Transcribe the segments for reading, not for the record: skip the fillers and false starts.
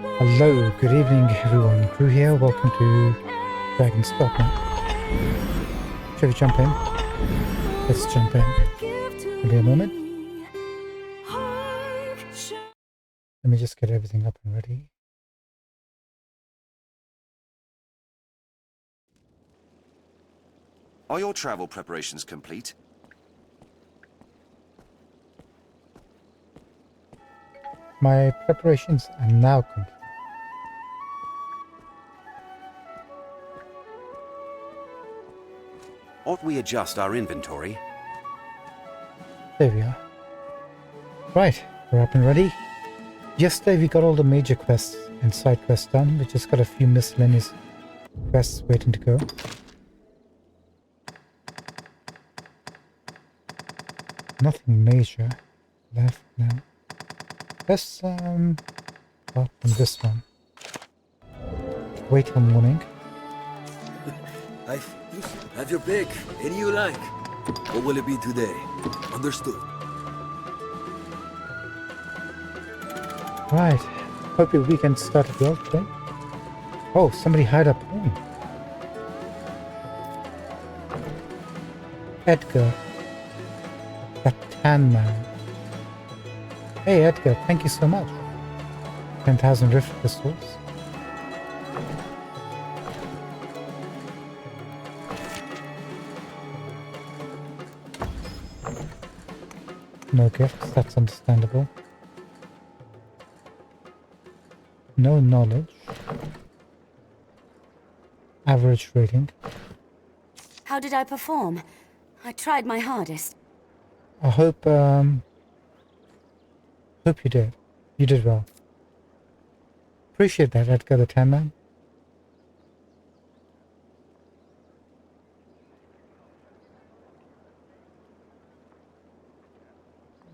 Hello, good evening everyone. Drew here, welcome to Dragon's Dogma. Shall we jump in? Let's jump in. Give me a moment. Let me just get everything up and ready. Are your travel preparations complete? My preparations are now complete. Ought we adjust our inventory? There we are. Right, we're up and ready. Yesterday we got all the major quests and side quests done. We just got a few miscellaneous quests waiting to go. Nothing major left now. Let's start from this one. Wait till morning. Have your pick. Any you like. What will it be today? Understood. Right. Hope your weekend started well today. Oh, somebody hired a pony. Edgar. That tan man. Hey Edgar, thank you so much. 10,000 rift crystals. No gifts, that's understandable. No knowledge. Average rating. How did I perform? I tried my hardest. I hope you did. You did well. Appreciate that, Edgar the Tan Man.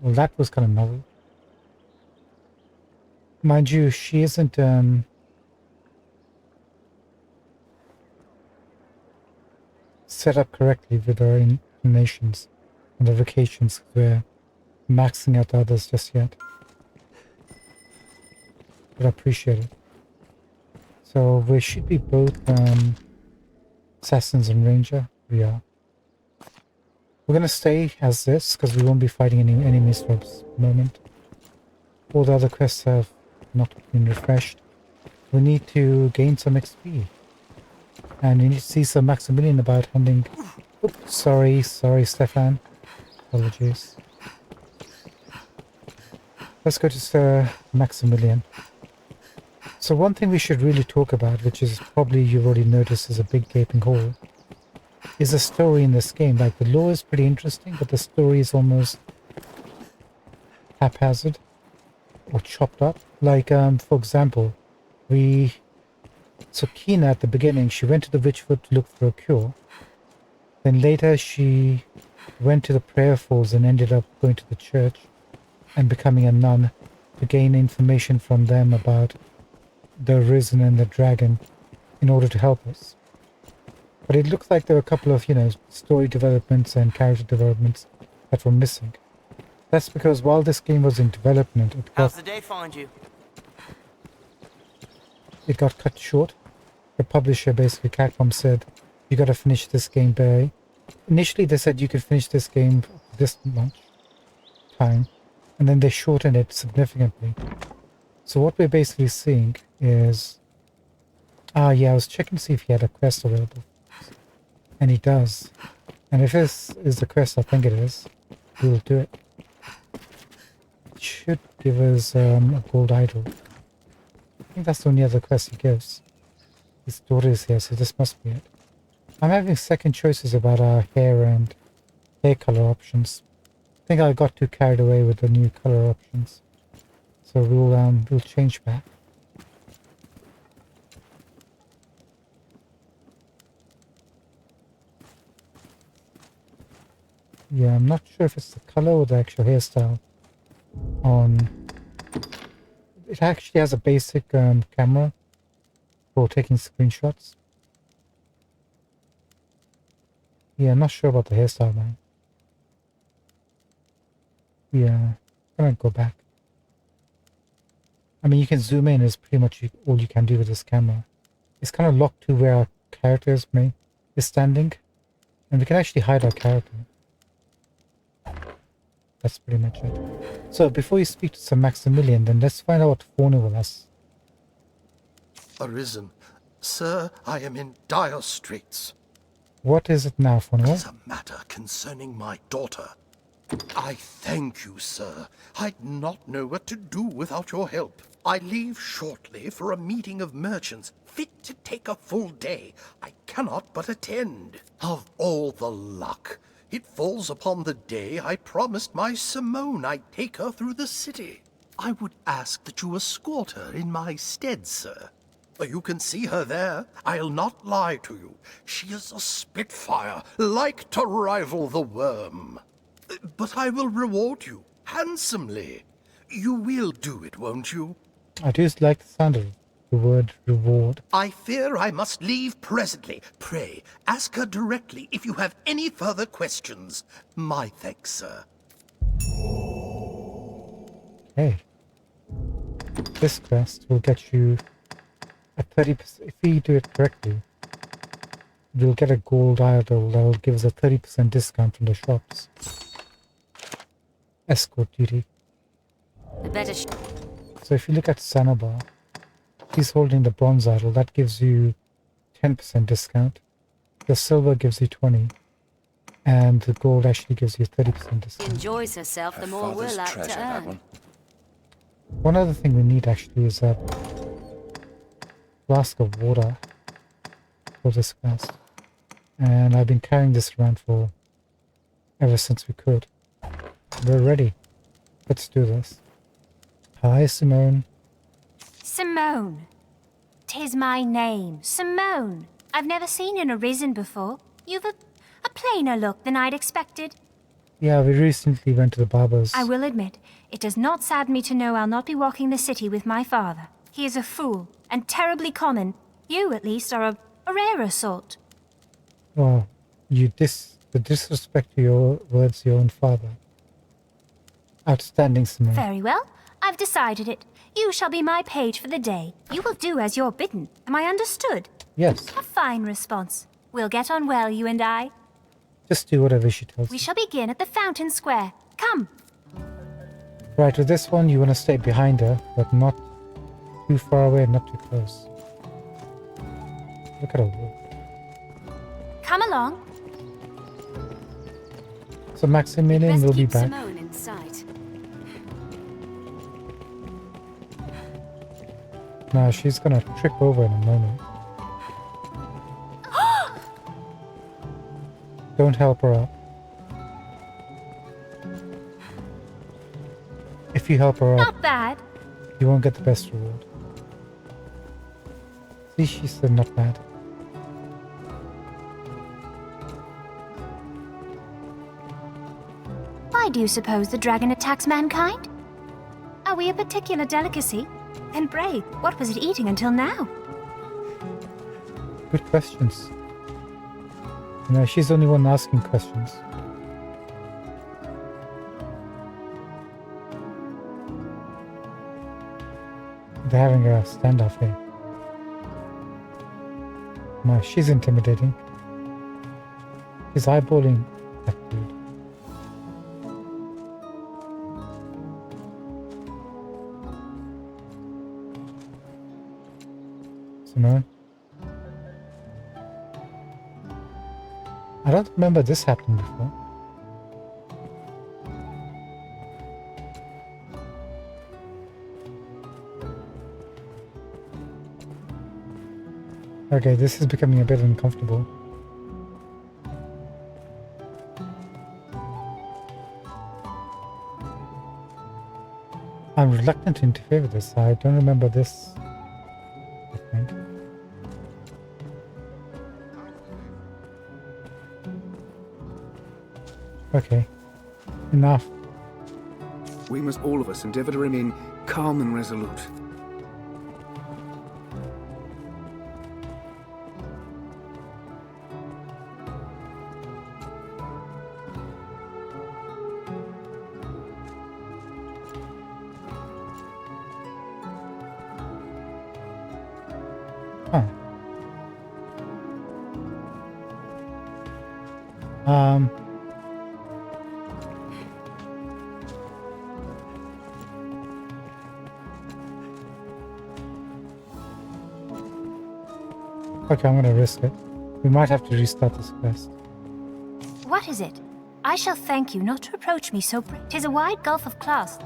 Well, that was kind of novel. Mind you, she isn't set up correctly with her inclinations and the vocations. We're maxing out the others just yet. But I appreciate it. So we should be both assassins and ranger. We are. We're gonna stay as this because we won't be fighting any enemies for the moment. All the other quests have not been refreshed. We need to gain some XP. And we need to see some Maximilian about handing... Oops, sorry, Stefan. Apologies. Let's go to Maximilian. So one thing we should really talk about, which is probably you've already noticed is a big gaping hole, is the story in this game. Like, the lore is pretty interesting, but the story is almost haphazard or chopped up. Like, for example, so Kina at the beginning, she went to the Witchwood to look for a cure. Then later she went to the prayer falls and ended up going to the church and becoming a nun to gain information from them about the Arisen and the dragon in order to help us. But it looks like there were a couple of, story developments and character developments that were missing. That's because while this game was in development, How's the day find you? It got cut short. The publisher, basically Capcom, said, you gotta finish this game by... Initially they said you could finish this game this much time, and then they shortened it significantly. So what we're basically seeing is... I was checking to see if he had a quest available. And he does. And if this is the quest I think it is, we will do it. It should give us a gold idol. I think that's the only other quest he gives. His daughter is here, so this must be it. I'm having second choices about our hair and hair color options. I think I got too carried away with the new color options. So we'll change back. Yeah, I'm not sure if it's the color or the actual hairstyle on... It actually has a basic camera for taking screenshots. Yeah, I'm not sure about the hairstyle, man. Yeah, I'm gonna go back. I mean, you can zoom in is pretty much all you can do with this camera. It's kind of locked to where our character is standing. And we can actually hide our character. That's pretty much it. So before you speak to Sir Maximilian, then let's find out what Fauna has. Arisen. Sir, I am in dire straits. What is it now, Fauna? It's a matter concerning my daughter. I thank you, sir. I'd not know what to do without your help. I leave shortly for a meeting of merchants, fit to take a full day. I cannot but attend. Of all the luck, it falls upon the day I promised my Simone I'd take her through the city. I would ask that you escort her in my stead, sir. You can see her there. I'll not lie to you. She is a spitfire, like to rival the worm. But I will reward you handsomely. You will do it, won't you? I do like the sound of the word reward. I fear I must leave presently. Pray, ask her directly if you have any further questions. My thanks, sir. Okay. This quest will get you a 30%. If we do it correctly, we'll get a gold idol that will give us a 30% discount from the shops. Escort duty. The better So if you look at Sanobar, he's holding the bronze idol. That gives you 10% discount. The silver gives you 20, and the gold actually gives you 30% discount. enjoys herself, the more we're like to earn. One other thing we need actually is a flask of water for this quest, and I've been carrying this around for ever since we could. We're ready. Let's do this. Hi, Simone. Simone. 'Tis my name, Simone. I've never seen an Arisen before. You've a plainer look than I'd expected. Yeah, we recently went to the barber's. I will admit, it does not sadden me to know I'll not be walking the city with my father. He is a fool, and terribly common. You, at least, are a rarer sort. Oh, the disrespect to your words, your own father. Outstanding, Simone. Very well. I've decided it. You shall be my page for the day. You will do as you're bidden. Am I understood? Yes, A fine response. We'll get on well, you and I. just do whatever she tells We you. shall begin at the Fountain Square. Come. Right, with this one, you want to stay behind her, but not too far away, not too close. Look at her walk. Come along. So Maximilian Best will be keep back. Simone in sight. Now she's gonna trip over in a moment. Don't help her up. If you help her up, Not bad. you won't get the best reward. See, she said not bad. Why do you suppose the dragon attacks mankind? Are we a particular delicacy? Then brave, what was it eating until now? Good questions. You know, she's the only one asking questions. They're having a standoff here. No, she's intimidating. She's eyeballing that dude. Simone? I don't remember this happening before. Okay, this is becoming a bit uncomfortable. I'm reluctant to interfere with this. I don't remember this, I think. Okay, enough. We must all of us endeavour to remain calm and resolute. Um. Okay, I'm gonna risk it. We might have to restart this quest. What is it? I shall thank you not to approach me so. 'Tis a wide gulf of class.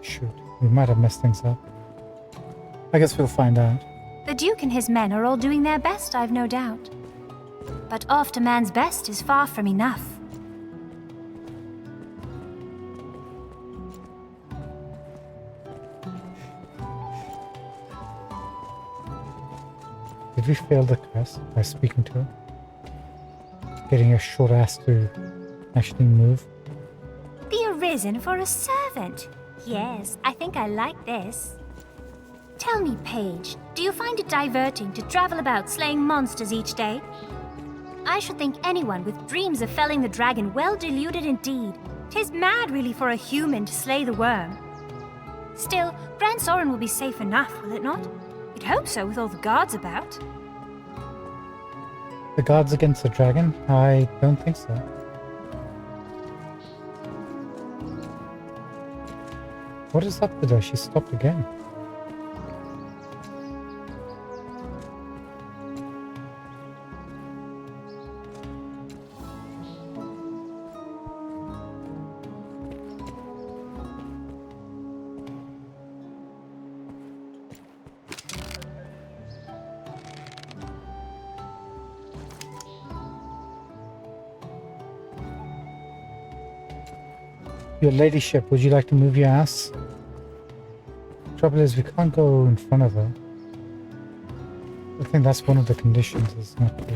Shoot, we might have messed things up. I guess we'll find out. The Duke and his men are all doing their best, I've no doubt. But oft a man's best is far from enough. Did we fail the quest by speaking to her? Getting a short ass to actually move? The Arisen for a servant. Yes, I think I like this. Tell me, Paige, do you find it diverting to travel about slaying monsters each day? I should think anyone with dreams of felling the dragon well deluded indeed. 'Tis mad really for a human to slay the worm. Still, Gran Soren will be safe enough, will it not? You'd hope so with all the guards about. The guards against the dragon? I don't think so. What is up with her? She stopped again. Your ladyship, would you like to move your ass? Trouble is, we can't go in front of her. I think that's one of the conditions, is not to do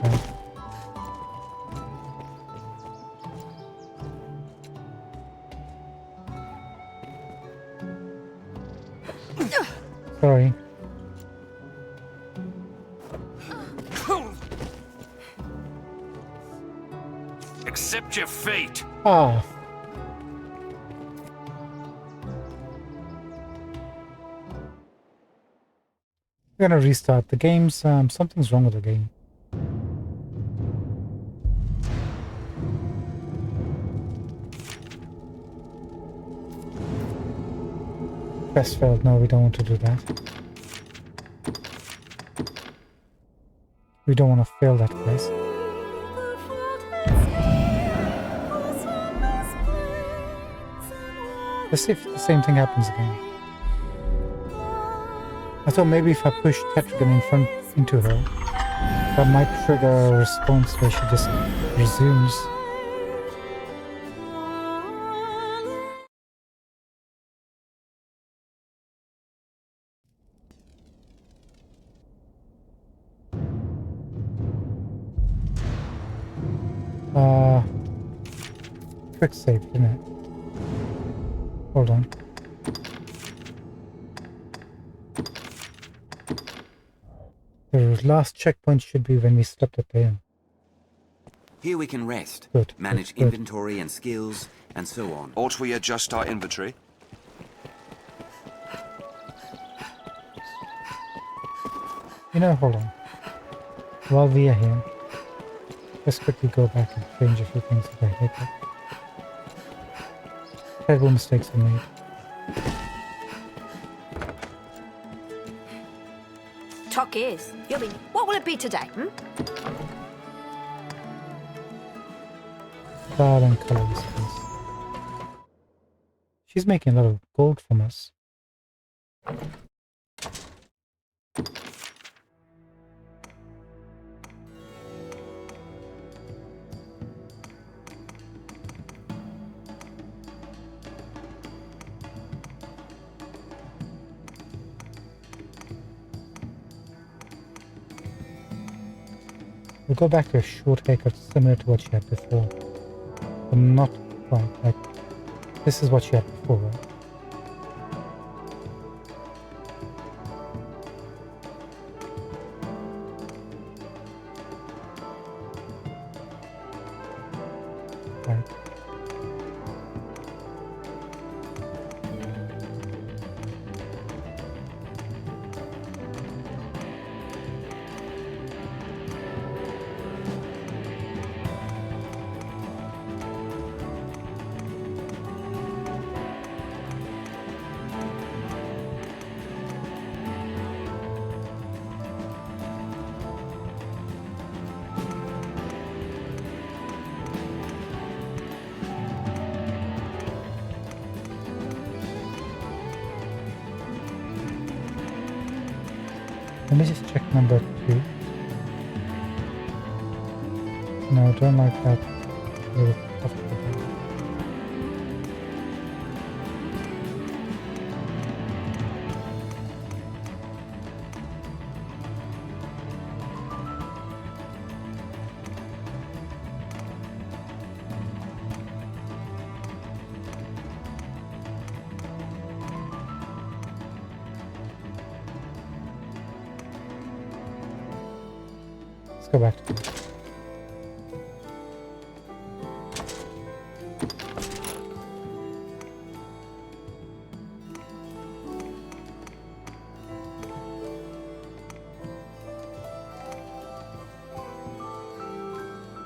that. Sorry. Accept your fate. Ah. We're gonna restart the games. Something's wrong with the game. Quest failed. No, we don't want to do that. We don't want to fail that quest. Let's see if the same thing happens again. I thought maybe if I push Tetragon in front into her, that might trigger a response where she just resumes. Quick save, didn't it? Hold on. The last checkpoint should be when we slept at the inn. Here we can rest, Good, manage good. inventory and skills, and so on. Ought we adjust our inventory? You know, hold on. While we are here, let's quickly go back and change a few things that I hate. Terrible mistakes I made. Talk is, you'll be. What will it be today? Style and color space. She's making a lot of gold from us. We'll go back to a short haircut similar to what she had before. But not quite. Like, this is what she had before, right? Right. Let me just check number 2. No, don't like that little puff to the back. Let's go back to it.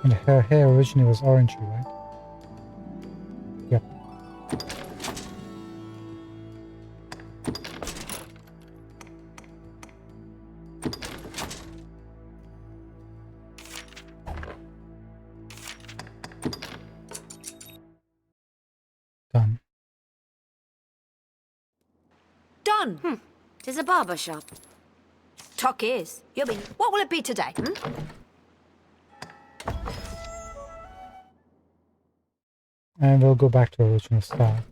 And her hair originally was orangey, right? Yep. Done. Done. Tis a barber shop. Talk is. You'll be. What will it be today? And we'll go back to original style.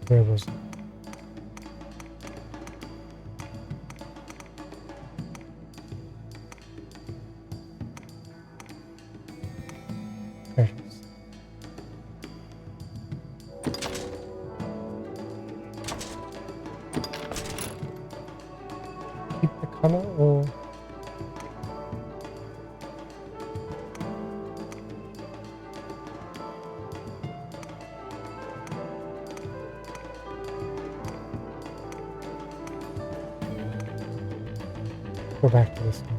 Where was it? There it is. Keep the color or go back to this one.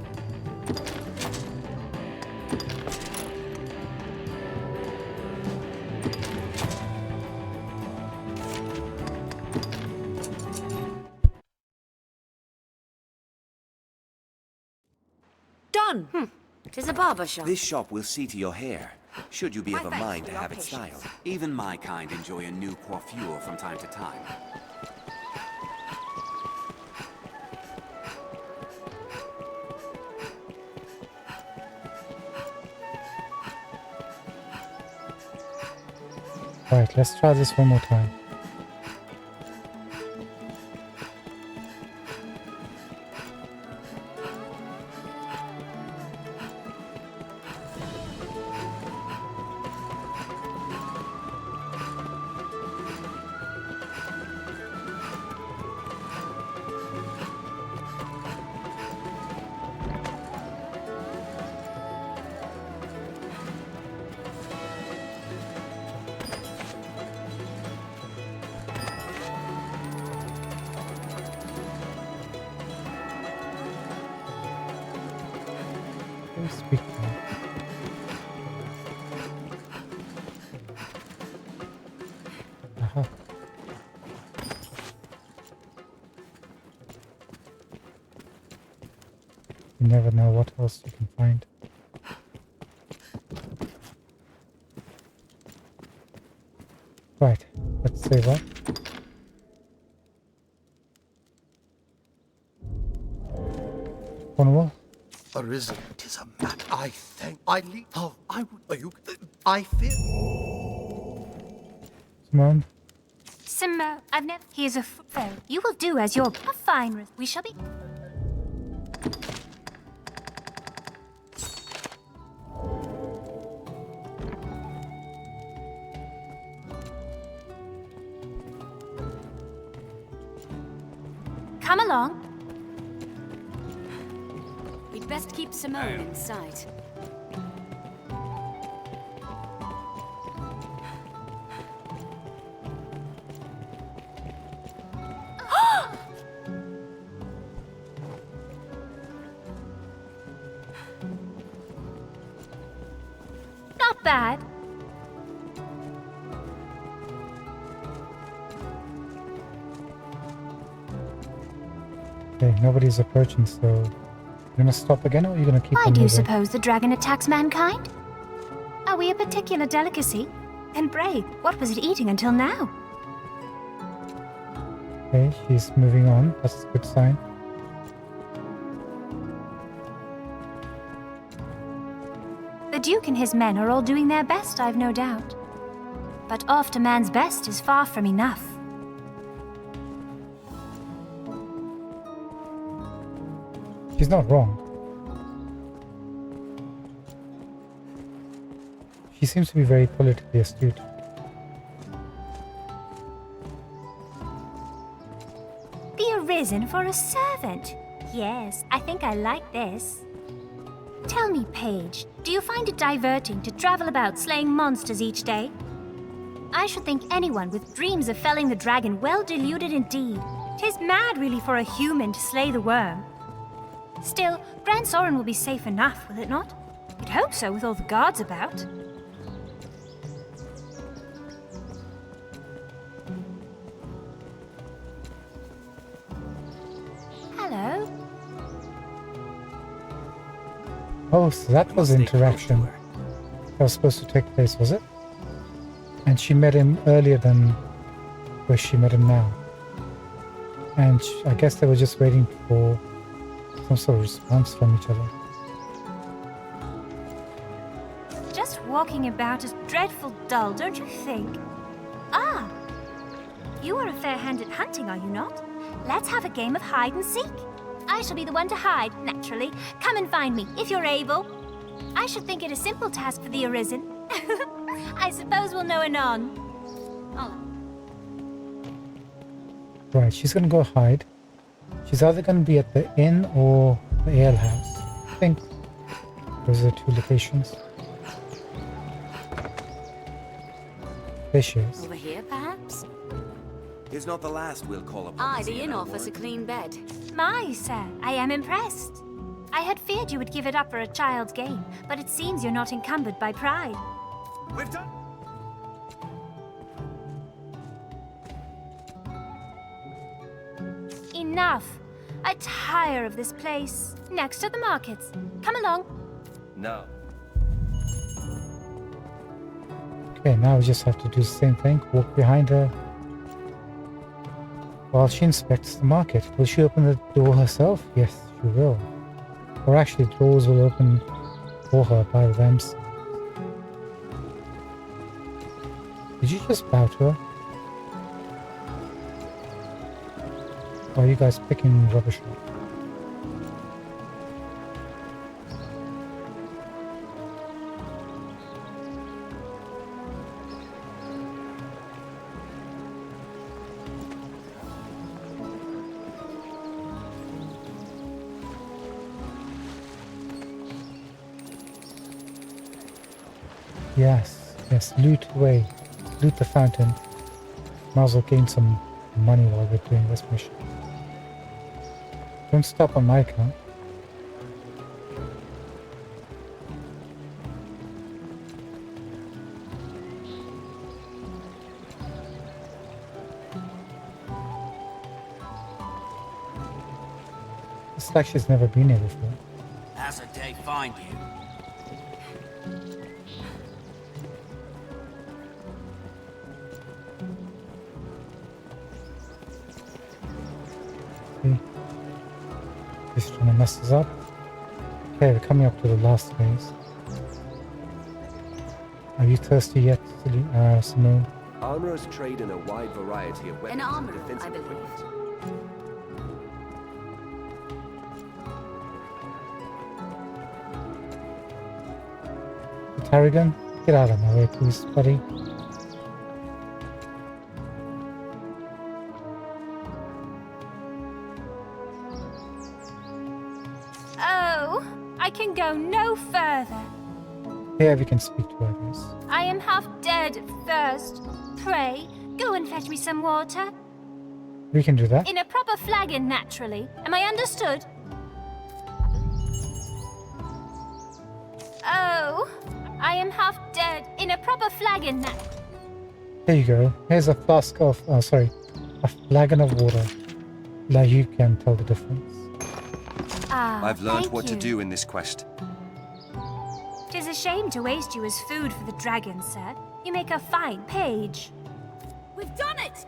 Done. Tis a barber shop. This shop will see to your hair, should you be My of a thanks mind for to your have it patience. styled. Even my kind enjoy a new coiffure from time to time. Right, let's try this one more time. Speak now. Aha. You never know what else you can find. Right, let's save up. One more. Arisen, 'tis a mat. I thank. I leave. Oh, I would. Are you? I fear. Simone. Simmo, I've never. Here's a phone. You will do as you're. A fine. We shall be. Come along. We'd best keep Simone in sight. Not bad. Okay, nobody's approaching, so you're gonna stop again, or are you gonna keep Why on do you moving? suppose the dragon attacks mankind? Are we a particular delicacy? Then brave. What was it eating until now? Okay, she's moving on. That's a good sign. The Duke and his men are all doing their best, I've no doubt. But oft a man's best is far from enough. She's not wrong. She seems to be very politically astute. The Arisen for a servant? Yes, I think I like this. Tell me, Paige, do you find it diverting to travel about slaying monsters each day? I should think anyone with dreams of felling the dragon well deluded indeed. 'Tis mad really for a human to slay the worm. Still, Grand Soren will be safe enough, will it not? You'd hope so with all the guards about. Hello? Oh, so that was the interaction that was supposed to take place, was it? And she met him earlier than where she met him now. And I guess they were just waiting for some sort of response from each other. Just walking about is dreadful dull, don't you think? Ah! You are a fair hand at hunting, are you not? Let's have a game of hide and seek. I shall be the one to hide, naturally. Come and find me, if you're able. I should think it a simple task for the Arisen. I suppose we'll know anon. Oh. Right, she's gonna go hide. She's either gonna be at the inn or the alehouse. I think those are the two locations. There she is. Over here, perhaps? Is not the last we'll call upon. Aye, this the here, inn my offers a lord. clean bed. My, sir, I am impressed. I had feared you would give it up for a child's game, but it seems you're not encumbered by pride. We've done. Enough. I tire of this place. Next are the markets. Come along. No. Okay, now we just have to do the same thing. Walk behind her while she inspects the market. Will she open the door herself? Yes, she will. Or actually, doors will open for her by them. Did you just bow to her? Or are you guys picking rubbish up? Yes, loot away. Loot the fountain. Might as well gain some money while we're doing this mission. Don't stop on my account. This actually has never been here before. As a day find you. Just trying to mess us up. Okay, we're coming up to the last phase. Are you thirsty yet, Simone? Armorers trade in a wide variety of weapons An armor, and defensive I believe. equipment. Tarragon, get out of my way, please, buddy. Oh, I can go no further. Here we can speak to others. I am half dead of thirst. Pray, go and fetch me some water. We can do that. In a proper flagon, naturally. Am I understood? Oh, I am half dead. In a proper flagon, There you go. Here's a flask of, a flagon of water. Now you can tell the difference. Ah, I've learned thank what to you. do in this quest. 'Tis a shame to waste you as food for the dragon, sir. You make a fine page. We've done it!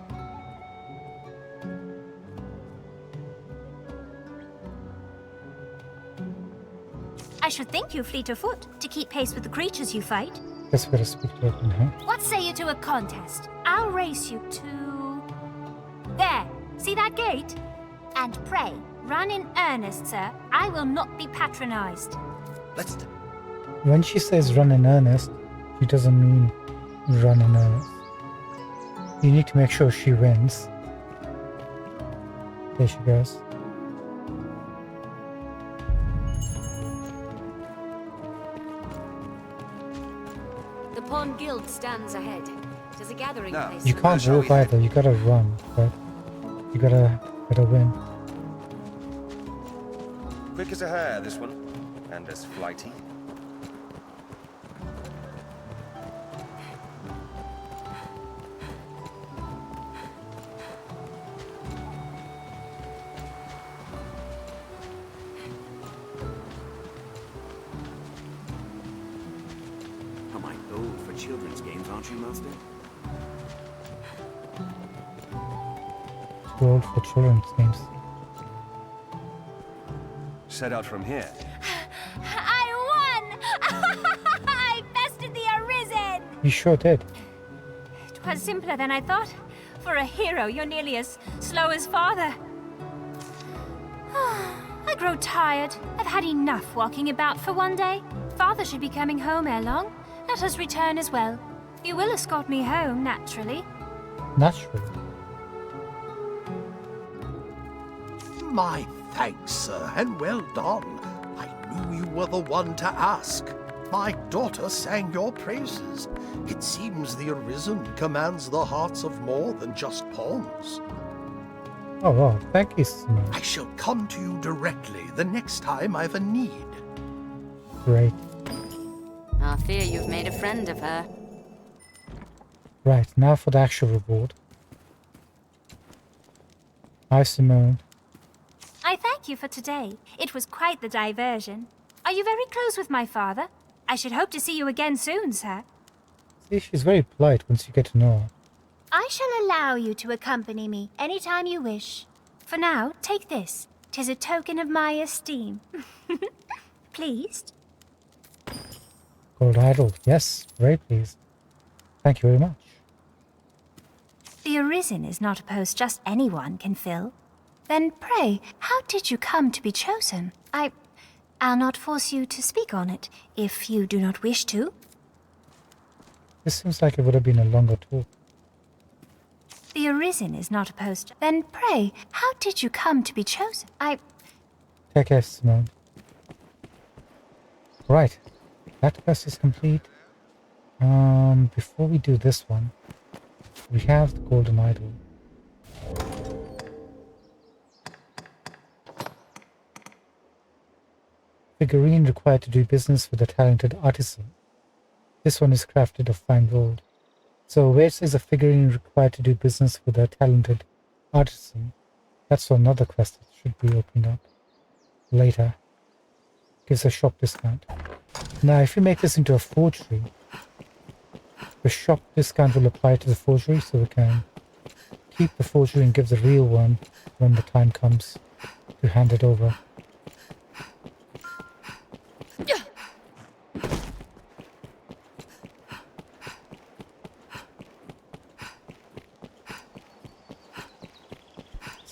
I should think you fleet of foot to keep pace with the creatures you fight. Guess we gotta speak to her, huh? What say you to a contest? I'll race you to... There! See that gate? And pray, run in earnest, sir. I will not be patronized. Let's... When she says run in earnest, she doesn't mean run in earnest. You need to make sure she wins. There she goes. The Pawn Guild stands ahead. There's a gathering No. place. You in- can't shall walk we- either, you gotta run, but you gotta win. Quick as a hare, this one. And as flighty. Oh my, old for children's games, aren't you, Master? Too old for children's games. Set out from here. I won! I bested the Arisen! You sure did. It was simpler than I thought. For a hero, you're nearly as slow as father. I grow tired. I've had enough walking about for one day. Father should be coming home ere long. Let us return as well. You will escort me home, naturally. Naturally. My thanks, sir, and well done. I knew you were the one to ask. My daughter sang your praises. It seems the Arisen commands the hearts of more than just pawns. Oh wow, thank you, Simone. I shall come to you directly the next time I've a need. Great. I fear you've made a friend of her. Right, now for the actual reward. Hi, Simone. I thank you for today. It was quite the diversion. Are you very close with my father? I should hope to see you again soon, sir. See, she's very polite once you get to know her. I shall allow you to accompany me any time you wish. For now, take this. 'Tis a token of my esteem. Pleased? Gold idol. Yes, very pleased. Thank you very much. The Arisen is not a post just anyone can fill. Then pray, how did you come to be chosen? I'll not force you to speak on it, if you do not wish to. This seems like it would have been a longer talk. The Arisen is not a post. Then pray, how did you come to be chosen? Take care, Simone. Right, that quest is complete. Before we do this one, we have the golden idol. Figurine required to do business with a talented artisan. This one is crafted of fine gold. So where it says a figurine required to do business with a talented artisan, that's another quest that should be opened up later. Gives a shop discount. Now if you make this into a forgery, the shop discount will apply to the forgery, so we can keep the forgery and give the real one when the time comes to hand it over.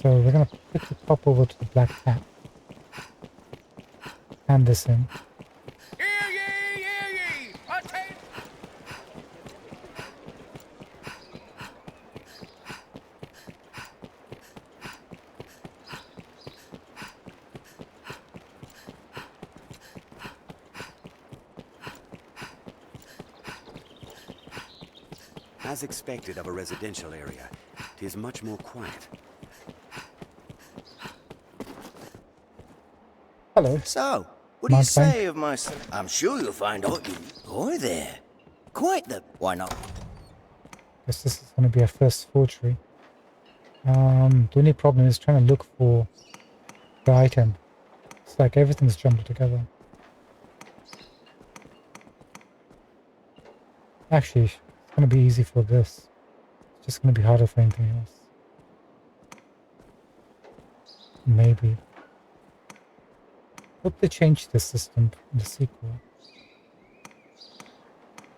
So we're going to quickly pop over to the black cat. Hand this in. As expected of a residential area, 'tis much more quiet. Hello. So, what do you Mount Bank. say of my... I'm sure you'll find out you... Boy there. Quite the... Why not? Guess this is going to be our first forgery. The only problem is trying to look for the item. It's like everything's jumbled together. Actually, it's going to be easy for this. It's just going to be harder for anything else. Maybe. Hope they changed the system in the sequel.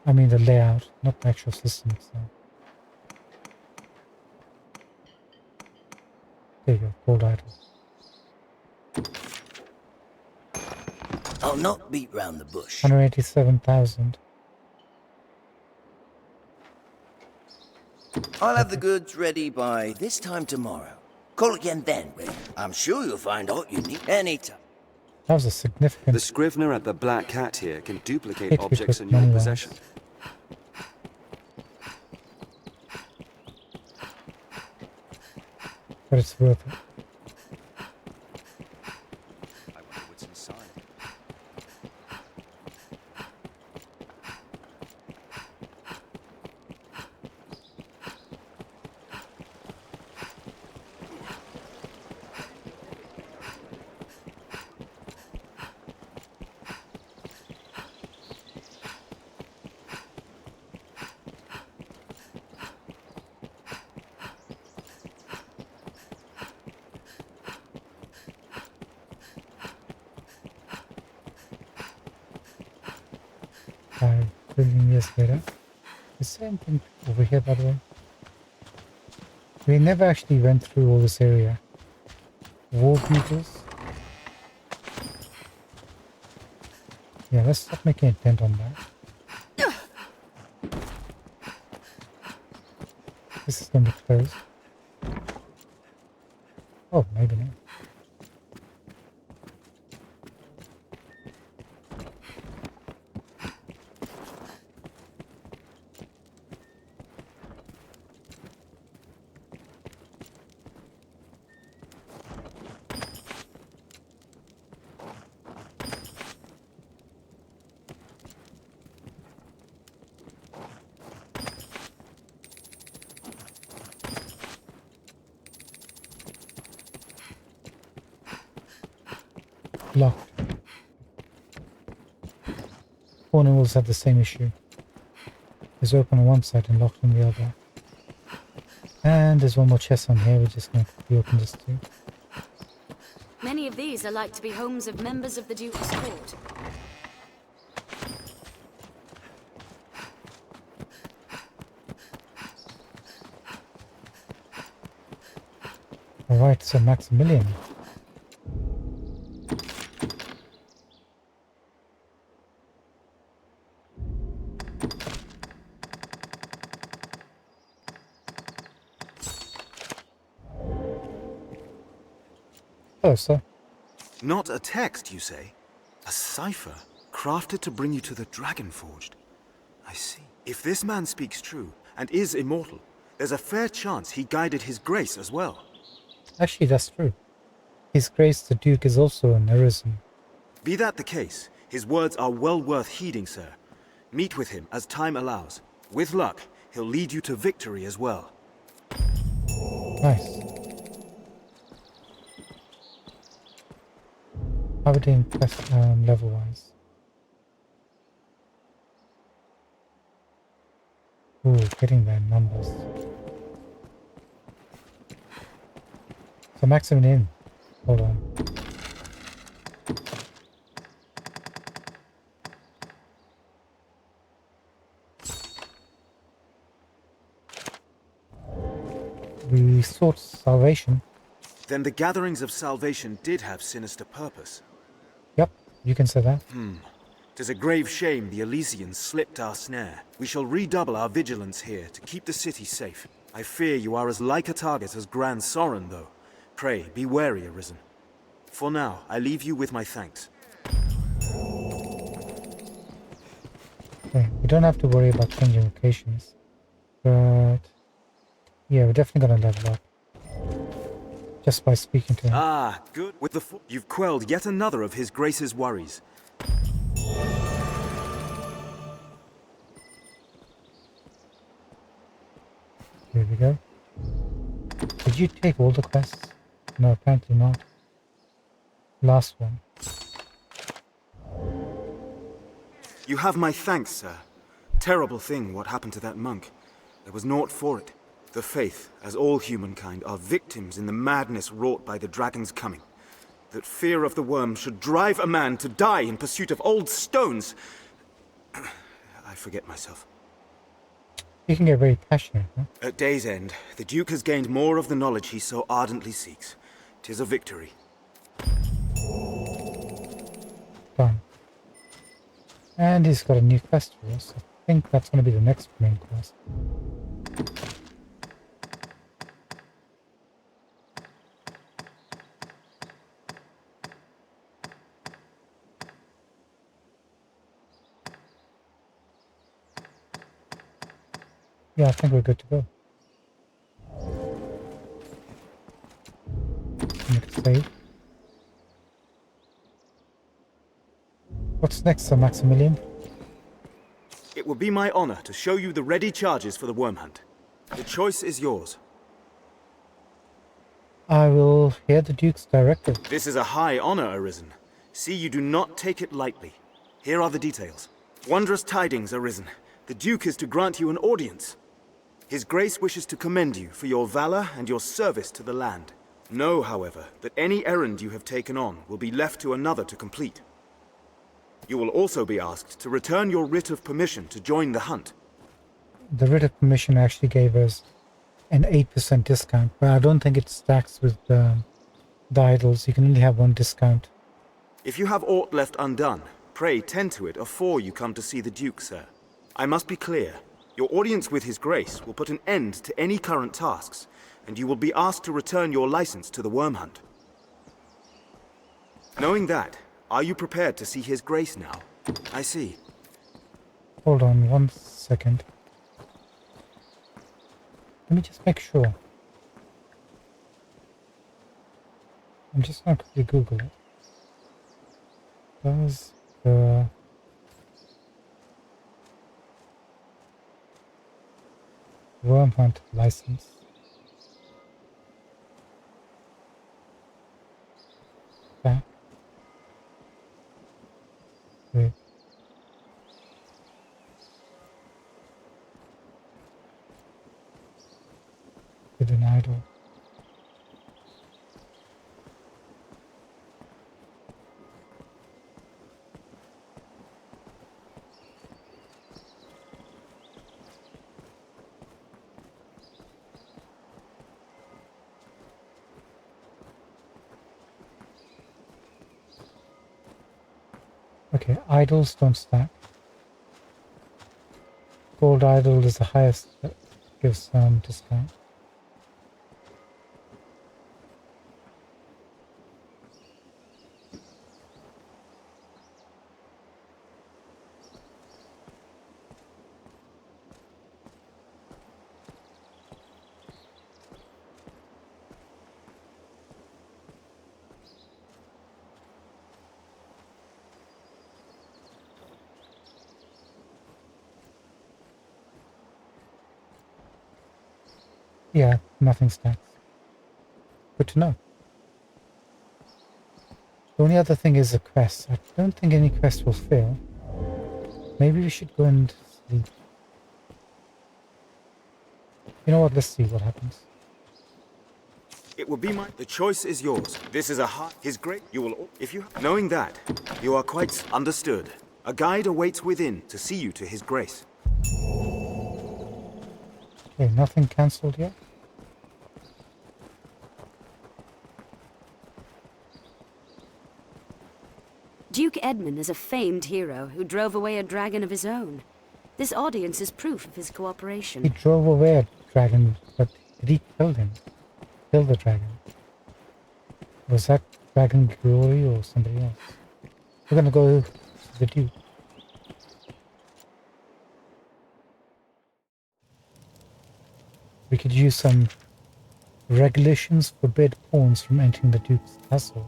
I mean the layout, not the actual system itself. There you go, gold idol. I'll not beat round the bush. 187,000. I'll have the goods ready by this time tomorrow. Call again then, Will. I'm sure you'll find all you need anytime. That was a significant The scrivener at the Black Cat here can duplicate hit we objects took in your money-wise. possession. But it's worth it. I wonder what's inside. $5 billion years later. Is there anything over here, by the way? We never actually went through all this area. War beetles. Yeah, let's stop making a dent on that. This is going to be closed. Oh, maybe not. Locked. Corner walls have the same issue. It's open on one side and locked on the other. And there's one more chest on here, we're just going to quickly open this too. Many of these are like to be homes of members of the Duke's court. Alright, so Maximilian. Hello, sir. Not a text, you say? A cipher, crafted to bring you to the Dragonforged. I see. If this man speaks true, and is immortal, there's a fair chance he guided his grace as well. Actually, that's true. His Grace the Duke is also an Arisen. Be that the case, his words are well worth heeding, sir. Meet with him as time allows. With luck, he'll lead you to victory as well. Nice. How are we doing level-wise? Ooh, getting there in numbers. So Maximilian, hold on. We sought salvation. Then the gatherings of salvation did have sinister purpose. Yep, you can say that. 'Tis a grave shame the Elysians slipped our snare. We shall redouble our vigilance here to keep the city safe. I fear you are as like a target as Grand Sorin, though. Pray, be wary, Arisen. For now, I leave you with my thanks. Okay, we don't have to worry about changing locations. But yeah, we're definitely gonna level up. Just by speaking to him. Ah, good. With the you've quelled yet another of his grace's worries. Here we go. Did you take all the quests? No, apparently not. Last one. You have my thanks, sir. Terrible thing what happened to that monk. There was naught for it. The Faith, as all humankind, are victims in the madness wrought by the dragon's coming. That fear of the worm should drive a man to die in pursuit of old stones. I forget myself. You can get very passionate, huh? At day's end, the Duke has gained more of the knowledge he so ardently seeks. 'Tis a victory. Done. And he's got a new quest for us. I think that's going to be the next main quest. Yeah, I think we're good to go. Make a save. What's next, Sir Maximilian? It will be my honor to show you the ready charges for the worm hunt. The choice is yours. I will hear the Duke's directive. This is a high honor, Arisen. See you do not take it lightly. Here are the details. Wondrous tidings, Arisen. The Duke is to grant you an audience. His Grace wishes to commend you for your valor and your service to the land. Know, however, that any errand you have taken on will be left to another to complete. You will also be asked to return your writ of permission to join the hunt. The writ of permission actually gave us an 8% discount, but I don't think it stacks with the idols. You can only have one discount. If you have aught left undone, pray tend to it afore you come to see the Duke, sir. I must be clear. Your audience with His Grace will put an end to any current tasks, and you will be asked to return your license to the worm hunt. Knowing that, are you prepared to see His Grace now? I see. Hold on 1 second. Let me just make sure. I'm just going to quickly Google it. Does the worm hunt license back with an idol? Okay, idols don't stack. Gold idol is the highest that gives discount. Yeah, nothing stacks. Good to know. The only other thing is the quest. I don't think any quest will fail. Maybe we should go and sleep. You know what? Let's see what happens. It will be the choice is yours. This is His Grace. You will, if you, knowing that, you are quite understood. A guide awaits within to see you to His Grace. Okay, nothing cancelled yet. Duke Edmund is a famed hero who drove away a dragon of his own. This audience is proof of his cooperation. He drove away a dragon, but did he kill him? Kill the dragon? Was that Dragon Glory or somebody else? We're gonna go to the Duke. We could use some regulations forbid pawns from entering the Duke's castle.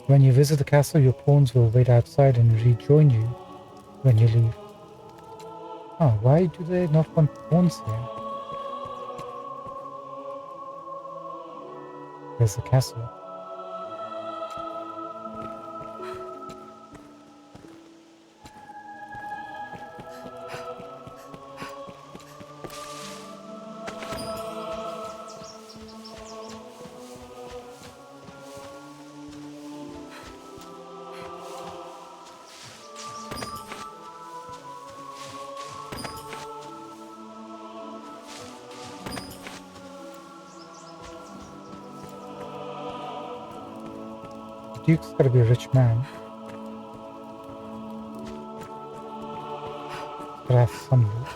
When you visit the castle, your pawns will wait outside and rejoin you when you leave. Oh, why do they not want pawns here? There's the castle. Duke's gotta be a rich man. Gotta have some loot.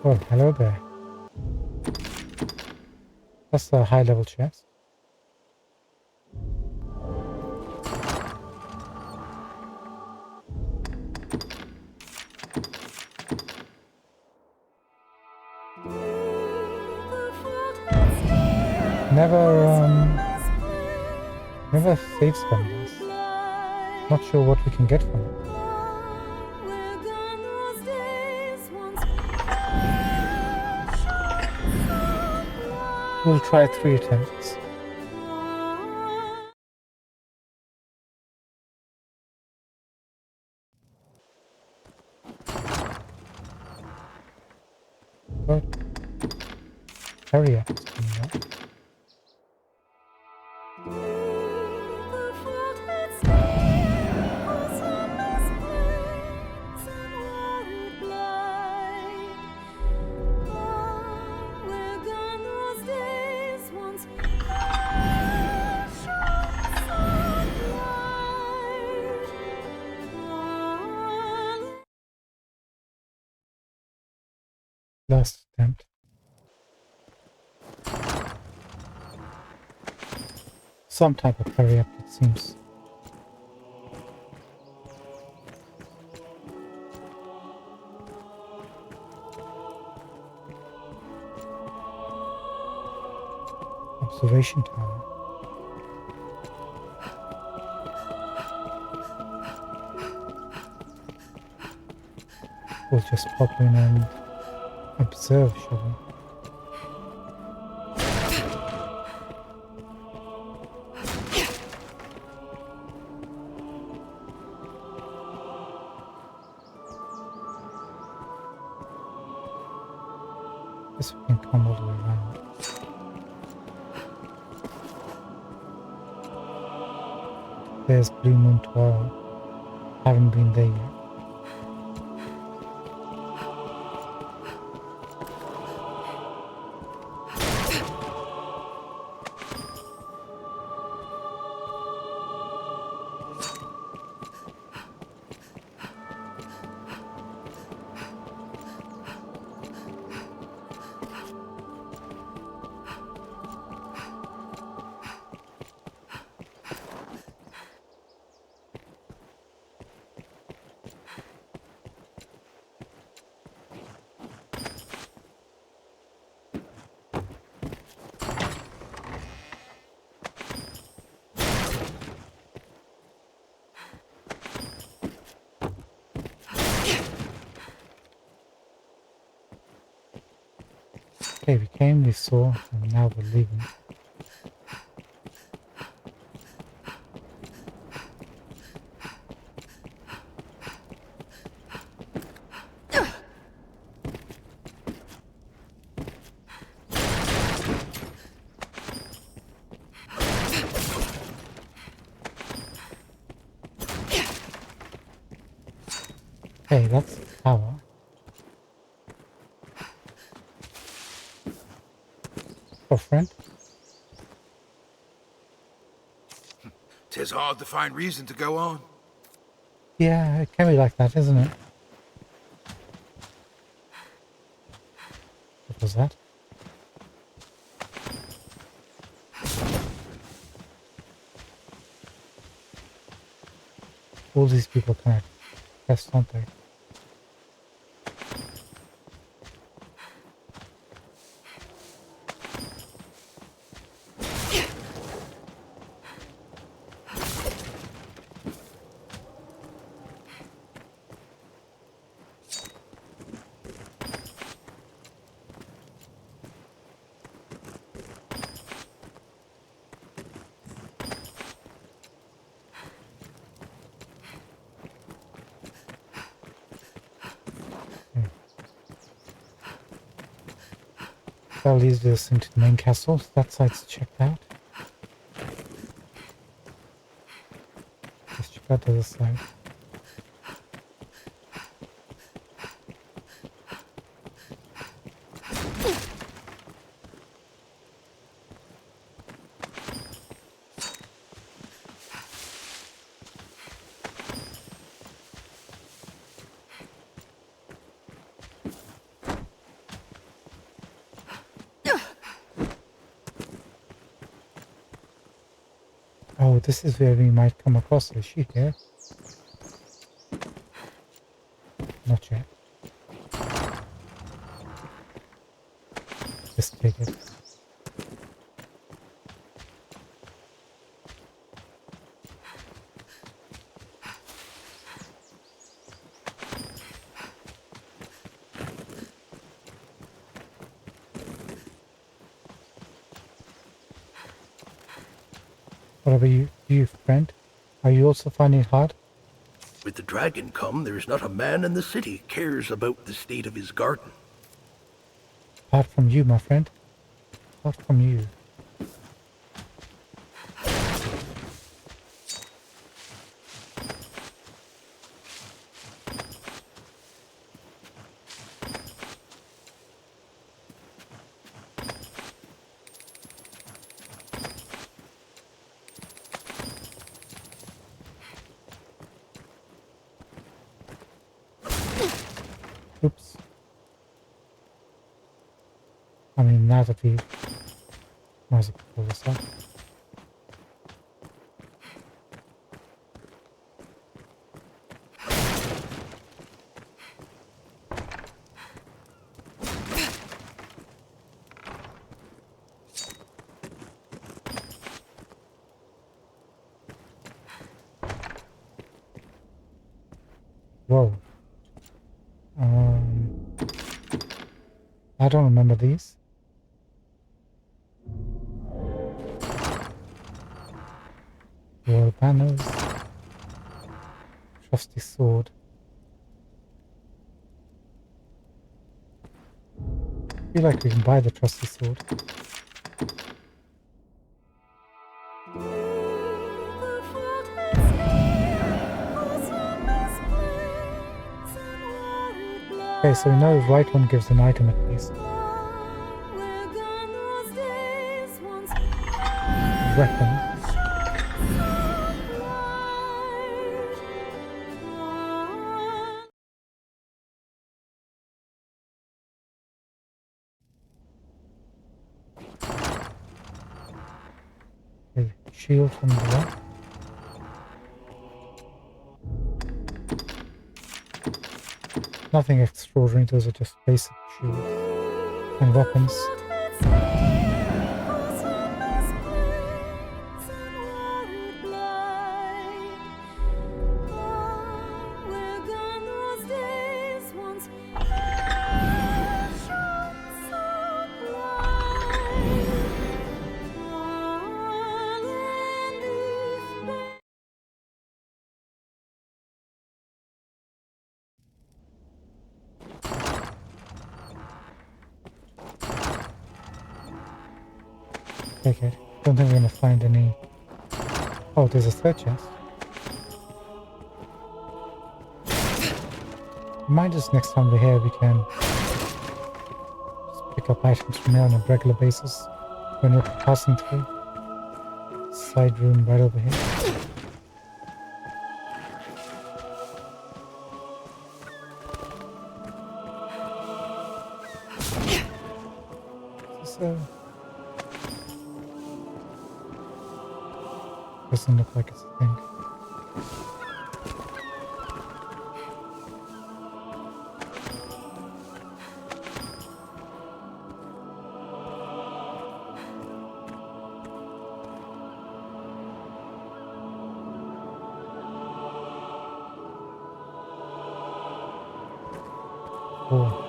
Oh, hello there. That's a high level chest. Never save spend this. Not sure what we can get from it. We'll try 3 attempts. But hurry up. It's coming up. Last attempt. Some type of hurry up, it seems. Observation tower. We'll just pop in and observe, shall we? Guess we can come all the way around. There's Blue Moon 12. Haven't been there yet. Okay, we came, we saw, and now we're leaving. Okay, that's the tower. Oh, friend? 'Tis hard to find reason to go on. Yeah, it can be like that, isn't it? What was that? All these people connect. Yes, don't they? That leads us into the main castle. That side's checked out. Let's that other side. Oh, this is where we might come across her. Is she here? Not yet. Just take it. What about you, friend? Are you also finding it hard? With the dragon come, there's not a man in the city cares about the state of his garden. Apart from you, my friend. Apart from you. Oops. I mean, now that we might as well pull this up. Whoa. I don't remember these. Royal banners. Trusty sword. I feel like we can buy the trusty sword. Okay, so we know the right one gives an item at least. Weapon. Okay, shield from the left. Nothing extraordinary, those are just basic shields and weapons. Okay, don't think we're gonna find any. Oh, there's a third chest. Remind us next time we're here we can just pick up items from here on a regular basis when we're passing through. Side room right over here. So doesn't look like it's a thing. Cool.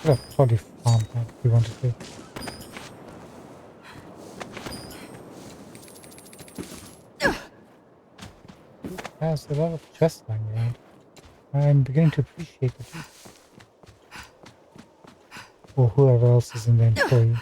could have probably farmed that if we wanted to. There's a lot of chests lying around. I'm beginning to appreciate the people. Or whoever else is in the employee.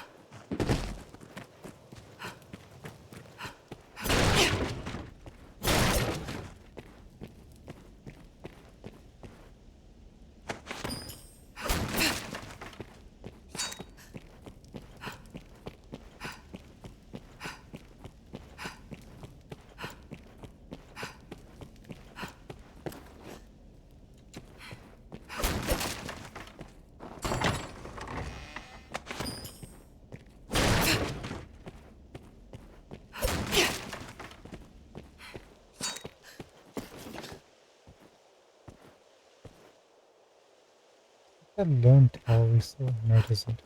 That lone tower we saw? No, it isn't.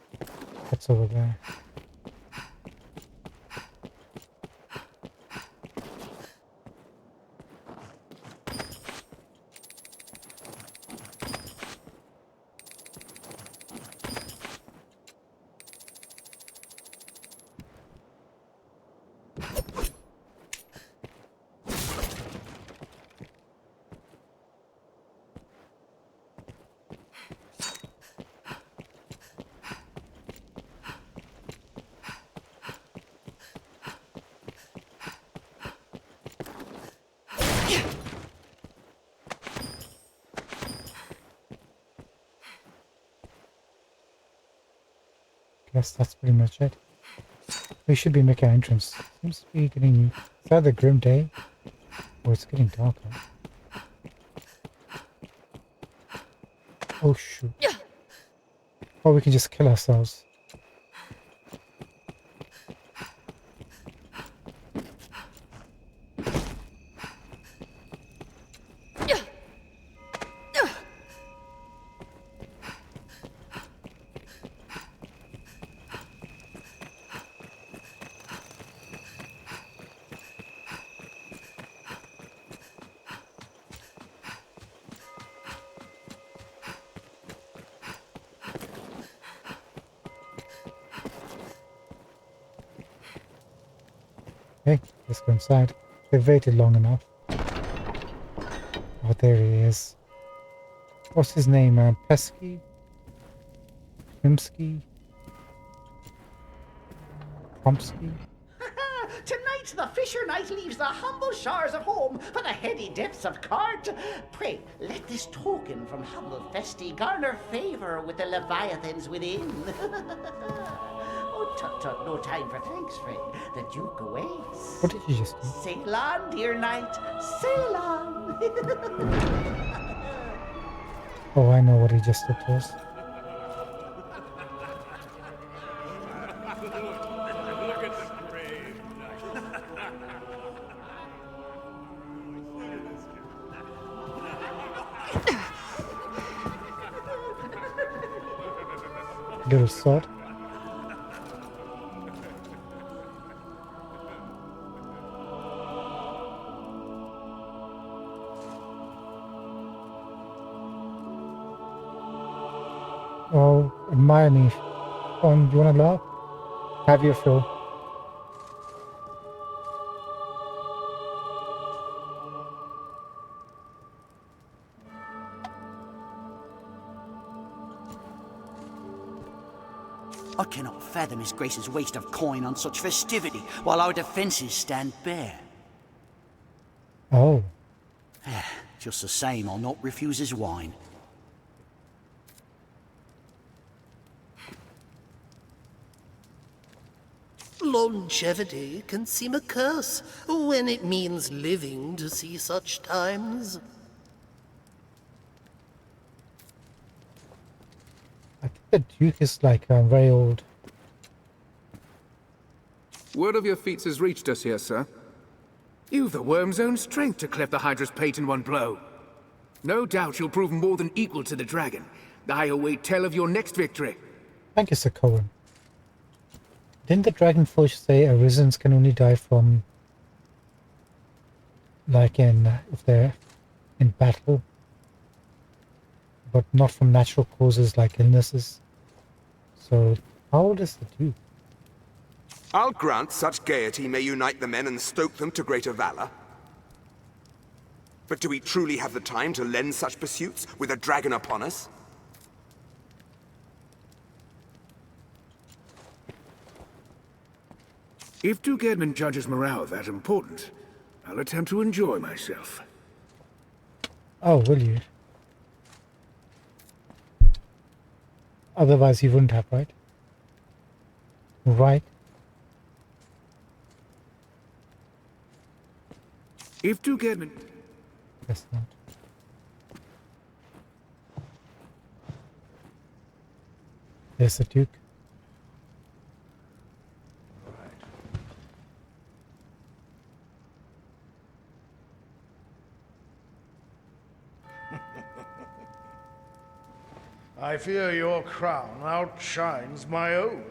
That's over there. Guess that's pretty much it. We should be making an entrance. Seems to be getting... Is that the grim day? Or it's getting darker. Oh shoot. Or we can just kill ourselves. Okay, let's go inside. They've waited long enough. Oh, there he is. What's his name? Pesky? Krimsky? Kromsky? Tonight the fisher knight leaves the humble shores of home for the heady depths of Cart. Pray, let this token from humble Festi garner favour with the leviathans within. Oh, tut tut, no time for thanks, friend. The Duke awaits. What did you just do? Sail on, dear knight, sail on. Oh, I know what he just did to us. Little sword. Oh, admire me. Do you want to laugh? Have your fill. I cannot fathom his grace's waste of coin on such festivity, while our defences stand bare. Oh. Just the same, I'll not refuse his wine. Longevity can seem a curse when it means living to see such times. I think the Duke is like very old. Word of your feats has reached us here, sir. You've the worm's own strength to cleft the Hydra's pate in one blow. No doubt you'll prove more than equal to the dragon. I await tell of your next victory. Thank you, Sir Cohen. Didn't the Dragonforge say Arisens can only die from, like if they're in battle, but not from natural causes like illnesses? So, how old is the Duke? I'll grant such gaiety may unite the men and stoke them to greater valor. But do we truly have the time to lend such pursuits with a dragon upon us? If Duke Edmund judges morale that important, I'll attempt to enjoy myself. Oh, will you? Otherwise you wouldn't have, right? Right. If Duke Edmund... Guess not. There's the Duke. I fear your crown outshines my own.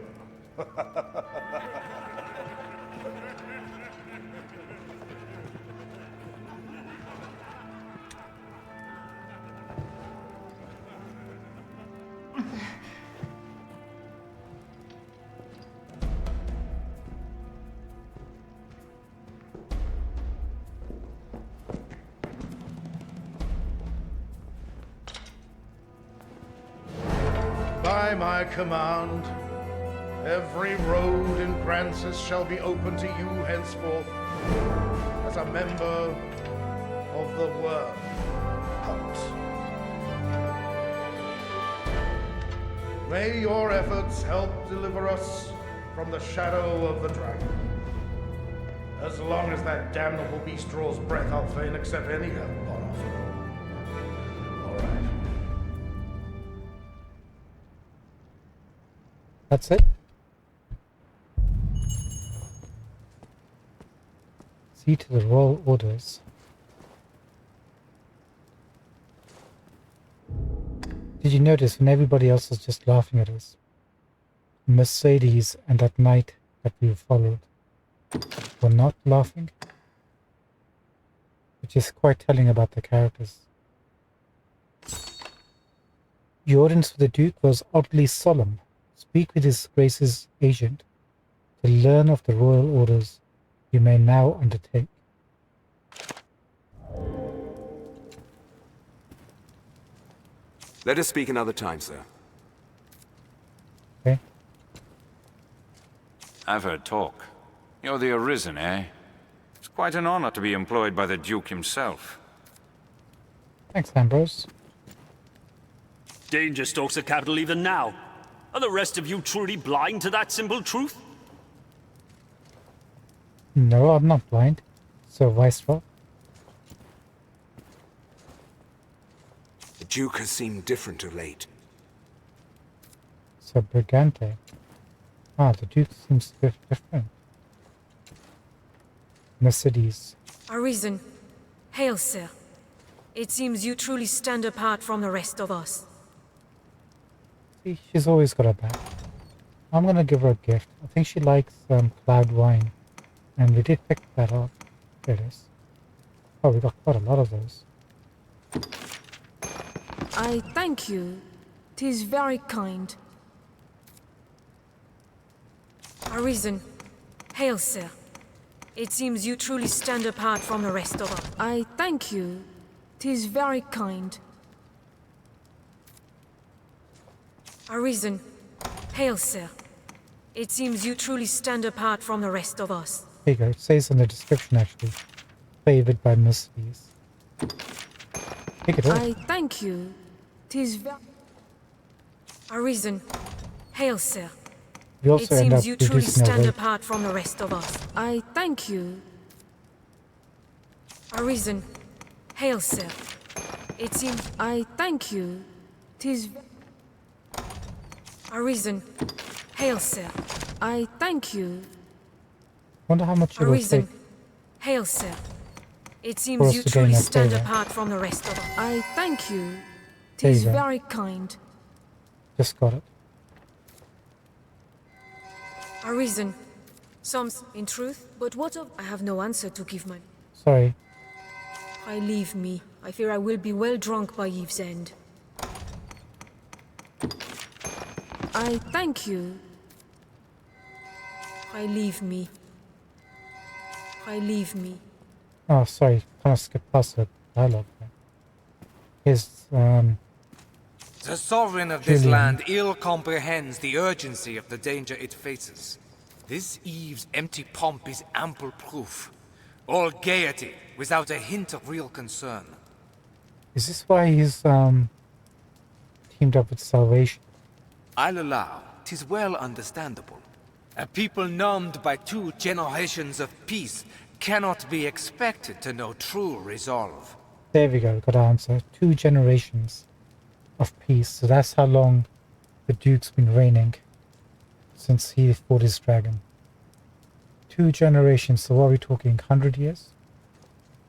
By my command, every road in Grancis shall be open to you henceforth as a member of the Worm Hunt. May your efforts help deliver us from the shadow of the dragon. As long as that damnable beast draws breath, I'll fain accept any help on offer. That's it? See to the royal orders. Did you notice when everybody else was just laughing at us? Mercedes and that knight that we followed were not laughing? Which is quite telling about the characters. The audience for the Duke was oddly solemn. Speak with His Grace's agent to learn of the royal orders you may now undertake. Let us speak another time, sir. Okay. I've heard talk. You're the Arisen, eh? It's quite an honor to be employed by the Duke himself. Thanks, Ambrose. Danger stalks the capital even now. Are the rest of you truly blind to that simple truth? No, I'm not blind. So, Viceroy. The Duke has seemed different of late. So, Brigante. Ah, the Duke seems a bit different. Mercedes. Arisen. Hail, sir. It seems you truly stand apart from the rest of us. See, she's always got her back. I'm gonna give her a gift. I think she likes cloud wine. And we did pick that up. There it is. Oh, we got quite a lot of those. I thank you. 'Tis very kind. Arisen. Hail, sir. It seems you truly stand apart from the rest of us. I thank you. 'Tis very kind. Arisen. Hail, sir. It seems you truly stand apart from the rest of us. There you go. It says in the description, actually. Favored by Mercedes. Pick it up. I thank you. 'Tis very... Arisen. Hail, sir. We also it end up seems you truly reducing our stand weight. apart from the rest of us. I thank you. Arisen. Hail, sir. It seems... I thank you. 'Tis... Arisen. Hail, sir. I thank you. Wonder how much it will Arisen. take. Hail, sir. It For seems us you to gain truly that stand favor. apart from the rest of us. I thank you. There you 'Tis go. very kind. Just got it. Arisen. Some, in truth, but what of... I have no answer to give my... Sorry. I leave me. I fear I will be well drunk by eve's end. I thank thank you. I leave me. Oh, sorry, kind of skipped past the dialogue there. Here's, The sovereign of this Julian. land ill comprehends the urgency of the danger it faces. This eve's empty pomp is ample proof. All gaiety, without a hint of real concern. Is this why he's, teamed up with Salvation? I'll allow, 'tis well understandable. A people numbed by 2 generations of peace cannot be expected to know true resolve. There we go, got our answer. 2 generations of peace. So that's how long the Duke's been reigning since he fought his dragon. 2 generations, so what are we talking, 100 years?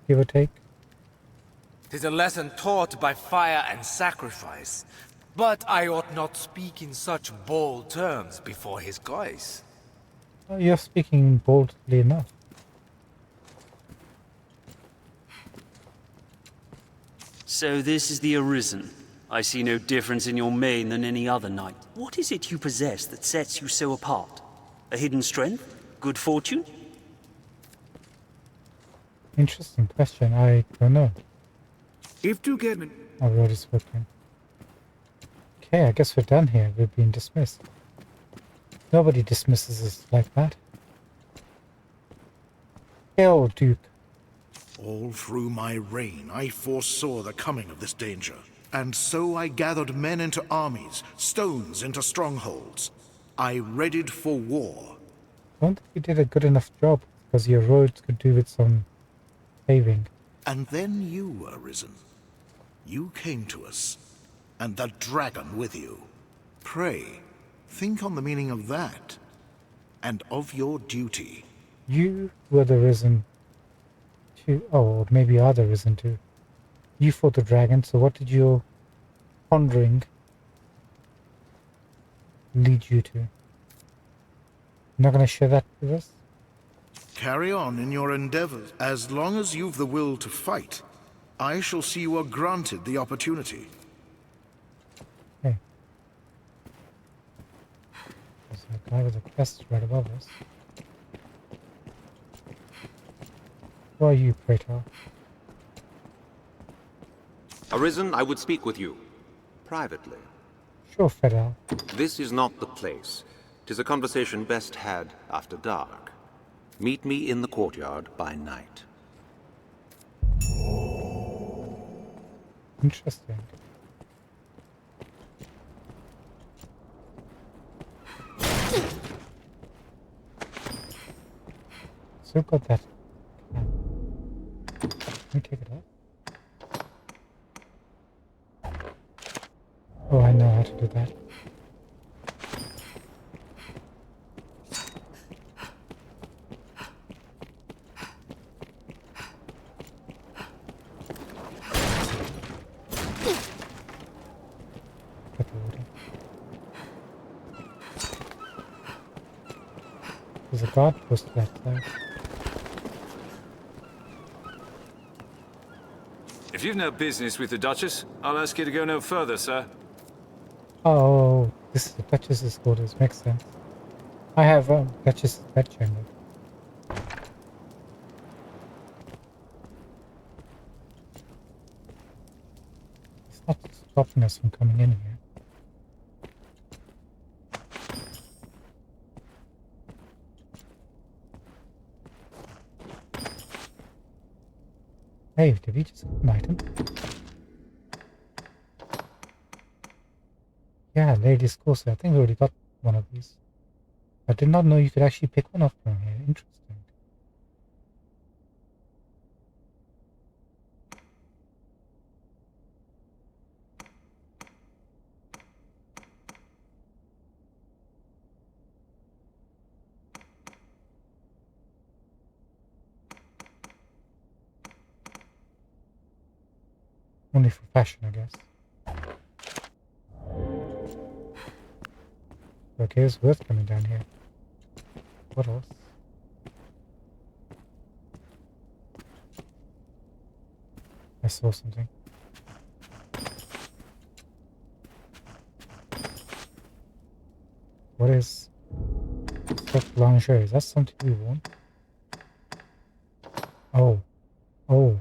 Give or take? 'Tis a lesson taught by fire and sacrifice. But I ought not speak in such bold terms before his grace. Oh, you're speaking boldly enough. So this is the Arisen. I see no difference in your mane than any other knight. What is it you possess that sets you so apart? A hidden strength? Good fortune? Interesting question, I don't know. If Duke Edmund... I've already spoken. Okay, I guess we're done here. We've been dismissed. Nobody dismisses us like that. Hail, Duke. All through my reign, I foresaw the coming of this danger. And so I gathered men into armies, stones into strongholds. I readied for war. I don't think you did a good enough job, because your roads could do with some paving. And then you were risen. You came to us, and the dragon with you. Pray, think on the meaning of that, and of your duty. You were the risen too. Oh, or maybe you are the risen too. You fought the dragon, so what did your pondering lead you to? You're not going to share that with us? Carry on in your endeavors. As long as you've the will to fight, I shall see you are granted the opportunity. Okay. There's a guy with a quest right above us. Who are you, Praetor? Arisen, I would speak with you. Privately. Sure, Fedal. This is not the place. 'Tis a conversation best had after dark. Meet me in the courtyard by night. Interesting. Still got that. Let me take it off. Oh, I know how to do that. Get the water. There's a guard post to that side. If you've no business with the Duchess, I'll ask you to go no further, sir. Oh, this is the Duchess's quarters. Makes sense. I have Duchess's bedchamber. It's not stopping us from coming in here. Hey, did we just get an item? Yeah, Ladies Corsair. I think we already got one of these. I did not know you could actually pick one up from here. Interesting. Only for fashion, I guess. Okay, it's worth coming down here. What else? I saw something. What is silk lingerie? Is that something we want? Oh. Oh.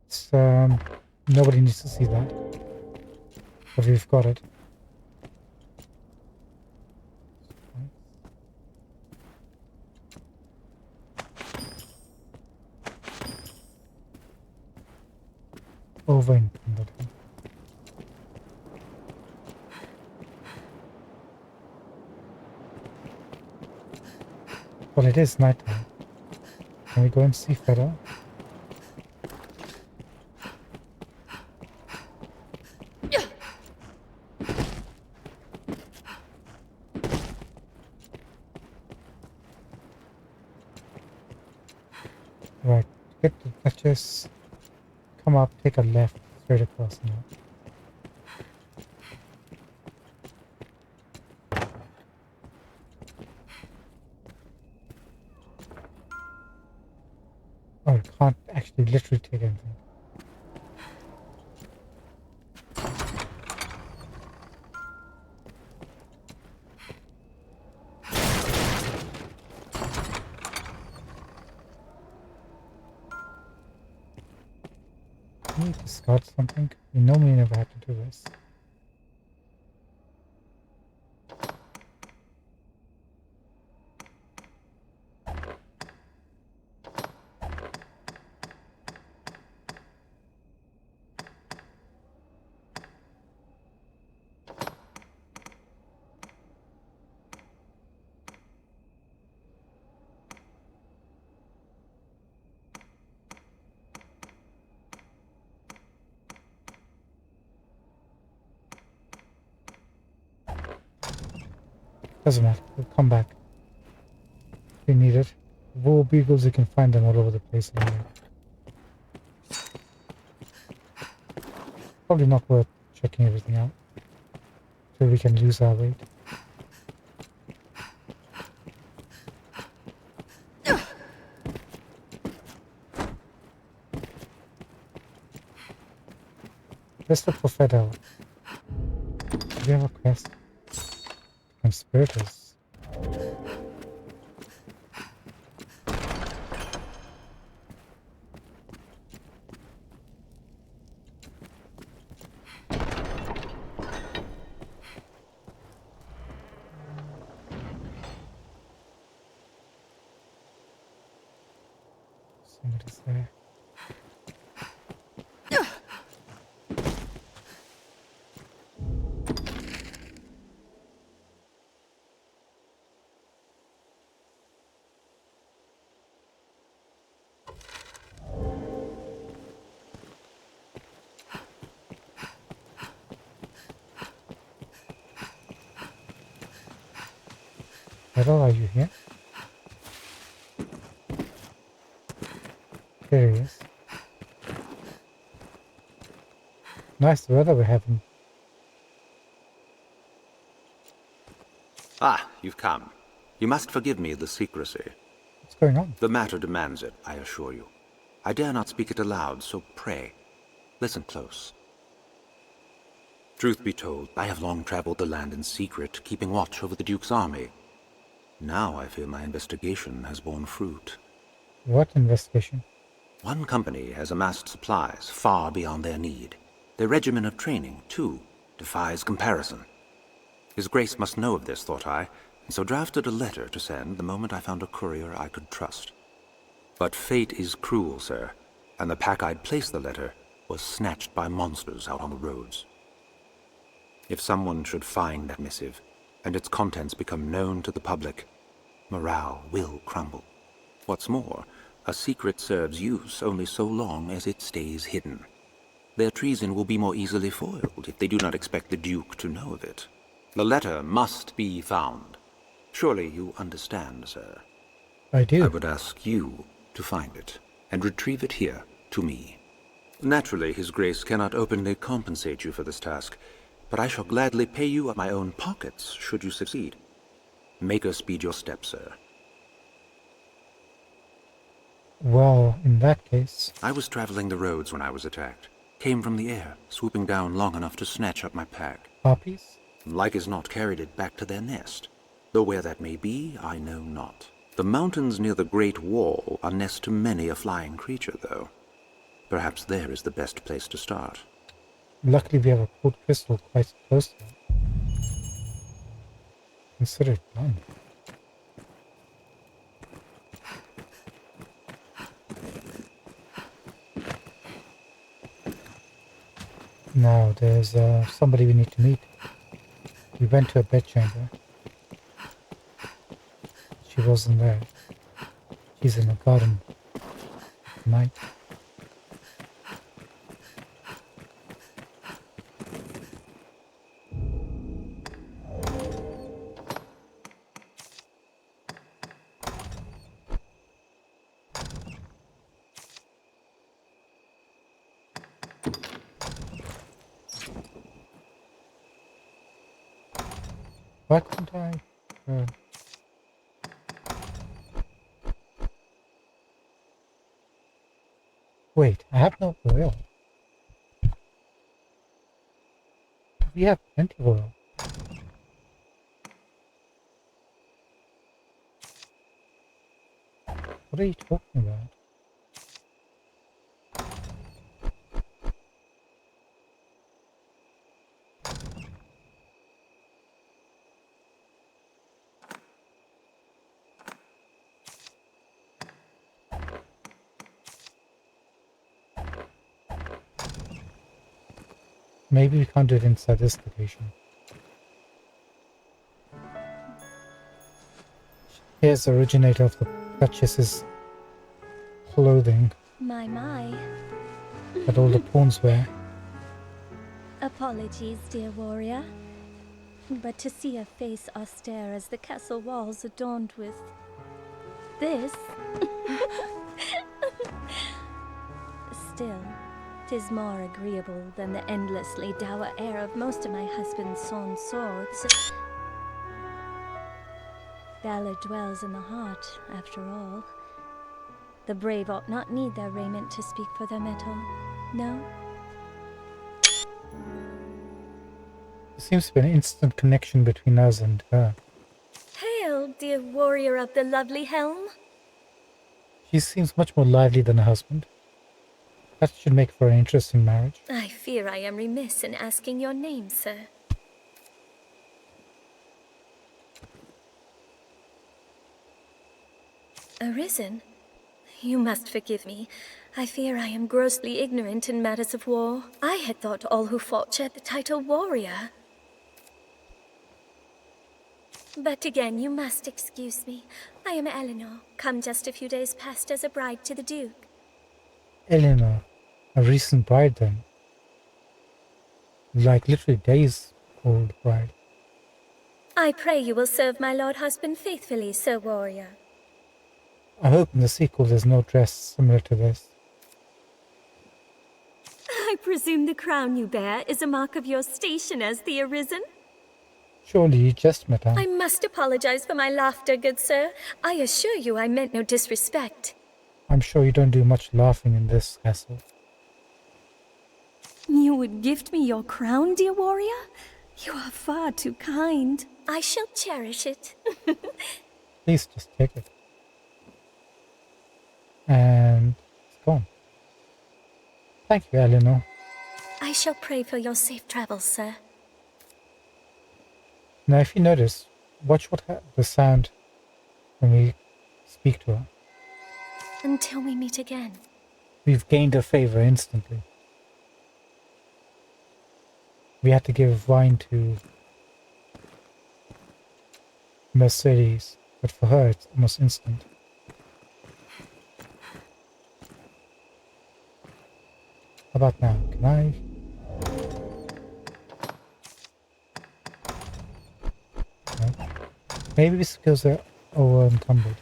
It's, nobody needs to see that. But we've got it. Over encumbered. Well, it is nighttime. Can we go and see further? Right, get the Duchess. Come up, take a left, straight across now. Oh, I can't actually literally take anything. Can we discard something? We normally never have to do this. Doesn't matter, we'll come back. If we need it. War beagles, you can find them all over the place anyway. Probably not worth checking everything out. Till we can lose our weight. Let's look for Fedel. Do we have a quest? Conspirators. Somebody's there. Fedel, are you here? There he is. Nice weather we're having. Ah, you've come. You must forgive me the secrecy. What's going on? The matter demands it, I assure you. I dare not speak it aloud, so pray, listen close. Truth be told, I have long traveled the land in secret, keeping watch over the Duke's army. Now I fear my investigation has borne fruit. What investigation? One company has amassed supplies far beyond their need. Their regimen of training, too, defies comparison. His Grace must know of this, thought I, and so drafted a letter to send the moment I found a courier I could trust. But fate is cruel, sir, and the pack I'd placed the letter was snatched by monsters out on the roads. If someone should find that missive, and its contents become known to the public, morale will crumble. What's more, a secret serves use only so long as it stays hidden. Their treason will be more easily foiled if they do not expect the Duke to know of it. The letter must be found. Surely you understand, sir. I do. I would ask you to find it, and retrieve it here, to me. Naturally, His Grace cannot openly compensate you for this task, but I shall gladly pay you out of my own pockets, should you succeed. Make her speed your steps, sir. Well, in that case... I was traveling the roads when I was attacked. Came from the air, swooping down long enough to snatch up my pack. Harpies? Like as not carried it back to their nest. Though where that may be, I know not. The mountains near the Great Wall are nest to many a flying creature, though. Perhaps there is the best place to start. Luckily we have a cold crystal quite close to it. Consider it done. Now there's somebody we need to meet. We went to a bedchamber. She wasn't there. She's in the garden tonight. Why couldn't I? Wait, I have no oil. We have plenty of oil. What are you talking about? Maybe we can't do it inside this location. Here's the originator of the Duchess's clothing My. that all the pawns wear. Apologies, dear warrior. But to see a face austere as the castle walls adorned with this... Still, 'tis more agreeable than the endlessly dour air of most of my husband's sawn swords. Valor dwells in the heart, after all. The brave ought not need their raiment to speak for their mettle, no? There seems to be an instant connection between us and her. Hail, dear warrior of the lovely helm! She seems much more lively than her husband. That should make for an interesting marriage. I fear I am remiss in asking your name, sir. Arisen? You must forgive me. I fear I am grossly ignorant in matters of war. I had thought all who fought shared the title warrior. But again, you must excuse me. I am Eleanor, come just a few days past as a bride to the Duke. Eleanor, a recent bride then. Like literally days old bride. I pray you will serve my lord husband faithfully, Sir Warrior. I hope in the sequel there's no dress similar to this. I presume the crown you bear is a mark of your station as the Arisen? Surely you jest, madame. I must apologize for my laughter, good sir. I assure you I meant no disrespect. I'm sure you don't do much laughing in this castle. You would gift me your crown, dear warrior? You are far too kind. I shall cherish it. Please just take it. And it's gone. Thank you, Eleanor. I shall pray for your safe travels, sir. Now, if you notice, watch the sound when we speak to her. Until we meet again. We've gained her favor instantly. We had to give wine to Mercedes, but for her it's almost instant. How about now? Can I? No. Maybe these skills are over encumbered.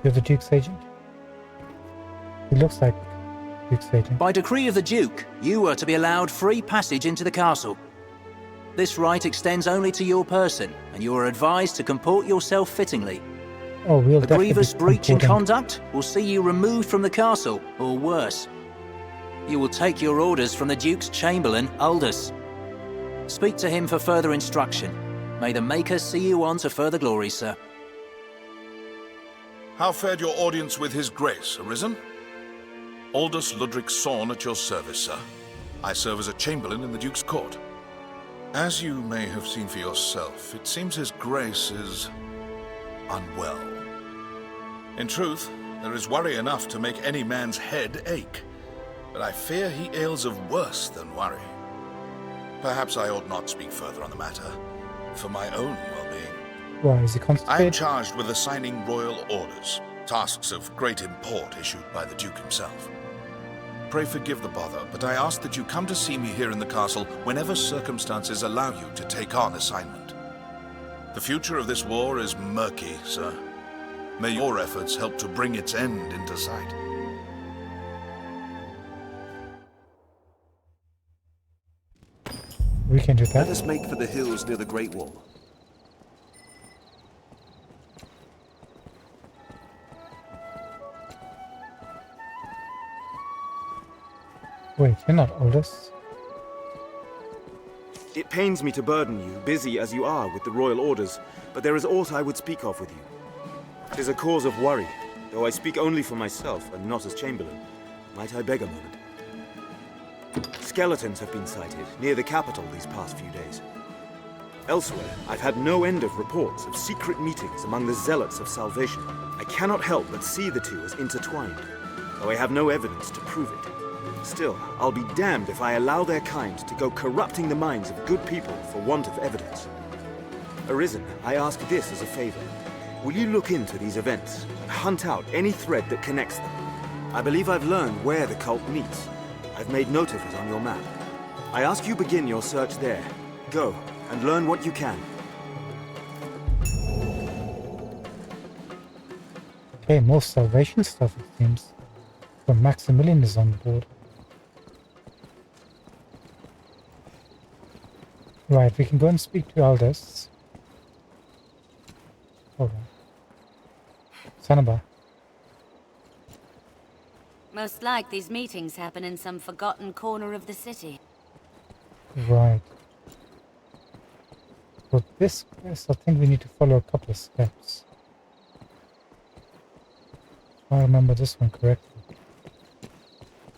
You're the Duke's agent? He looks like Duke stating. By decree of the Duke, you are to be allowed free passage into the castle. This right extends only to your person, and you are advised to comport yourself fittingly. Oh, we'll A grievous definitely breach in comporting. conduct will see you removed from the castle, or worse. You will take your orders from the Duke's Chamberlain, Aldous. Speak to him for further instruction. May the Maker see you on to further glory, sir. How fared your audience with His Grace, Arisen? Aldous Ludric Sorn at your service, sir. I serve as a Chamberlain in the Duke's court. As you may have seen for yourself, it seems His Grace is unwell. In truth, there is worry enough to make any man's head ache, but I fear he ails of worse than worry. Perhaps I ought not speak further on the matter, for my own well-being. Why, is he I am constipated? charged with assigning royal orders, tasks of great import issued by the Duke himself. Pray forgive the bother, but I ask that you come to see me here in the castle whenever circumstances allow you to take on assignment. The future of this war is murky, sir. May your efforts help to bring its end into sight. We can do Let that. us make for the hills near the Great Wall. Wait, you're not Aldous. It pains me to burden you, busy as you are with the royal orders, but there is aught I would speak of with you. 'Tis a cause of worry, though I speak only for myself and not as Chamberlain. Might I beg a moment? Skeletons have been sighted near the capital these past few days. Elsewhere, I've had no end of reports of secret meetings among the zealots of salvation. I cannot help but see the two as intertwined, though I have no evidence to prove it. Still, I'll be damned if I allow their kind to go corrupting the minds of good people for want of evidence. Arisen, I ask this as a favor. Will you look into these events and hunt out any thread that connects them? I believe I've learned where the cult meets. I've made note of it on your map. I ask you begin your search there. Go, and learn what you can. Okay, more salvation stuff it seems. So Maximilian is on board. Right, we can go and speak to Aldous. Hold on. Sanaba. Most like these meetings happen in some forgotten corner of the city. Right. For this quest, I think we need to follow a couple of steps. If I remember this one correctly.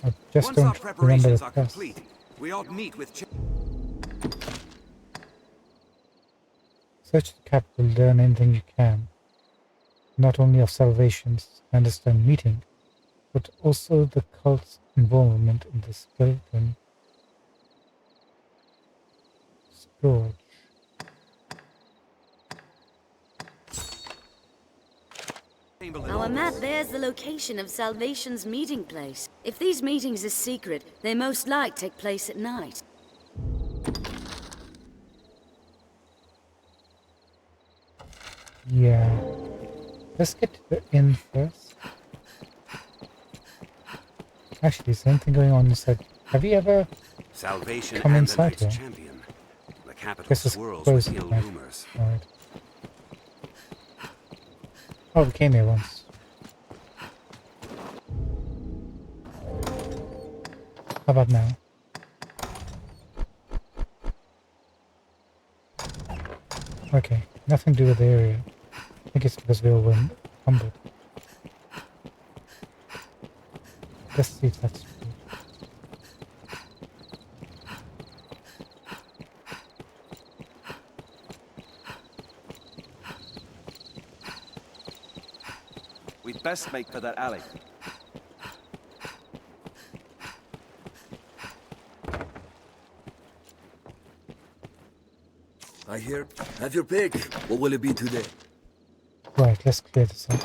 I just Once our don't remember preparations the are quest. complete, we ought meet with Search the capital, learn anything you can. Not only of salvations, understand meeting, but also the cult's involvement in the skeleton scourge. Our map bears the location of Salvation's meeting place. If these meetings are secret, they most like take place at night. Yeah. Let's get to the inn first. Actually, is there anything going on inside? Have you ever Salvation come and the inside Knights here? Champion. The capital This is swirls closed. with ill Right. rumors. Alright. Oh, we came here once. How about now? Okay, nothing to do with the area. I think it's because we all were humbled. Let's see if that's true. We'd best make for that alley. I hear. Have your pick. What will it be today? Right, let's clear this up.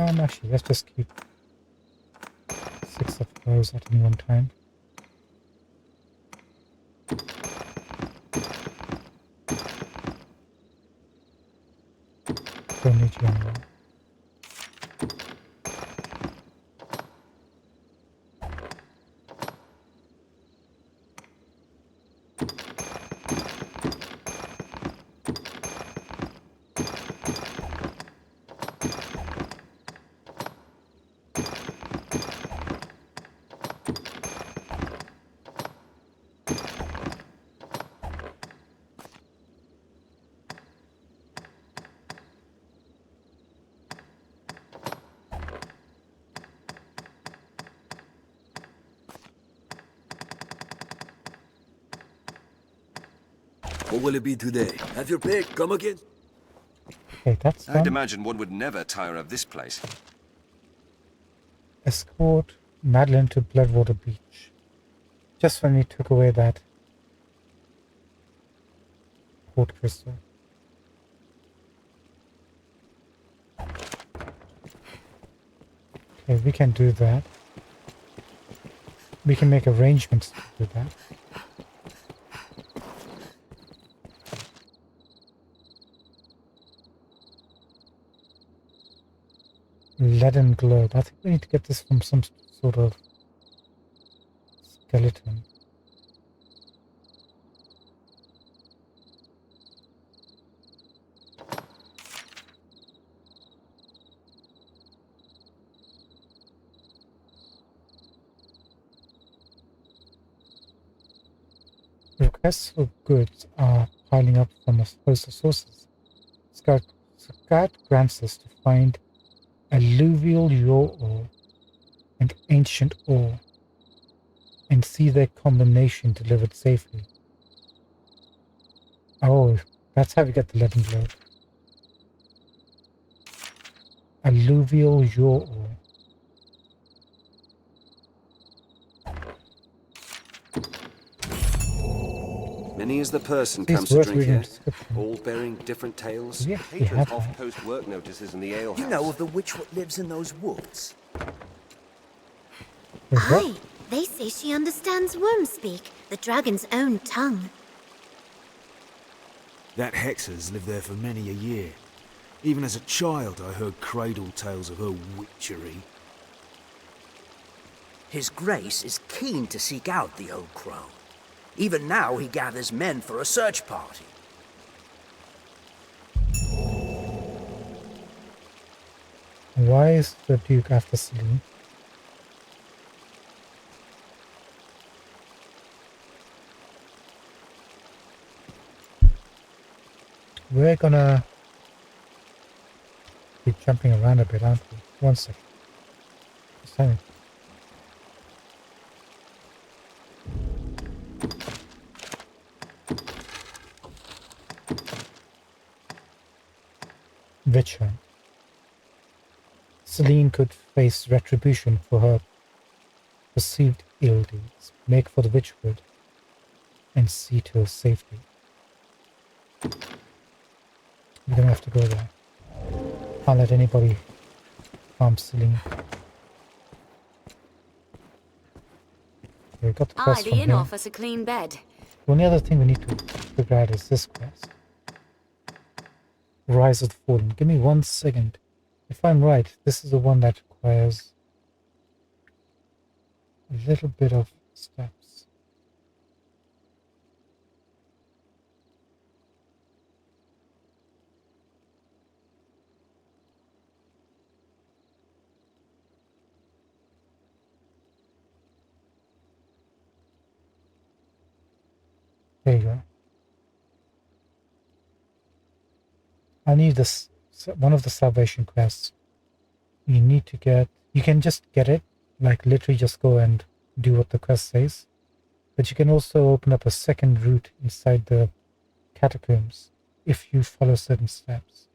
Actually, let's just keep 6 of those at any one time. Don't need you anymore. What will it be today? Have your pick. Come again. Okay, that's I'd done. imagine one would never tire of this place. Escort Madeline to Bloodwater Beach. Just when we took away that port crystal. Okay, we can do that. We can make arrangements to do that. Leaden globe. I think we need to get this from some sort of skeleton. Requests for goods are piling up from a host of sources. Scout grants us to find alluvial yore ore and ancient ore and see their combination delivered safely. Oh, that's how we get the leaden globe. Alluvial yore ore. Many is the person These comes to worth drink reading here, description. all bearing different tales. Yeah, we Patrons have often that. post work notices in the alehouse. You know of the witch what lives in those woods? Aye, they say she understands worm speak, the dragon's own tongue. That Hexer's lived there for many a year. Even as a child, I heard cradle tales of her witchery. His Grace is keen to seek out the old crone. Even now he gathers men for a search party. Why is the Duke after Celine? We're gonna be jumping around a bit, aren't we? 1 second. Just hang on. Witcher. Celine could face retribution for her perceived ill deeds. Make for the Witchwood and see to her safety. We're gonna have to go there. Can't let anybody harm Celine. We got the quest The from inn here. offers a clean bed. The only other thing we need to figure out is this quest. Rise of the Fallen. Give me 1 second. If I'm right, this is the one that requires a little bit of steps. There you go. I need this, one of the salvation quests. You need to get, you can just get it, like literally just go and do what the quest says. But you can also open up a second route inside the catacombs if you follow certain steps.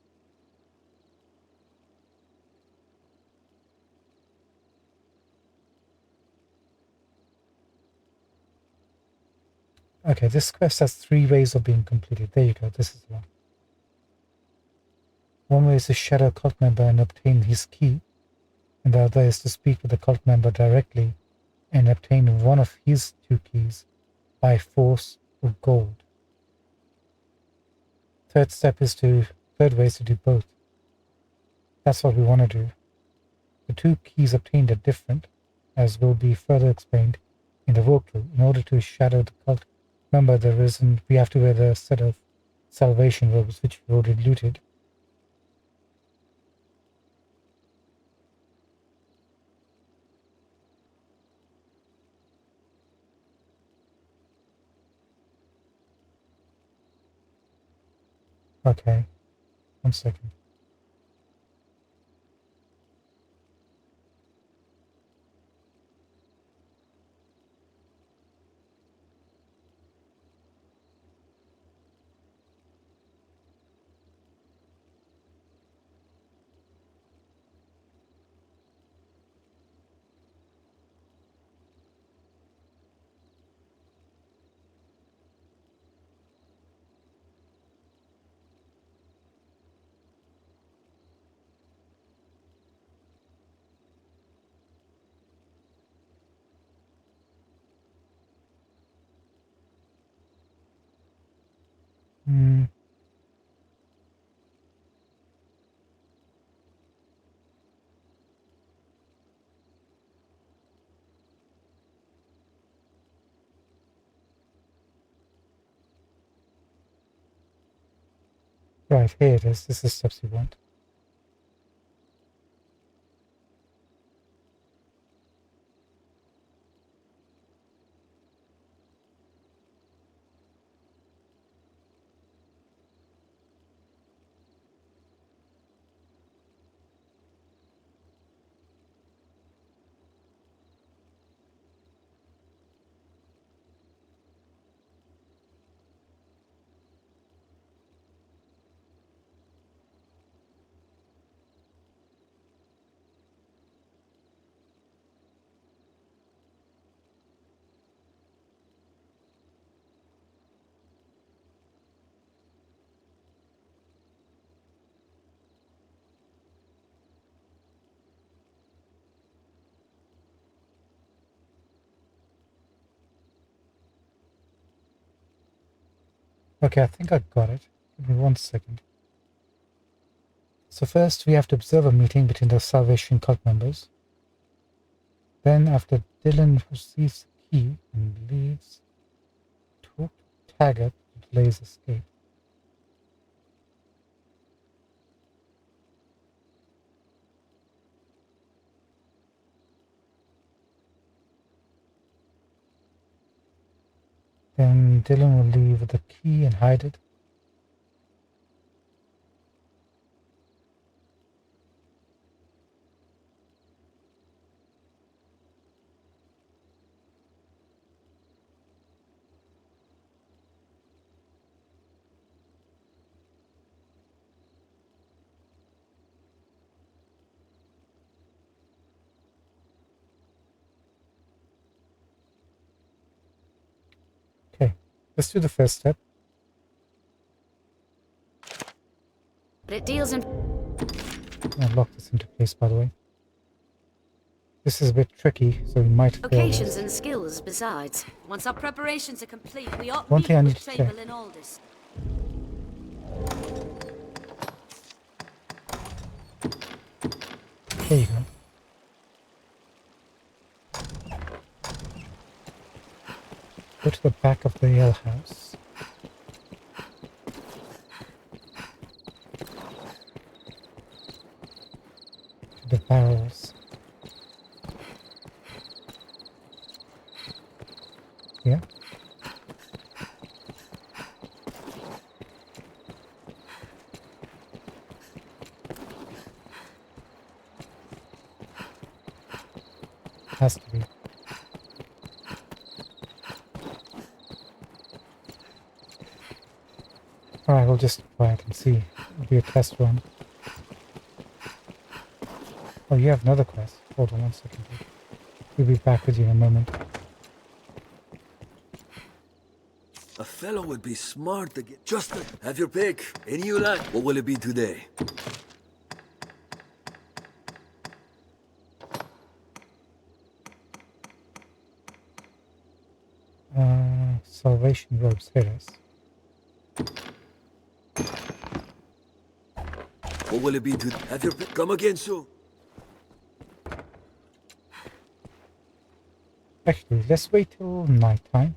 Okay, this quest has 3 ways of being completed. There you go, this is one. One way is to shadow a cult member and obtain his key and the other is to speak with the cult member directly and obtain one of his 2 keys by force or gold. Third way is to do both. That's what we want to do. The 2 keys obtained are different, as will be further explained in the walkthrough. In order to shadow the cult member the Arisen, we have to wear the set of salvation robes which we already looted. Okay, 1 second. Right, here it is. This is steps you want. Okay, I think I got it. Give me 1 second. So first we have to observe a meeting between the Salvation cult members. Then after Dylan receives the key and leaves, talk to Taggart to delay his escape. Then Dylan will leave with the key and hide it. Okay, let's do the first step. But it deals in... I'll lock this into place, by the way. This is a bit tricky, so we might fail Locations this. and skills besides. Once our preparations are complete, we ought One meet thing I need with to check. Chamberlain Aldous. There you go. Go to the back of the ale house. To the barrels. Yeah. Has to be. Alright, we'll just try it and see. It'll be a test run. Oh, you have another quest. Hold on 1 second. We'll be back with you in a moment. A fellow would be smart to get... have your pick. Any you like. What will it be today? salvation robes hit us. What will it be to have your come again soon? Actually, let's wait till nighttime.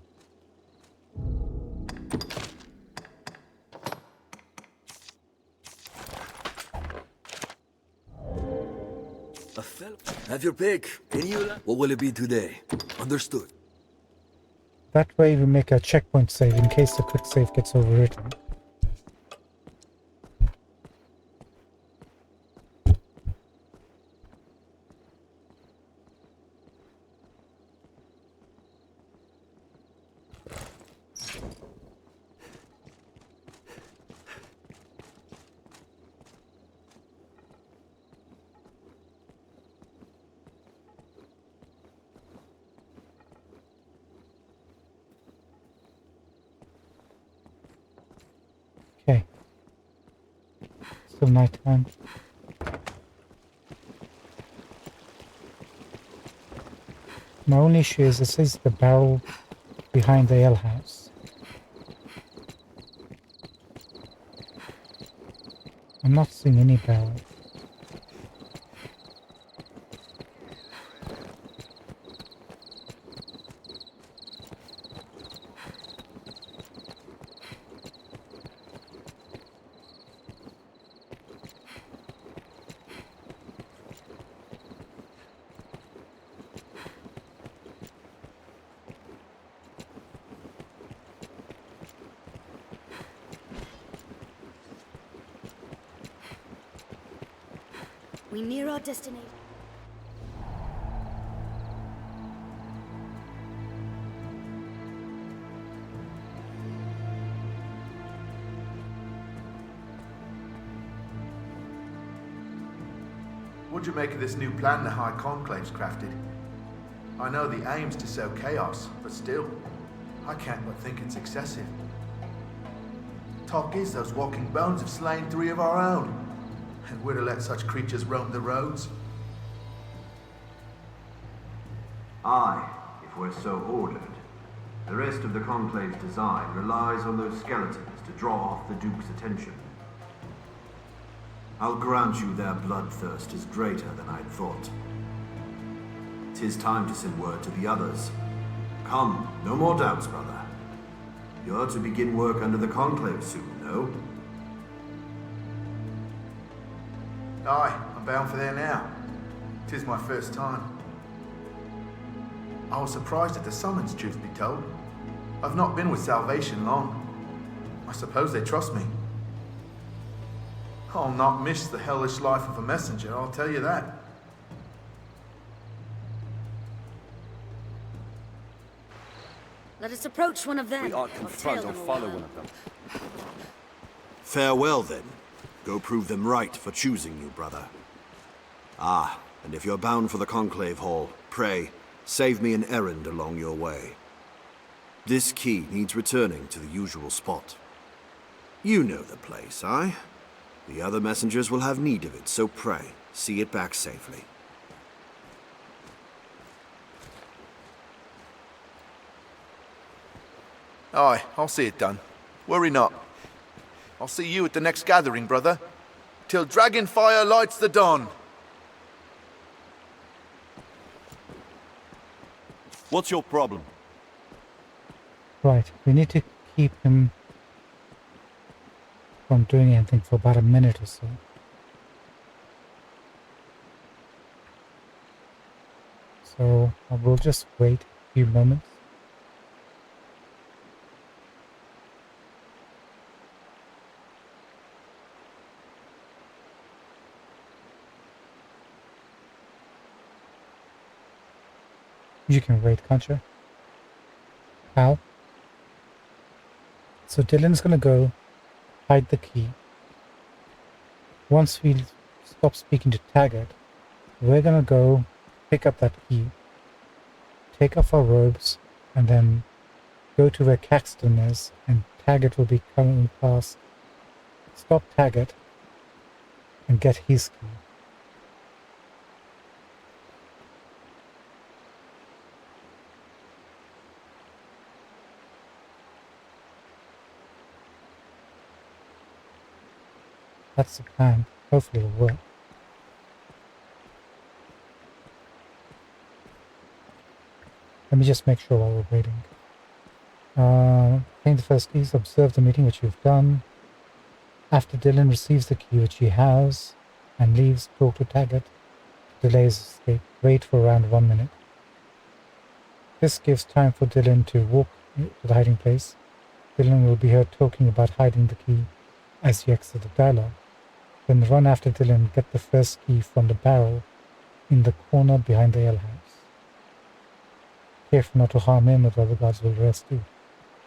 A fellow. Have your pick. Any you like? What will it be today? Understood. That way we make a checkpoint save in case the quick save gets overwritten. Okay. Still nighttime. My only issue is this is the barrel behind the ale house. I'm not seeing any barrel. We near our destination. What'd you make of this new plan the High Conclave's crafted? I know the aim's to sow chaos, but still, I can't but think it's excessive. Talk is those walking bones have slain 3 of our own, and we're to let such creatures roam the roads. Aye, if we're so ordered. The rest of the Conclave's design relies on those skeletons to draw off the Duke's attention. I'll grant you their bloodthirst is greater than I'd thought. 'Tis time to send word to the others. Come, no more doubts, brother. You're to begin work under the Conclave soon, no? Aye, I'm bound for there now. 'Tis my first time. I was surprised at the summons, truth be told. I've not been with Salvation long. I suppose they trust me. I'll not miss the hellish life of a messenger, I'll tell you that. Let us approach one of them. We ought confront or follow one of them. Farewell, then. Go prove them right for choosing you, brother. Ah, and if you're bound for the Conclave Hall, pray, save me an errand along your way. This key needs returning to the usual spot. You know the place, aye? The other messengers will have need of it, so pray, see it back safely. Aye, I'll see it done. Worry not. I'll see you at the next gathering, brother. Till Dragonfire lights the dawn. What's your problem? Right, we need to keep him from doing anything for about a minute or so. So I will just wait a few moments. You can wait, can't you? How? So Dylan's gonna go hide the key. Once we stop speaking to Taggart, we're gonna go pick up that key, take off our robes, and then go to where Caxton is, and Taggart will be coming past. Stop Taggart and get his key. That's the plan. Hopefully it'll work. Let me just make sure while we're waiting. Obtain the first keys, observe the meeting, which you've done. After Dylan receives the key, which he has, and leaves, talk to Taggart. Delay his escape. Wait for around 1 minute. This gives time for Dylan to walk to the hiding place. Dylan will be heard talking about hiding the key as he exits the dialogue. Then run after Dylan, get the first key from the barrel in the corner behind the alehouse. Careful not to harm him, or the other guards will arrest you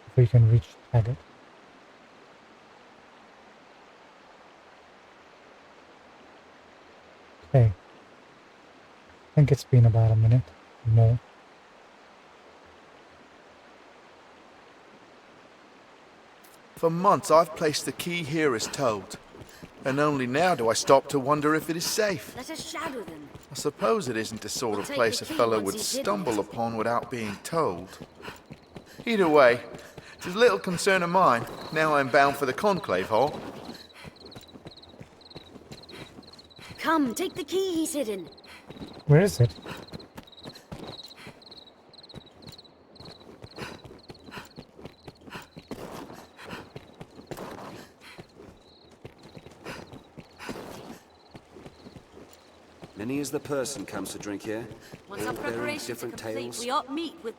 before you can reach Taggart. Okay. I think it's been about a minute or more. For months I've placed the key here as told, and only now do I stop to wonder if it is safe. Let us shadow them. I suppose it isn't the sort of place a fellow would stumble upon without being told. Either way, it is little concern of mine, now I'm bound for the Conclave Hall. Come, take the key he's hidden. Where is it? Many as the person comes to drink here, Once all our bearing preparations are different complete, tales. we ought meet with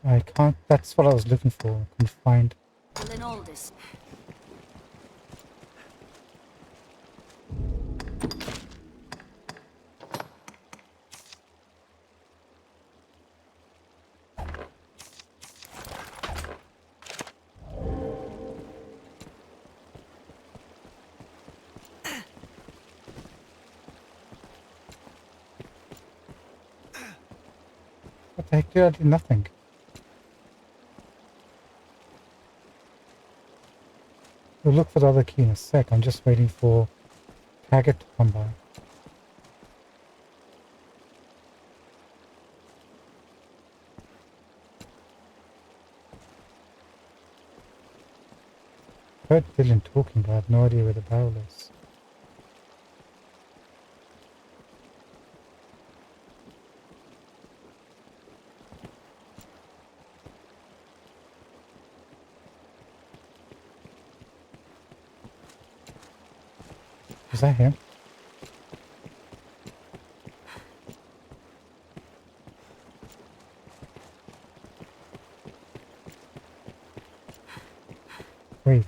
I can't. That's what I was looking for. I couldn't find. Aldous. What the heck, dude? I did nothing. We'll look for the other key in a sec. I'm just waiting for Taggart to come by. I heard Dylan talking, but I have no idea where the barrel is. Is that him? Wait,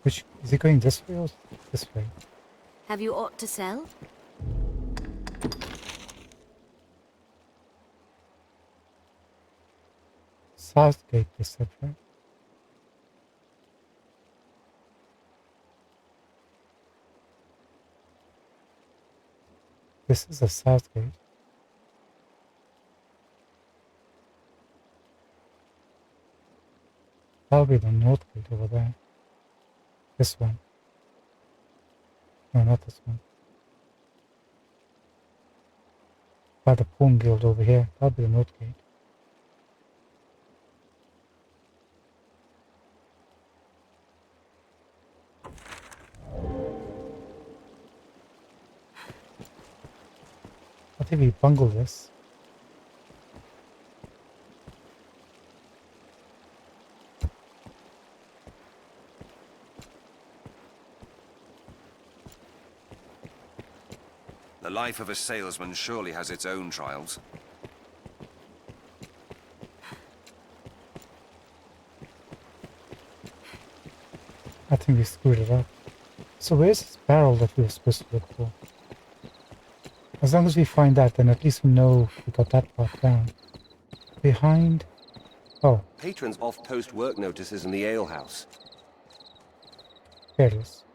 which is he going this way or this way? Have you aught to sell? Southgate, they said, right? This is a Southgate. That'll be the North Gate over there. This one. No, not this one. By the Pawn Guild over here. That'll be the North Gate. I think we bungled this. The life of a salesman surely has its own trials. I think we screwed it up. So where's this barrel that we were supposed to look for? As long as we find that, then at least we know we got that part down. Behind... Oh, Patrons off-post work notices in the alehouse. there it is.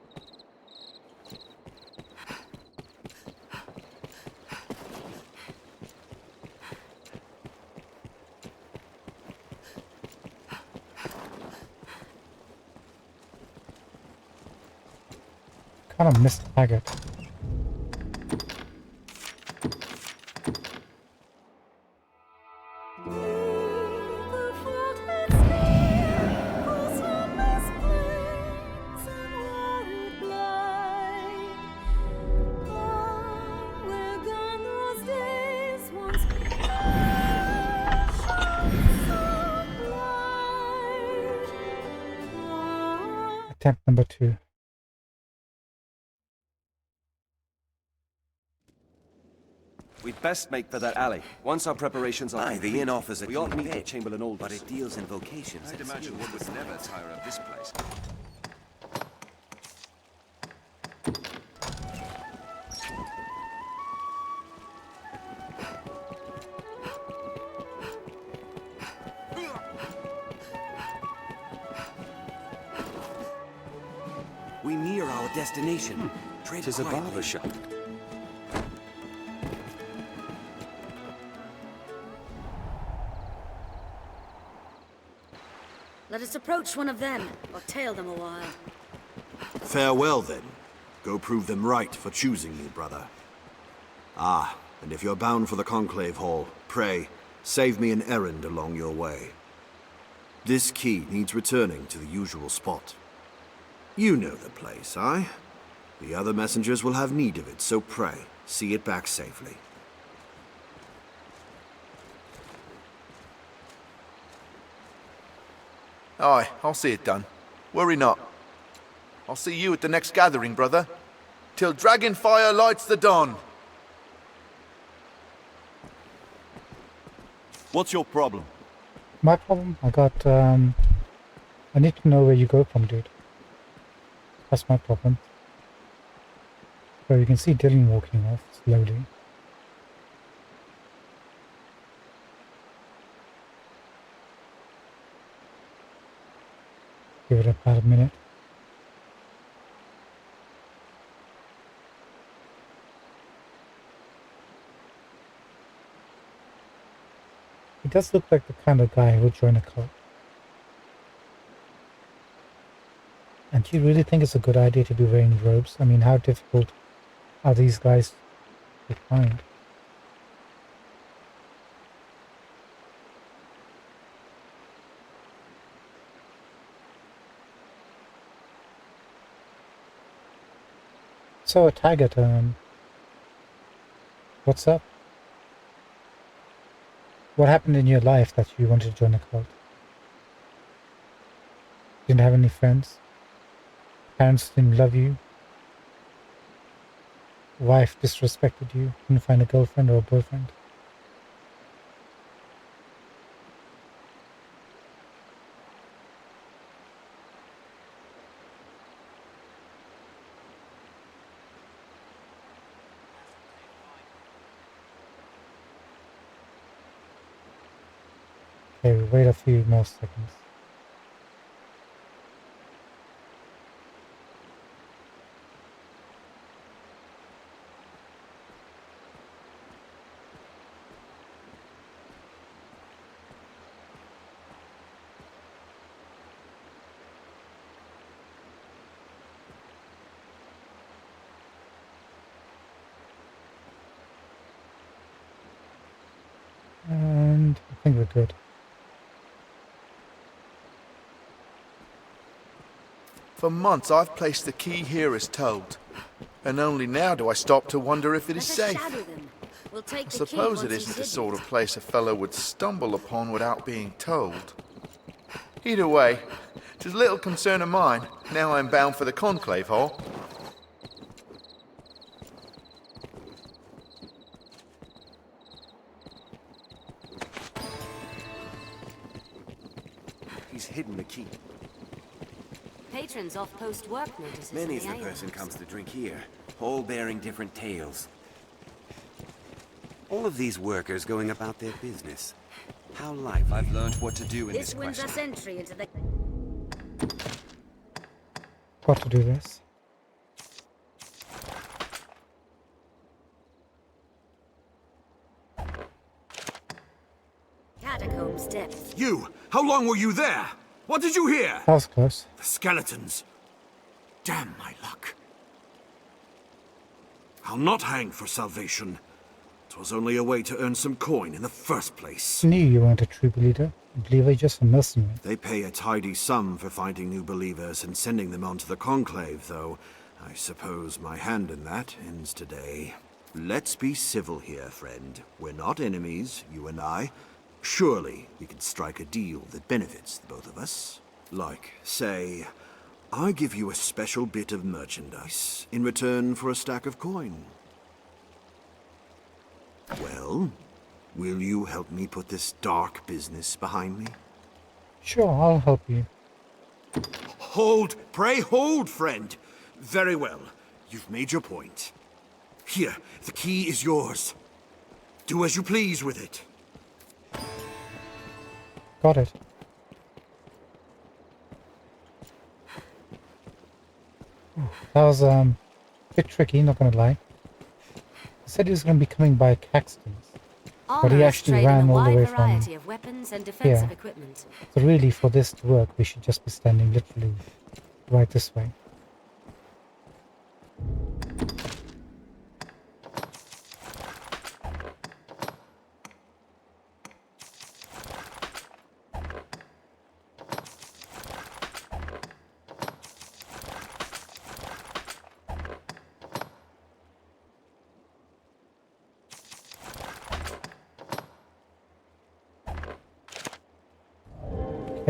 Kind of missed Taggart. Attempt number 2. We'd best make for that alley. Once our preparations are Aye, complete, the inn offers a we ought to clean meet bed, with Chamberlain Aldous. but it deals in vocations. I'd imagine one would never tire of this place. We near our destination. Tread Tis a quietly. barber shop. Let us approach one of them, or tail them a while. Farewell, then. Go prove them right for choosing you, brother. Ah, and if you're bound for the Conclave Hall, pray, save me an errand along your way. This key needs returning to the usual spot. You know the place, aye? The other messengers will have need of it, so pray, see it back safely. Aye, I'll see it done. Worry not. I'll see you at the next gathering, brother. Till Dragonfire lights the dawn. What's your problem? My problem? I need to know where you go from, dude. That's my problem. So you can see Dylan walking off slowly. Give it about a minute. He does look like the kind of guy who would join a cult. And do you really think it's a good idea to be wearing robes? I mean, how difficult are these guys to find? So, Taggart, what's up? What happened in your life that you wanted to join a cult? Didn't have any friends? Parents didn't love you? Wife disrespected you? Couldn't find a girlfriend or a boyfriend? Okay, wait a few more seconds. And I think we're good. For months I've placed the key here as told. And only now do I stop to wonder if it is safe. We'll take I the key suppose it once isn't he's the sort of place a fellow would stumble upon without being told. Either way, 'tis little concern of mine, now I'm bound for the Conclave Hall. He's hidden the key. Patrons off-post work notices. Many's in the the person comes to drink here, all bearing different tales. All of these workers going about their business. How lively. I've learned what to do in This this wins quest. us entry into the... Got to do this. Catacombs depth. You! How long were you there? What did you hear? That was close. The skeletons. Damn my luck. I'll not hang for salvation. 'Twas only a way to earn some coin in the first place. I knew you weren't a true believer. A believer, just a mercenary. They pay a tidy sum for finding new believers and sending them on to the Conclave, though I suppose my hand in that ends today. Let's be civil here, friend. We're not enemies, you and I. Surely we can strike a deal that benefits the both of us. Like, say, I give you a special bit of merchandise in return for a stack of coin. Well, will you help me put this dark business behind me? Sure, I'll help you. Hold! Pray hold, friend! Very well. You've made your point. Here, the key is yours. Do as you please with it. Got it. That was a bit tricky, not gonna lie. He said he was gonna be coming by Caxton's, but he actually ran all the way from of weapons and defensive here. equipment. So really, for this to work, we should just be standing literally right this way.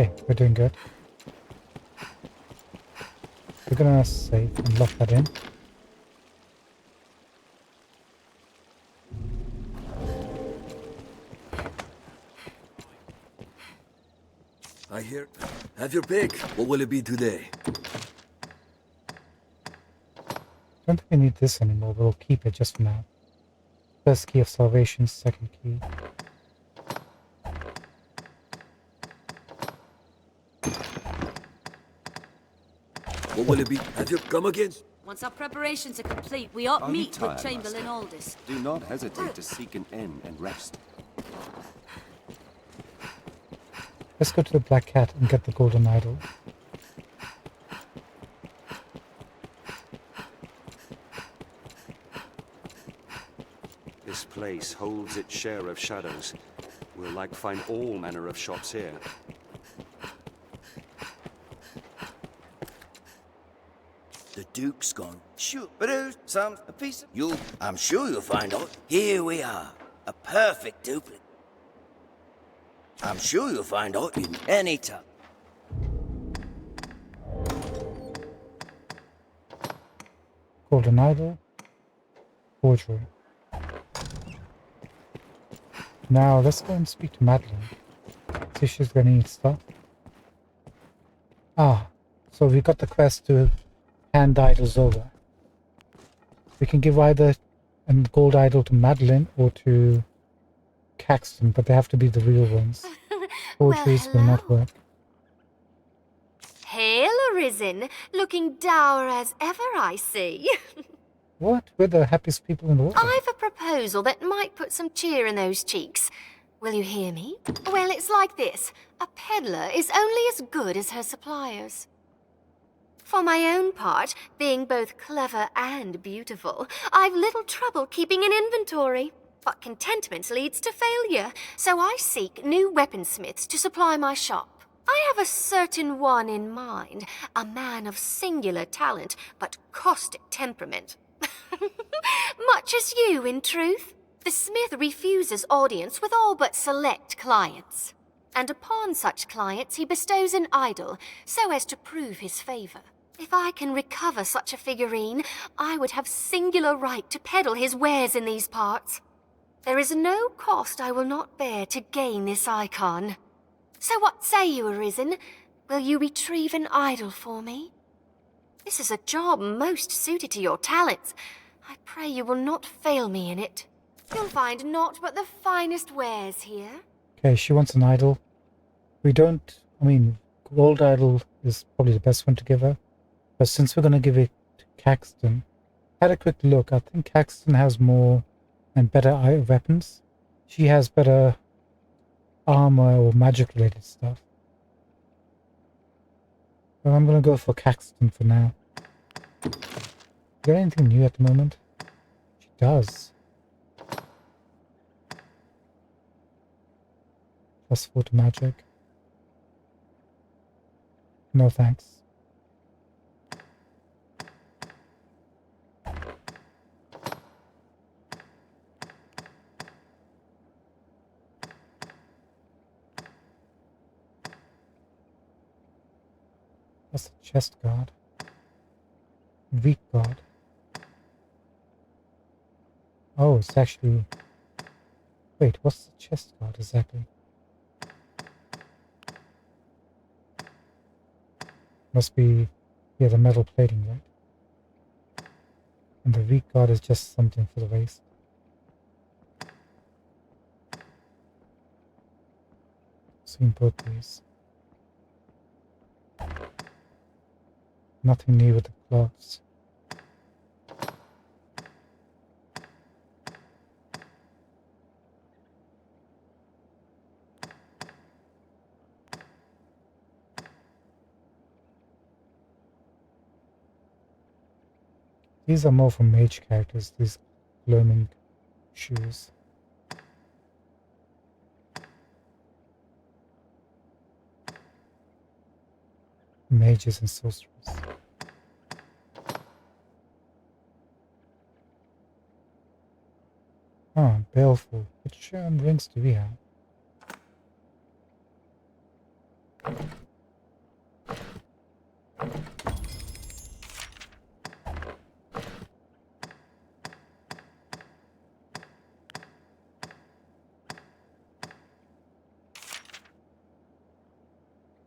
Okay, we're doing good. We're gonna save and lock that in. I hear. Have your pick. What will it be today? Don't think we need this anymore, we'll keep it just for now. First key of salvation, second key. What will it be? Have you come again? Once our preparations are complete, we ought Are you meet with tired, Chamberlain Master? Aldous. Do not hesitate to seek an inn and rest. Let's go to the Black Cat and get the golden idol. This place holds its share of shadows. We'll like find all manner of shops here. The Duke's gone. Sure, but there's a piece of you. I'm sure you'll find out. Here we are, a perfect duplicate. I'm sure you'll find out you anytime. Golden idol. Forgery. Now let's go and speak to Madeline. See if she's gonna need stuff. Ah, so we got the quest to hand idols over. We can give either a gold idol to Madeline or to Caxton, but they have to be the real ones. Forgeries will not work. Hail, Arisen. Looking dour as ever, I see. What? We're the happiest people in the world. I've a proposal that might put some cheer in those cheeks. Will you hear me? Well, it's like this. A peddler is only as good as her suppliers. For my own part, being both clever and beautiful, I've little trouble keeping an inventory. But contentment leads to failure, so I seek new weaponsmiths to supply my shop. I have a certain one in mind, a man of singular talent, but caustic temperament. Much as you, in truth. The smith refuses audience with all but select clients. And upon such clients he bestows an idol, so as to prove his favor. If I can recover such a figurine, I would have singular right to peddle his wares in these parts. There is no cost I will not bear to gain this icon. So what say you, Arisen? Will you retrieve an idol for me? This is a job most suited to your talents. I pray you will not fail me in it. You'll find naught but the finest wares here. Okay, she wants an idol. We don't, gold idol is probably the best one to give her. But since we're going to give it to Caxton, I had a quick look. I think Caxton has more and better weapons. She has better armor or magic related stuff. But I'm going to go for Caxton for now. Got anything new at the moment? She does. +4 to magic. No thanks. What's the chest guard? Weak guard. Oh, it's actually... Wait, what's the chest guard exactly? Must be... Yeah, the metal plating, right? And the weak guard is just something for the waist. Seen both ways. Nothing new with the gloves. These are more for mage characters, these gloaming shoes. Mages and sorcerers. Ah, baleful. Which rings do we have?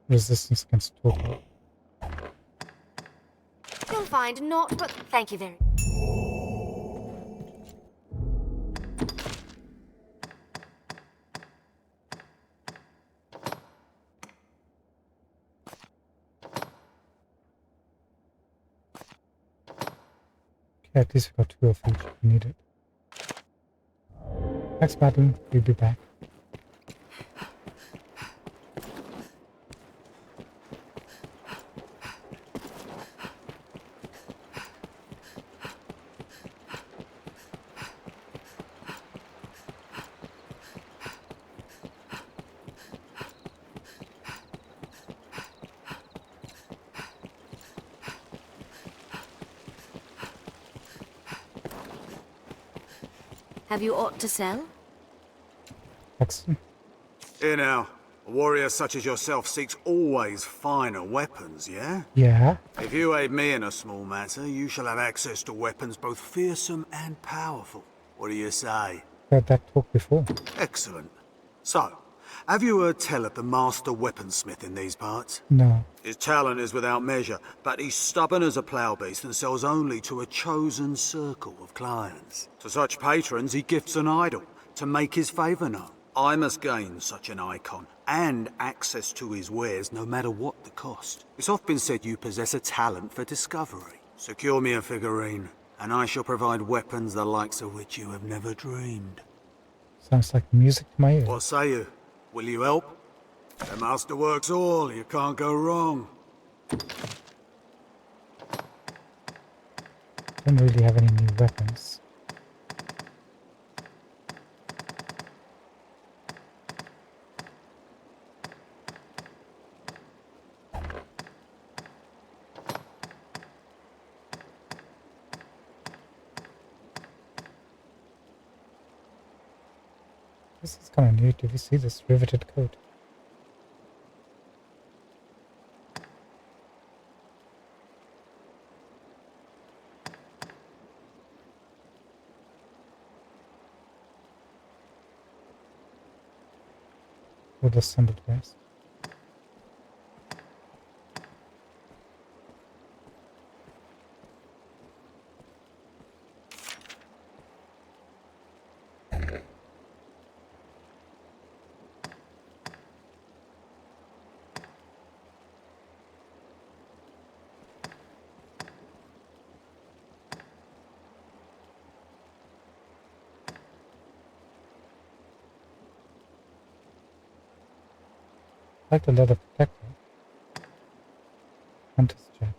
Resistance against torpor. You'll find not but... Thank you very... Okay, at least we got 2 of each if we need it. Next battle, we'll be back. Have you aught to sell? Excellent. Here now, a warrior such as yourself seeks always finer weapons, yeah? Yeah. If you aid me in a small matter, you shall have access to weapons both fearsome and powerful. What do you say? Heard that talk before. Excellent. So, have you heard tell of the master weaponsmith in these parts? No. His talent is without measure, but he's stubborn as a plough beast and sells only to a chosen circle of clients. To such patrons, he gifts an idol to make his favour known. I must gain such an icon and access to his wares no matter what the cost. It's often been said you possess a talent for discovery. Secure me a figurine, and I shall provide weapons the likes of which you have never dreamed. Sounds like music to my ears. What say you? Will you help? The master works all, you can't go wrong. Don't really have any new weapons. This is kind of new. Did you see this riveted coat? With assembled vest. I like the leather protector. Hunter's jacket.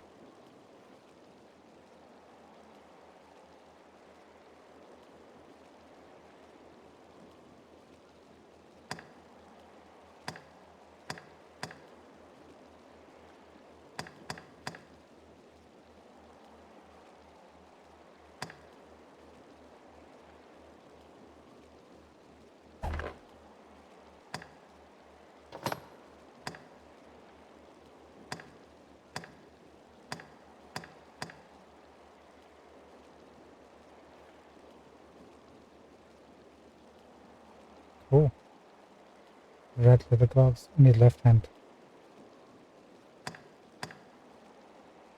red leather gloves on your left hand.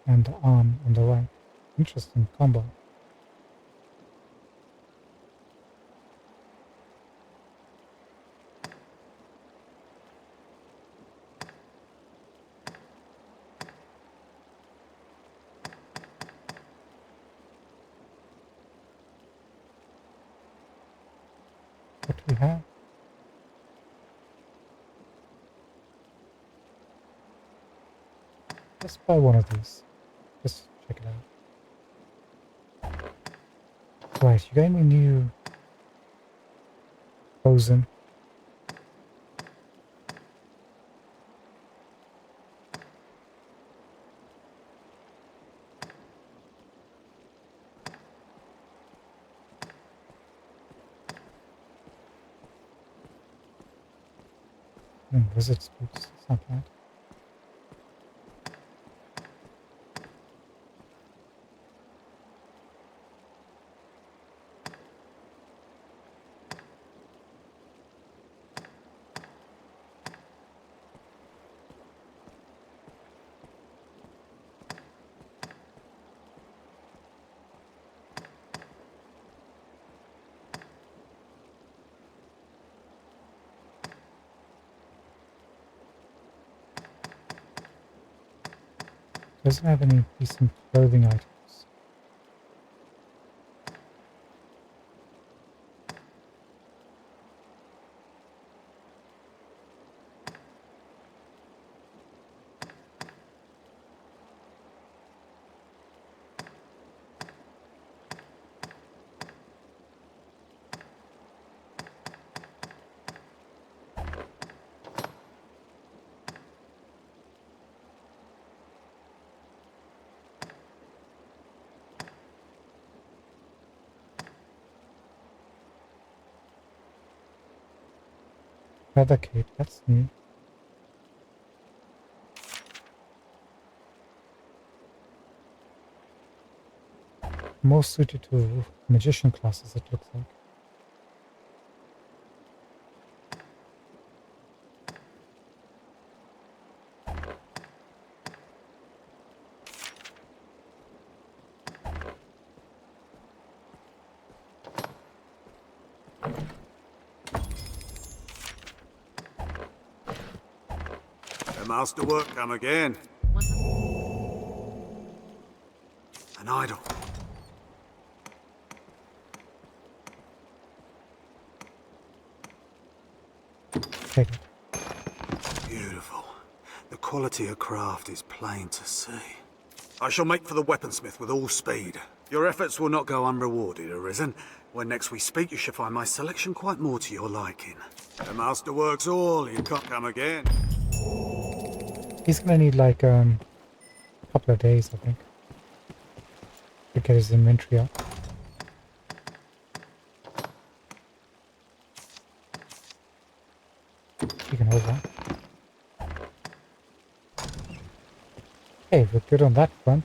And the arm on the right. Interesting combo. What do we have? Let's buy one of these. Just check it out. Right, you got any new frozen? Wizard's boots, it's not bad. Doesn't have any decent clothing items. Feather cape, that's new. More suited to magician classes, it looks like. The masterwork come again. An idol. Take it. Beautiful. The quality of craft is plain to see. I shall make for the weaponsmith with all speed. Your efforts will not go unrewarded, Arisen. When next we speak, you shall find my selection quite more to your liking. The masterwork's all, you can't come again. He's gonna need like a couple of days, I think, to get his inventory up. You can hold that. Okay, we're good on that front.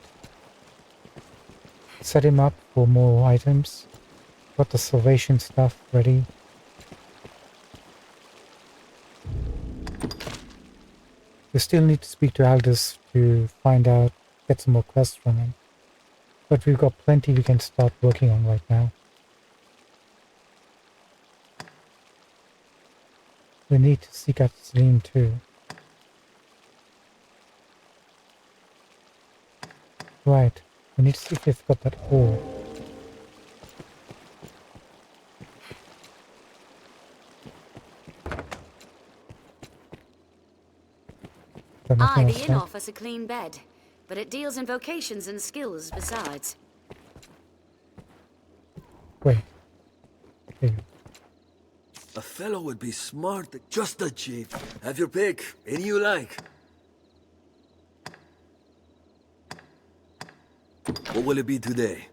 Set him up for more items. Got the salvation stuff ready. We still need to speak to Aldous to find out, get some more quests from him. But we've got plenty we can start working on right now. We need to seek out Celine too. Right, we need to see if we've got that ore. Aye, the inn offers a clean bed, but it deals in vocations and skills besides. Wait. Here. A fellow would be smart, just a chief. Have your pick, any you like. What will it be today?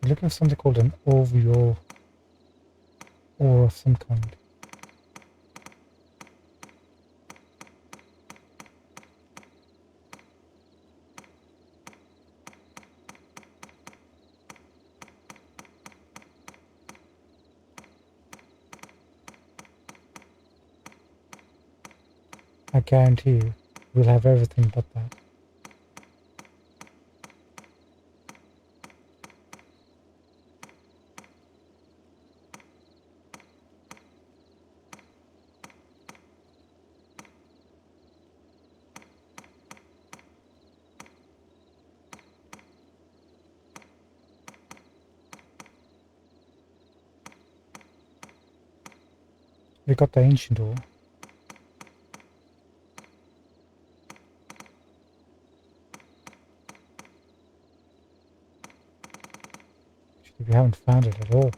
I'm looking for something called an OVO or of some kind. I guarantee you, we'll have everything but that. We got the ancient door. Actually, we haven't found it at all.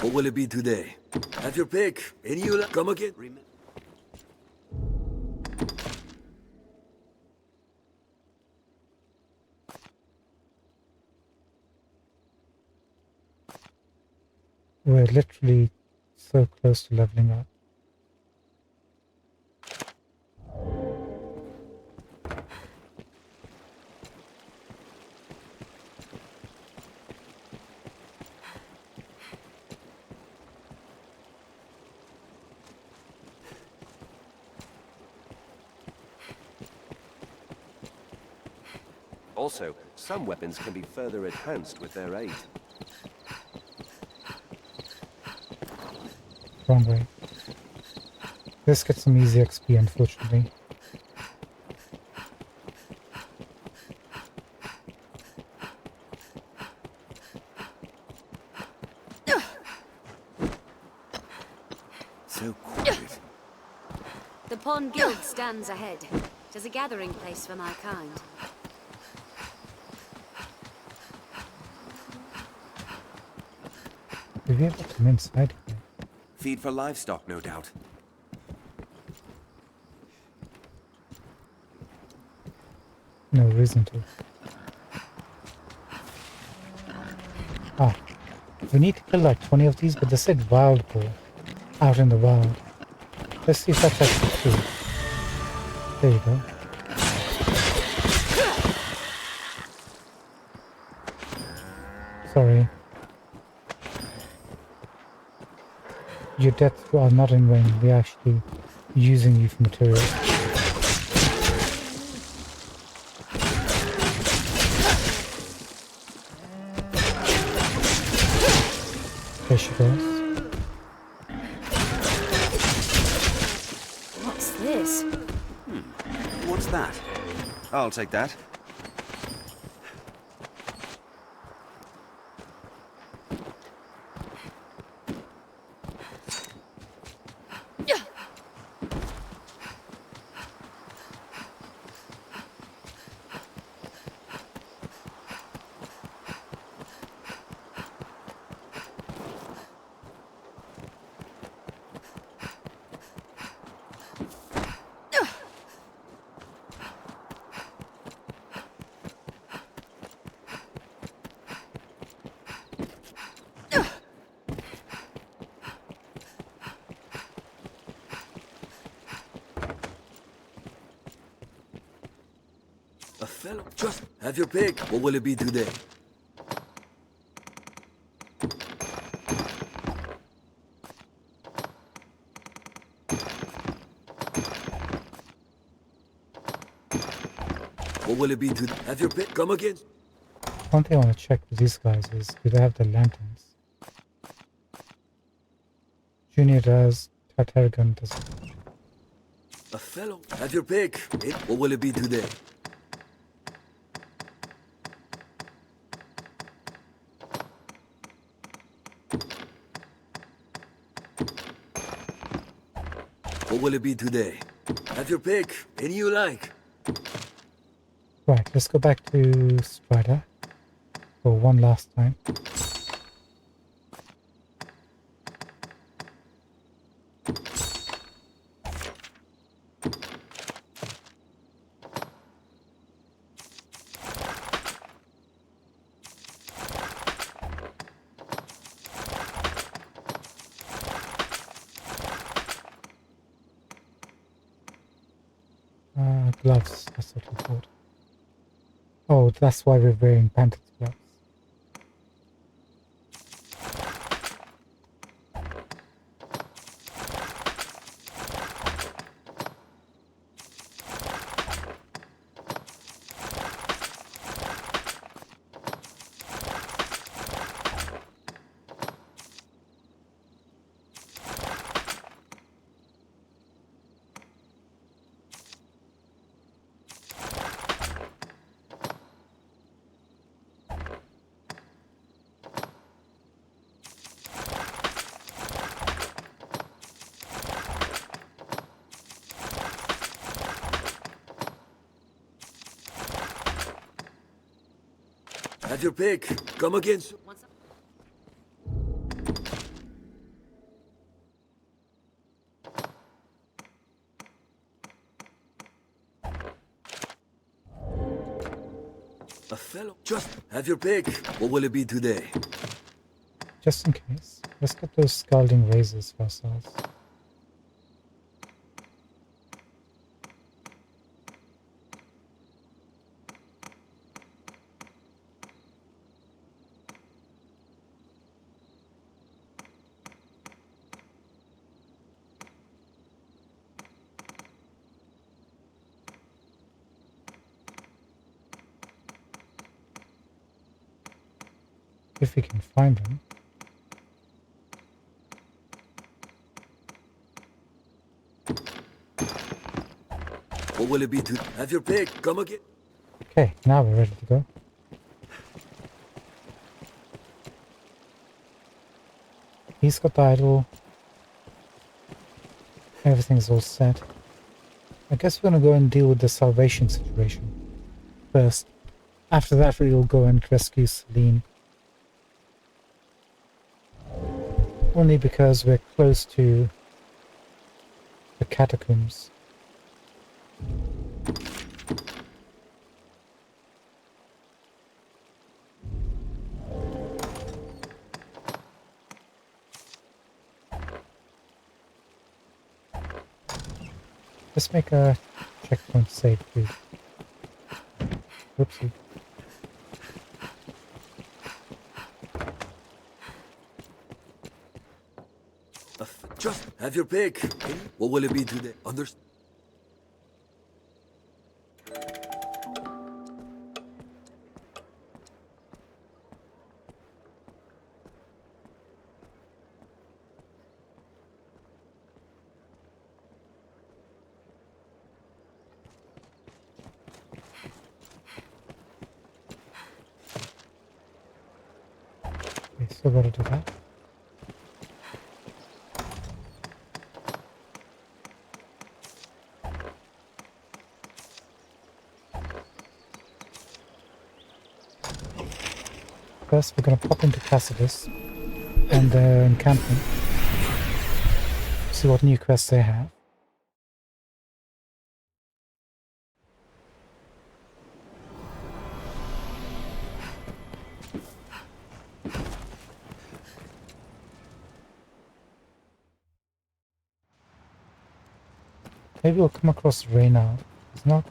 What will it be today? Have your pick. Any you come again? We're literally so close to leveling up. Also, some weapons can be further enhanced with their aid. Wrong way. Let's get some easy XP, unfortunately. So quiet. The Pond Guild stands ahead. It is a gathering place for my kind. We'll be able to come inside here. Feed for livestock, no doubt. No reason to. Ah, we need to kill like 20 of these, but they said wild boar out in the wild. Let's see if that's actually true. There you go. Sorry. Your deaths are not in vain. We're actually using you for materials. There she goes. What's this? What's that? I'll take that. A fellow. Just have your pick. What will it be today? What will it be today? Have your pick. Come again. One thing I want to check with these guys is, do they have the lanterns? Junior does, Tartaragon doesn't. A fellow. Have your pick. What will it be today? What will it be today? Have your pick. Any you like. Right, let's go back to Strider for one last time. Gloves, that's what we thought. Oh, that's why we're wearing Panther's gloves. Have your pick. Come again. A fellow. Just have your pick. What will it be today? Just in case. Let's get those scalding razors for ourselves. If we can find them. What will it be to have your pick? Come again. Okay, now we're ready to go. He's got the idol. Everything's all set. I guess we're gonna go and deal with the salvation situation first. After that, we'll go and rescue Celine. Only because we're close to the catacombs. Let's make a checkpoint save, please. Whoopsie. Just have your pick. What will it be today? Understand? Okay, still gotta do that. First, we're going to pop into Placidus and their encampment. See what new quests they have. Maybe we'll come across Reynard. It's not.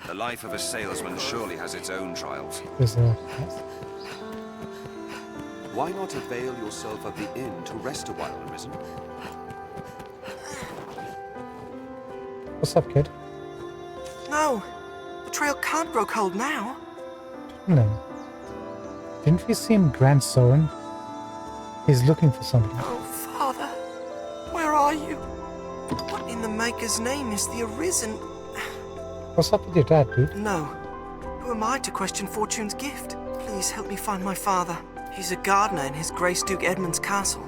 The life of a salesman surely has its own trials. There's a. Yes. Why not avail yourself of the inn to rest a while, Arisen? What's up, kid? No! The trail can't grow cold now. No. Didn't we see him, Grand Soren? He's looking for somebody. Oh, Father. Where are you? What in the Maker's name is the Arisen? What's up with your dad, dude? No. Who am I to question Fortune's gift? Please help me find my father. He's a gardener in his Grace Duke Edmund's castle.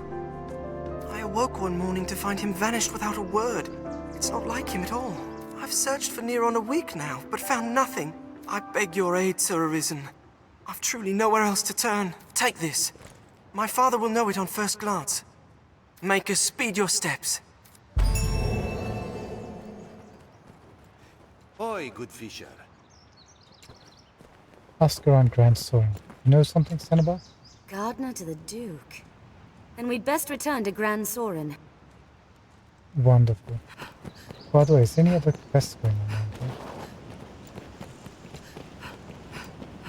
I awoke one morning to find him vanished without a word. It's not like him at all. I've searched for near on a week now, but found nothing. I beg your aid, Sir Arisen. I've truly nowhere else to turn. Take this. My father will know it on first glance. Maker, speed your steps. Oi, good fisher. Ask around Grand Soren. You know something, Cenobite? Gardener to the Duke. Then we'd best return to Grand Soren. Wonderful. By the way, is any other quests going on around here?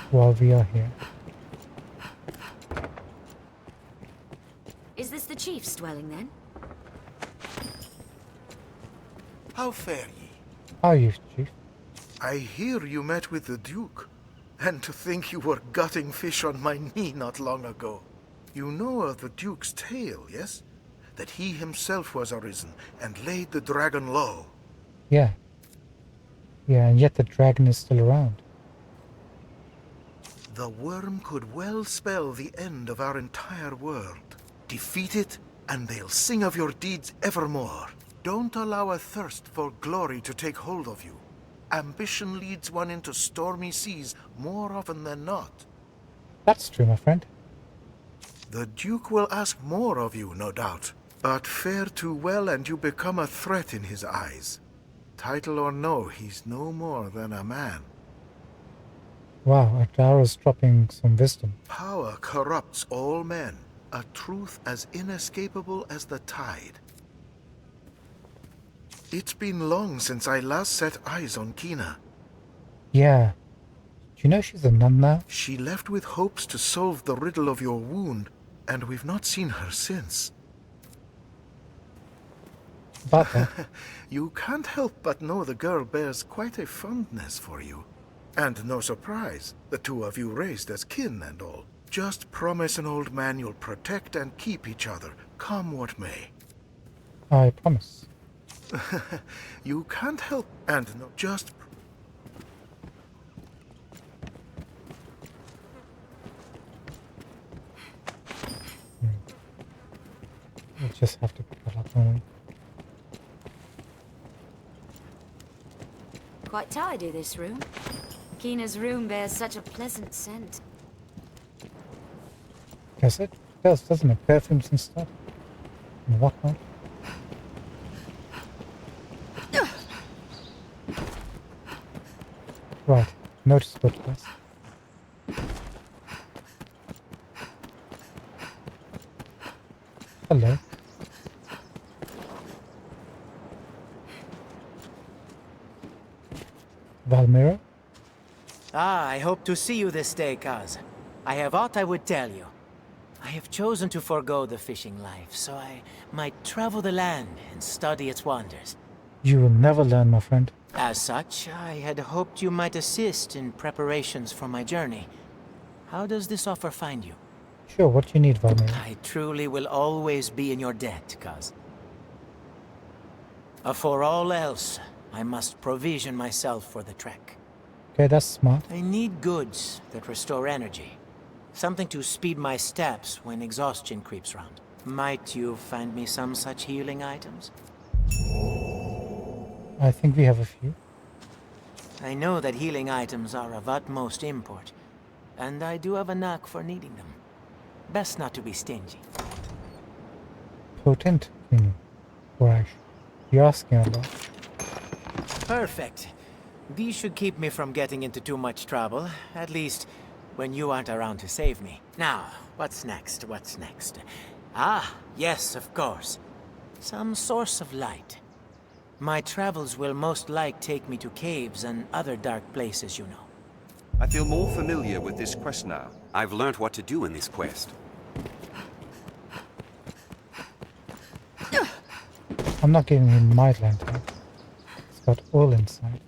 While we are here. Is this the chief's dwelling then? How fare ye? How are you, Chief? I hear you met with the Duke. And to think you were gutting fish on my knee not long ago. You know of the Duke's tale, yes? That he himself was arisen and laid the dragon low. Yeah. Yeah, and yet the dragon is still around. The worm could well spell the end of our entire world. Defeat it, and they'll sing of your deeds evermore. Don't allow a thirst for glory to take hold of you. Ambition leads one into stormy seas more often than not. That's true, my friend. The Duke will ask more of you, no doubt. But fare too well and you become a threat in his eyes. Title or no, he's no more than a man. Wow, Adara's dropping some wisdom. Power corrupts all men, a truth as inescapable as the tide. It's been long since I last set eyes on Kina. Yeah. Do you know she's a nun now? She left with hopes to solve the riddle of your wound, and we've not seen her since. About that. You can't help but know the girl bears quite a fondness for you. And no surprise, the two of you raised as kin and all. Just promise an old man you'll protect and keep each other, come what may. I promise. You can't help and no, just... We'll just have to pick that up, won't we? Quite tidy, this room. Kina's room bears such a pleasant scent. Guess it does, doesn't it? Perfumes and stuff. And whatnot. Right. Notice what it does. Hello. Valmira? Ah, I hope to see you this day, Kaz. I have aught I would tell you. I have chosen to forego the fishing life, so I might travel the land and study its wonders. You will never learn, my friend. As such, I had hoped you might assist in preparations for my journey. How does this offer find you? Sure, what do you need, Valmira? I truly will always be in your debt, Kaz. For all else, I must provision myself for the trek. Okay, that's smart. I need goods that restore energy. Something to speed my steps when exhaustion creeps round. Might you find me some such healing items? I think we have a few. I know that healing items are of utmost import, and I do have a knack for needing them. Best not to be stingy. Potent, Courage. You're asking a lot. Perfect. These should keep me from getting into too much trouble, at least when you aren't around to save me. Now, what's next? What's next? Ah, yes, of course. Some source of light. My travels will most like take me to caves and other dark places, you know. I feel more familiar with this quest now. I've learnt what to do in this quest. I'm not giving him my lantern. It's got oil inside.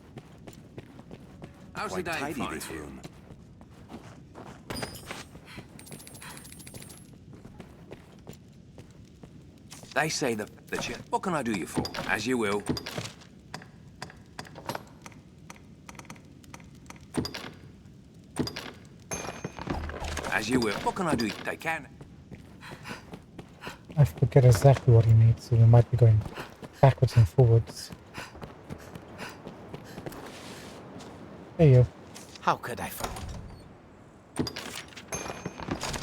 How's Quite the day tidy, find this you? room. They say that you... What can I do you for? As you will. As you will. What can I do? They can. I forget exactly what he needs, so we might be going backwards and forwards. There you go. How could I forget?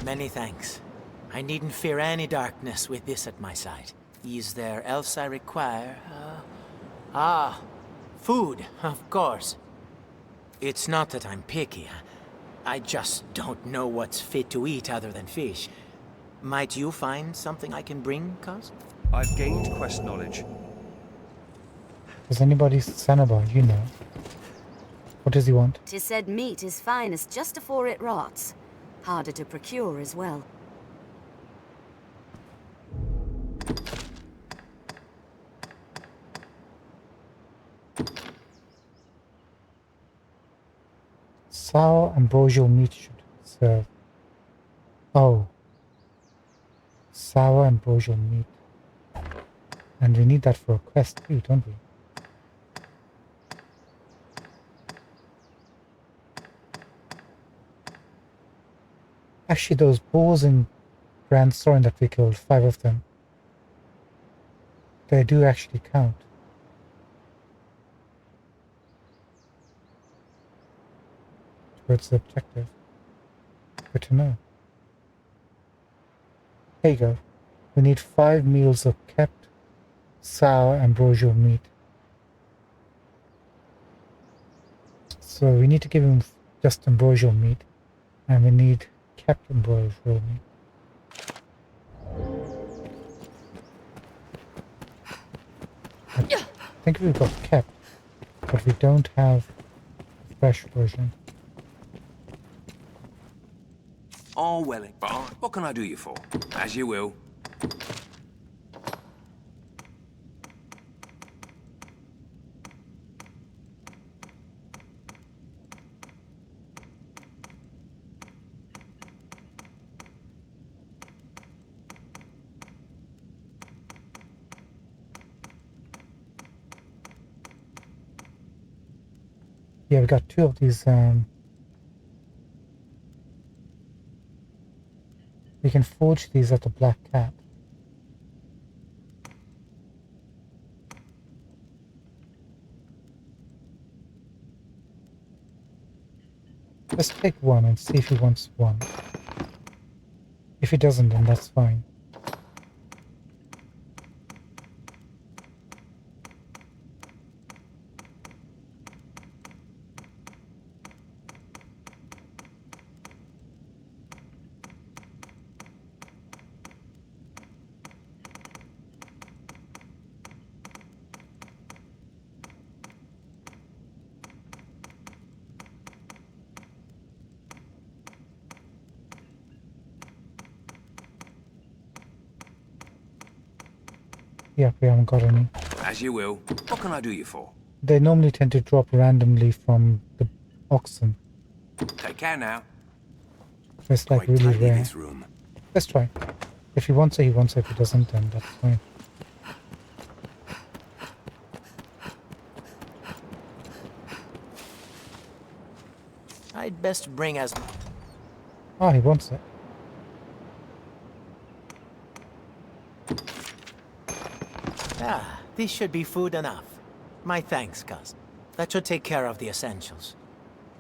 Many thanks. I needn't fear any darkness with this at my side. Is there else I require? Food, of course. It's not that I'm picky. I just don't know what's fit to eat other than fish. Might you find something I can bring, Cuz? I've gained quest knowledge. Does anybody Sanaba, you know? What does he want? 'Tis said meat is finest just afore it rots. Harder to procure as well. Sour ambrosial meat should serve. Oh. Sour ambrosial meat. And we need that for a quest too, don't we? Actually, those boars in Grand Sorin that we killed, 5 of them, they do actually count. towards the objective. Good to know. Here you go. We need 5 meals of kept, sour, ambrosial meat. So we need to give him just ambrosial meat, and we need kept ambrosial meat. I think we've got kept, but we don't have a fresh version. All well, Bart. What can I do you for? As you will. Yeah, we got 2 of these. We can forge these at the Black Cat. Let's take one and see if he wants one. If he doesn't, then that's fine. Yeah, we haven't got any. As you will. What can I do you for? They normally tend to drop randomly from the oxen. Take care now. It's like really tidy, rare. this room. Let's try. If he wants it, he wants it. If he doesn't, then that's fine. I'd best bring as... Ah, he wants it. Ah, this should be food enough. My thanks, cousin. That should take care of the essentials.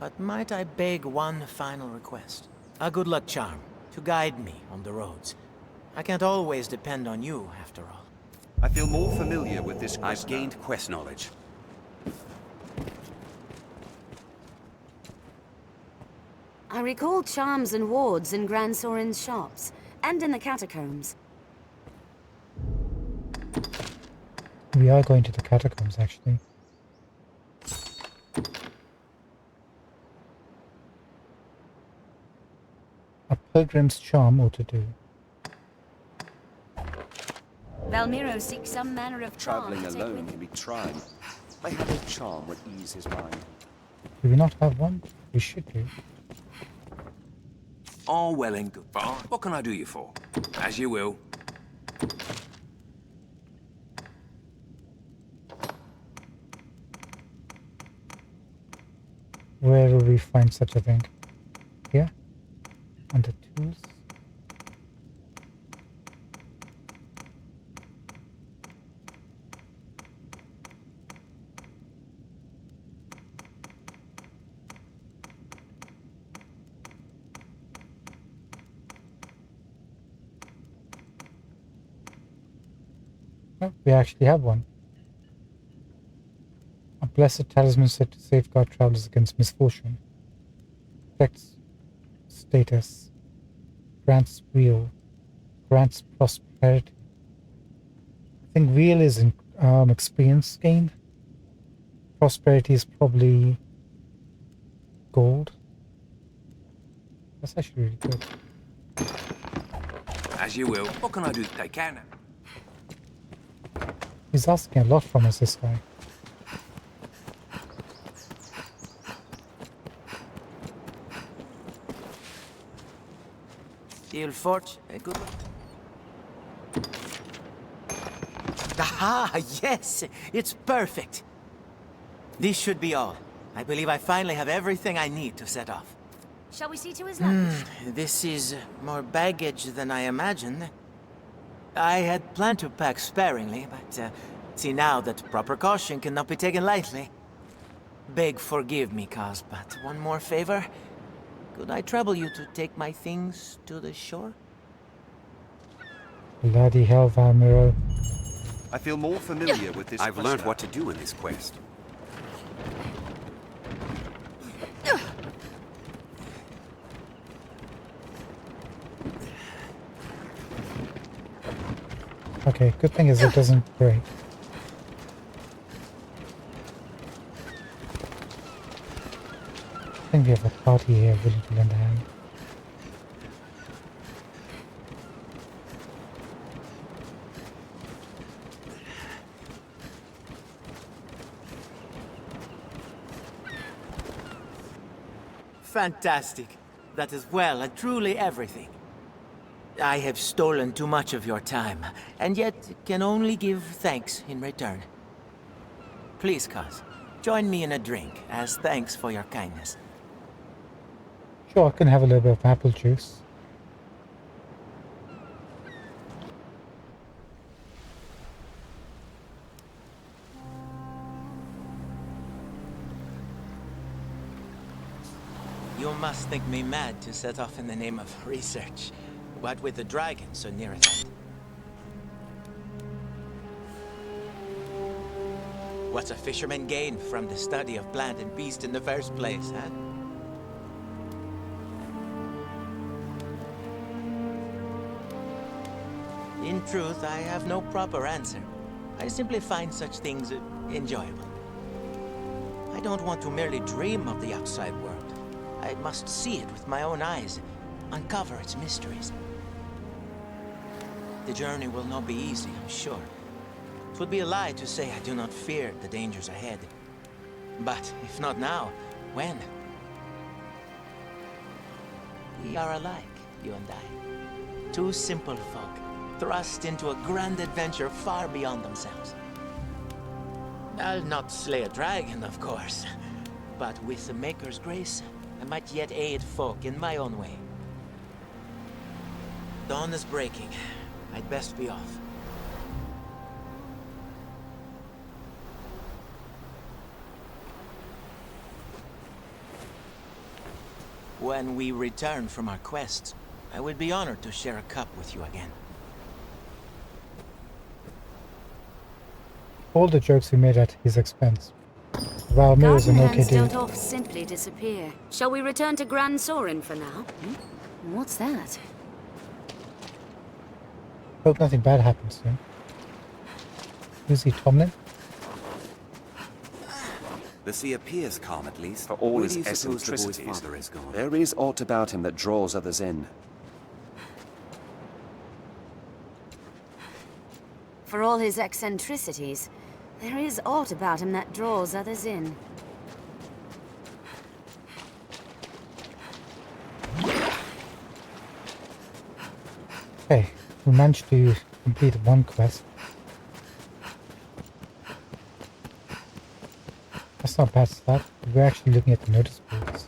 But might I beg one final request? A good luck charm to guide me on the roads. I can't always depend on you, after all. I feel more familiar with this quest. I've gained quest knowledge. I recall charms and wards in Grand Sorin's shops, and in the catacombs. We are going to the catacombs, actually. A pilgrim's charm ought to do. Valmiro seeks some manner of charm Traveling to take alone with can be trying. I have a charm would ease his mind. Do we not have one? We should do. All well and good, Bart. What can I do you for? As you will. Where will we find such a thing? Here? Under tools? Oh, we actually have one. A blessed talisman said to safeguard travelers against misfortune. Protects status. Grants weal. Grants prosperity. I think weal is experience gained. Prosperity is probably gold. That's actually really good. As you will. What can I do? Take care now. He's asking a lot from us, this guy. Il Forge, good luck. Aha, yes! It's perfect! This should be all. I believe I finally have everything I need to set off. Shall we see to his luggage? This is more baggage than I imagined. I had planned to pack sparingly, but see now that proper caution cannot be taken lightly. Beg forgive me, Kaz, but one more favor. Could I trouble you to take my things to the shore? Bloody hell, Valmiro. I feel more familiar with this. I've learned what to do in this quest. Okay, good thing is it doesn't break. I think we have a party here willing to lend a hand. Fantastic. That is well and truly everything. I have stolen too much of your time, and yet can only give thanks in return. Please, cuz, join me in a drink as thanks for your kindness. Sure, I can have a little bit of apple juice. You must think me mad to set off in the name of research. What with the dragon so near at hand. What's a fisherman gain from the study of plant and beast in the first place, huh? In truth, I have no proper answer. I simply find such things enjoyable. I don't want to merely dream of the outside world. I must see it with my own eyes, uncover its mysteries. The journey will not be easy, I'm sure. It would be a lie to say I do not fear the dangers ahead. But if not now, when? We are alike, you and I. Two simple folk, thrust into a grand adventure far beyond themselves. I'll not slay a dragon, of course. But with the Maker's grace, I might yet aid folk in my own way. Dawn is breaking. I'd best be off. When we return from our quests, I would be honored to share a cup with you again. All the jokes we made at his expense. Valmir's an okay hands dude. don't off simply disappear. Shall we return to Grand Sorin for now? What's that? Hope nothing bad happens to him. Who's he, Tomlin? The sea appears calm, at least. For all Where his do you suppose the boy's eccentricities, father is gone? there is aught about him that draws others in. For all his eccentricities, there is aught about him that draws others in. Okay, we managed to complete one quest. That's not bad stuff. We're actually looking at the notice boards.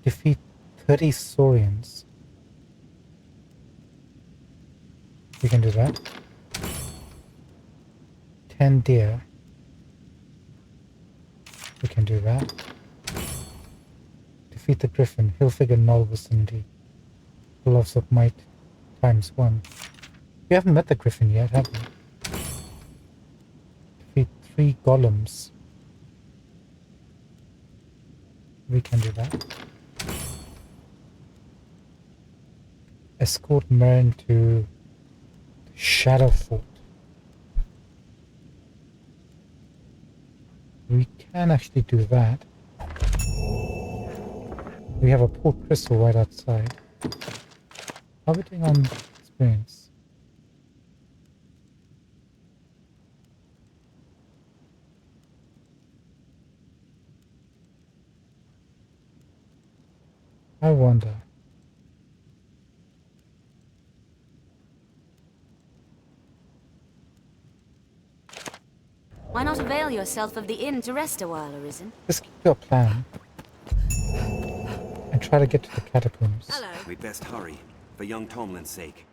Defeat 30 Saurians. We can do that. 10 deer. We can do that. Defeat the Griffin, Hilfiger Null vicinity. Gloves of Might ×1. We haven't met the Griffin yet, have we? Defeat 3 Golems. We can do that. Escort Merrin to Shadow Fort. We can actually do that. We have a port crystal right outside. How are we doing on experience? I wonder. Why not avail yourself of the inn to rest a while, Arisen? Just keep your plan. And try to get to the catacombs. Hello. We'd best hurry, for young Tomlin's sake.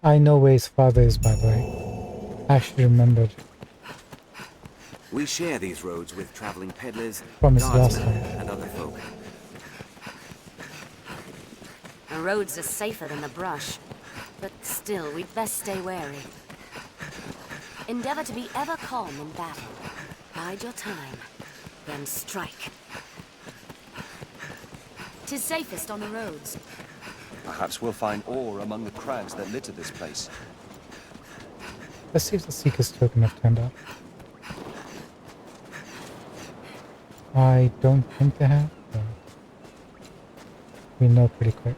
I know where his father is, by the way. I actually remembered. We share these roads with traveling peddlers, Promised last guardsmen, time. and other folk. The roads are safer than the brush, but still, we'd best stay wary. Endeavor to be ever calm in battle. Bide your time, then strike. 'Tis safest on the roads. Perhaps we'll find ore among the crags that litter this place. Let's see if the Seeker's token have turned up. I don't think they have, but we know pretty quick.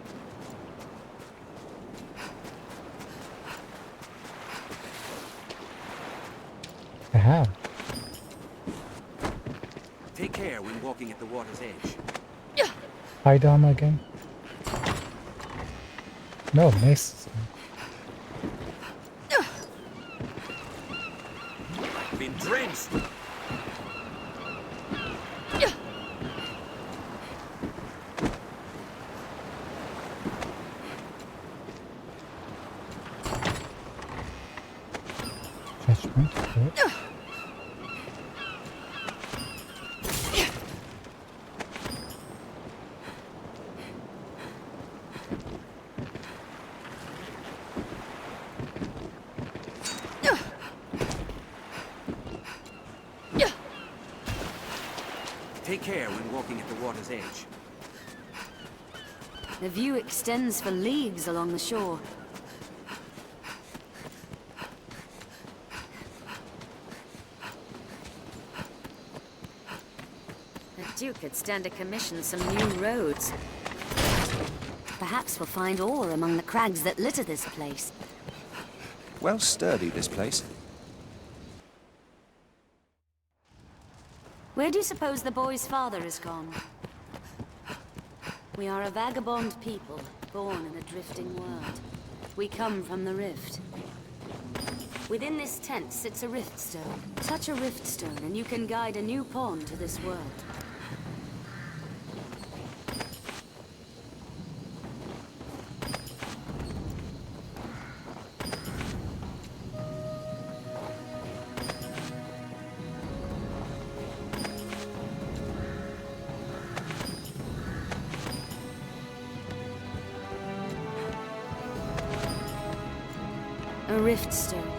They have. Take care when walking at the water's edge. Hide armor again? No, mace. Been drenched. Judgment, good. Take care when walking at the water's edge. The view extends for leagues along the shore. The Duke could stand to commission some new roads. Perhaps we'll find ore among the crags that litter this place. Well sturdy, this place. Where do you suppose the boy's father has gone? We are a vagabond people, born in a drifting world. We come from the rift. Within this tent sits a rift stone. Touch a rift stone and you can guide a new pawn to this world. A rift stone.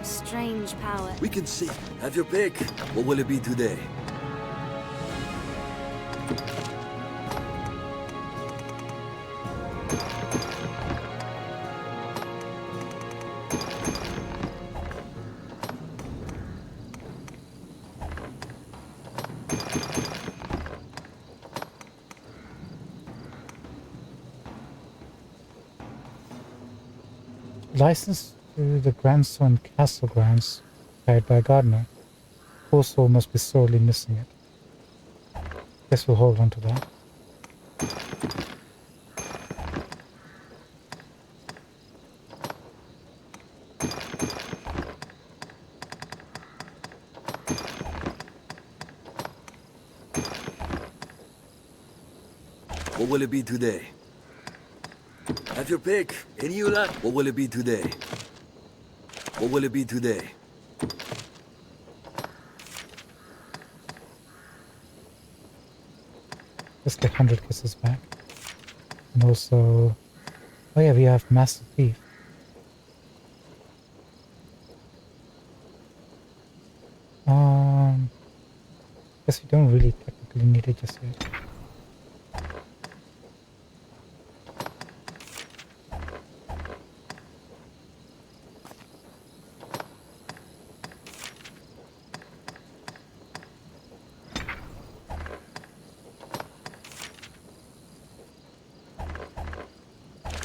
A strange power. We can see. Have your pick. What will it be today? License to the grandson castle grounds carried by a gardener. Poor soul must be sorely missing it. Guess we'll hold on to that. What will it be today? Have your pick. Any you like. What will it be today? What will it be today? Let's get 100 kisses back. And also... Oh yeah, we have Master Thief. Guess we don't really technically need it just yet.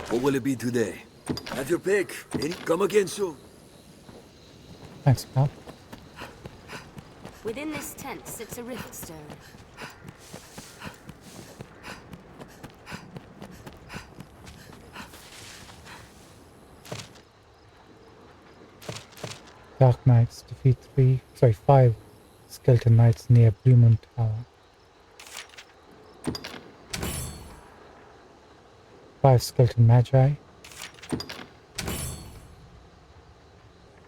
What will it be today? Have your pick. Any come again soon. Thanks, pal. Within this tent sits a rift stone. Dark Knights defeat 5 Skeleton Knights near Blue Moon Tower. 5 Skeleton Magi.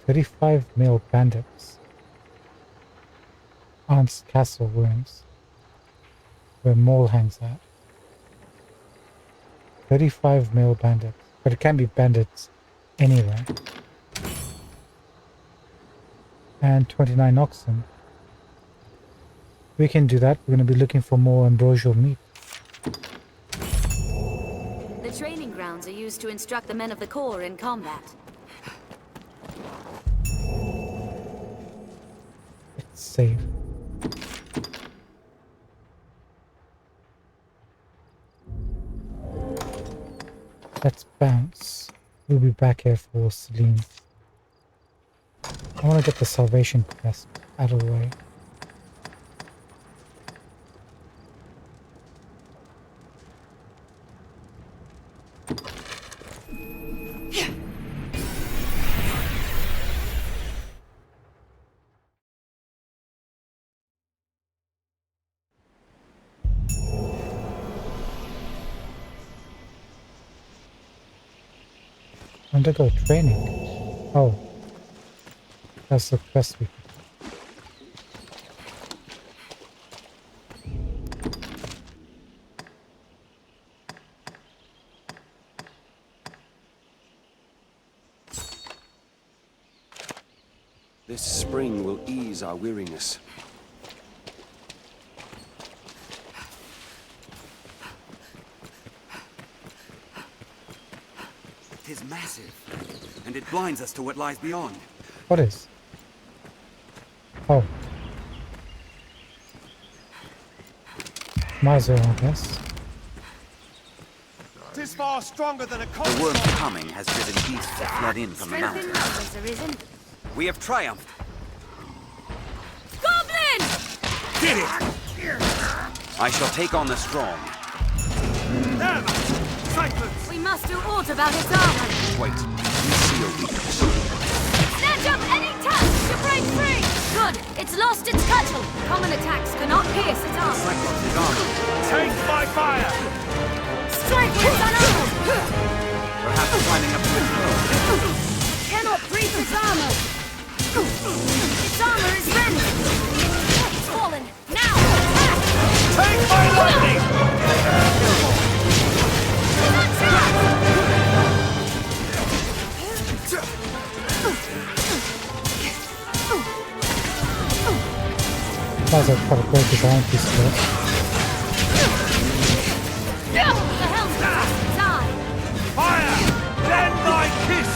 35 male bandits. Aunt's castle ruins, where Maul hangs out. 35 male bandits, but it can be bandits anywhere. And 29 oxen. We can do that. We're going to be looking for more ambrosial meat. The training grounds are used to instruct the men of the Corps in combat. Let's save. Let's bounce. We'll be back here for Celine. I want to get the salvation quest out of the way. Undergo training. Oh, that's the quest we can This spring will ease our weariness. It is massive, and it blinds us to what lies beyond. What is? Oh. Might as well, I guess. Tis far stronger than a The worm's coming has driven beasts that flood in from the Strength in mountains. numbers, Arisen. We have triumphed. Goblin! Get it! I shall take on the strong. We must do aught about its armor. Wait, you see a weakness. Snatch up any touch to break free! Good, it's lost its cudgel. Common attacks cannot pierce its armor. Cyclops' armor. Take my fire! Strike when it's unarmored! Perhaps climbing up to its nose. Cannot breach its armor! Its armor is rent! It's fallen! Now! Attack! Take my lightning! Might as well try to break his arm piece first. The hell's die! Fire! Then thy kiss!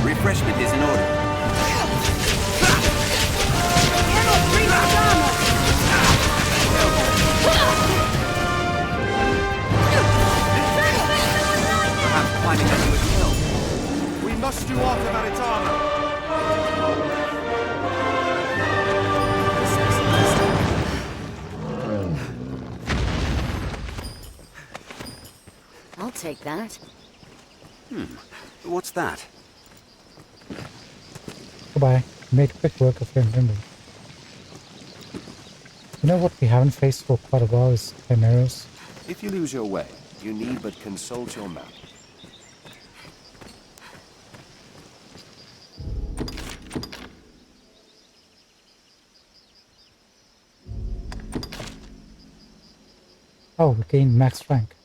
Refreshment is in order. Cannot breach its armor! Perhaps climbing up to its nose. We must do aught about its armor. I'll take that. What's that? Goodbye. Made quick work of him, didn't we? You know what we haven't faced for quite a while is chimeras. If you lose your way, you need but consult your map. Oh, we gained max rank.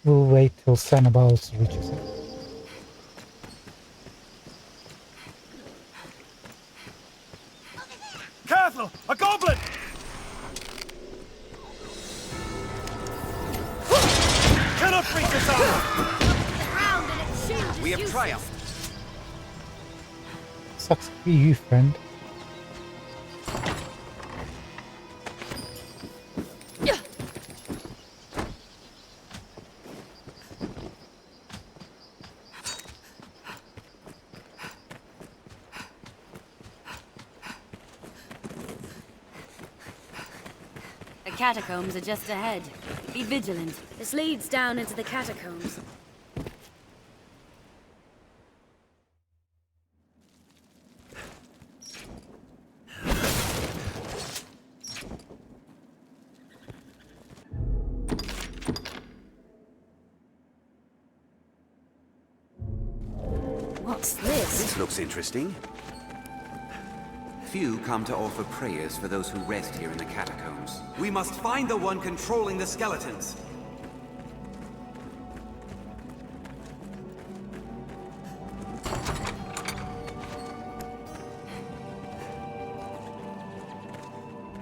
We'll wait till Sanabal also reaches it. Careful! A goblin! Cannot breach its armor! We have triumphed. Sucks to be you, friend. The catacombs are just ahead. Be vigilant. This leads down into the catacombs. What's this? This looks interesting. Few come to offer prayers for those who rest here in the catacombs. We must find the one controlling the skeletons.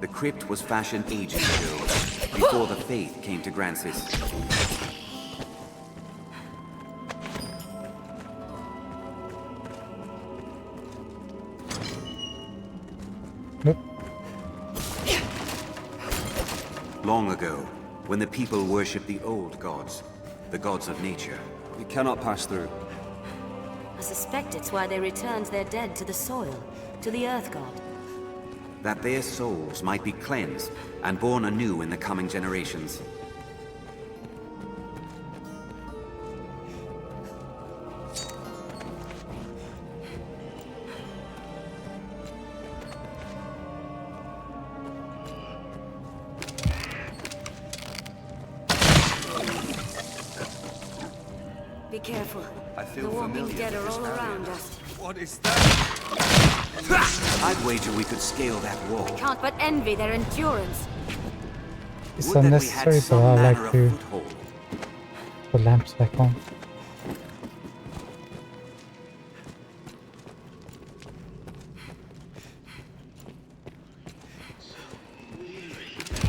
The crypt was fashioned ages ago, before the faith came to Grancis. Nope. Long ago, when the people worshipped the old gods, the gods of nature. We cannot pass through. I suspect it's why they returned their dead to the soil, to the Earth God. That their souls might be cleansed and born anew in the coming generations. Be careful. I feel The walking familiar dead with are this all area. around us. What is that? I'd wager we could scale that wall. Can't but envy their endurance. It's Would that we had unnecessary, some but I manner like of to foothold. put lamps back on.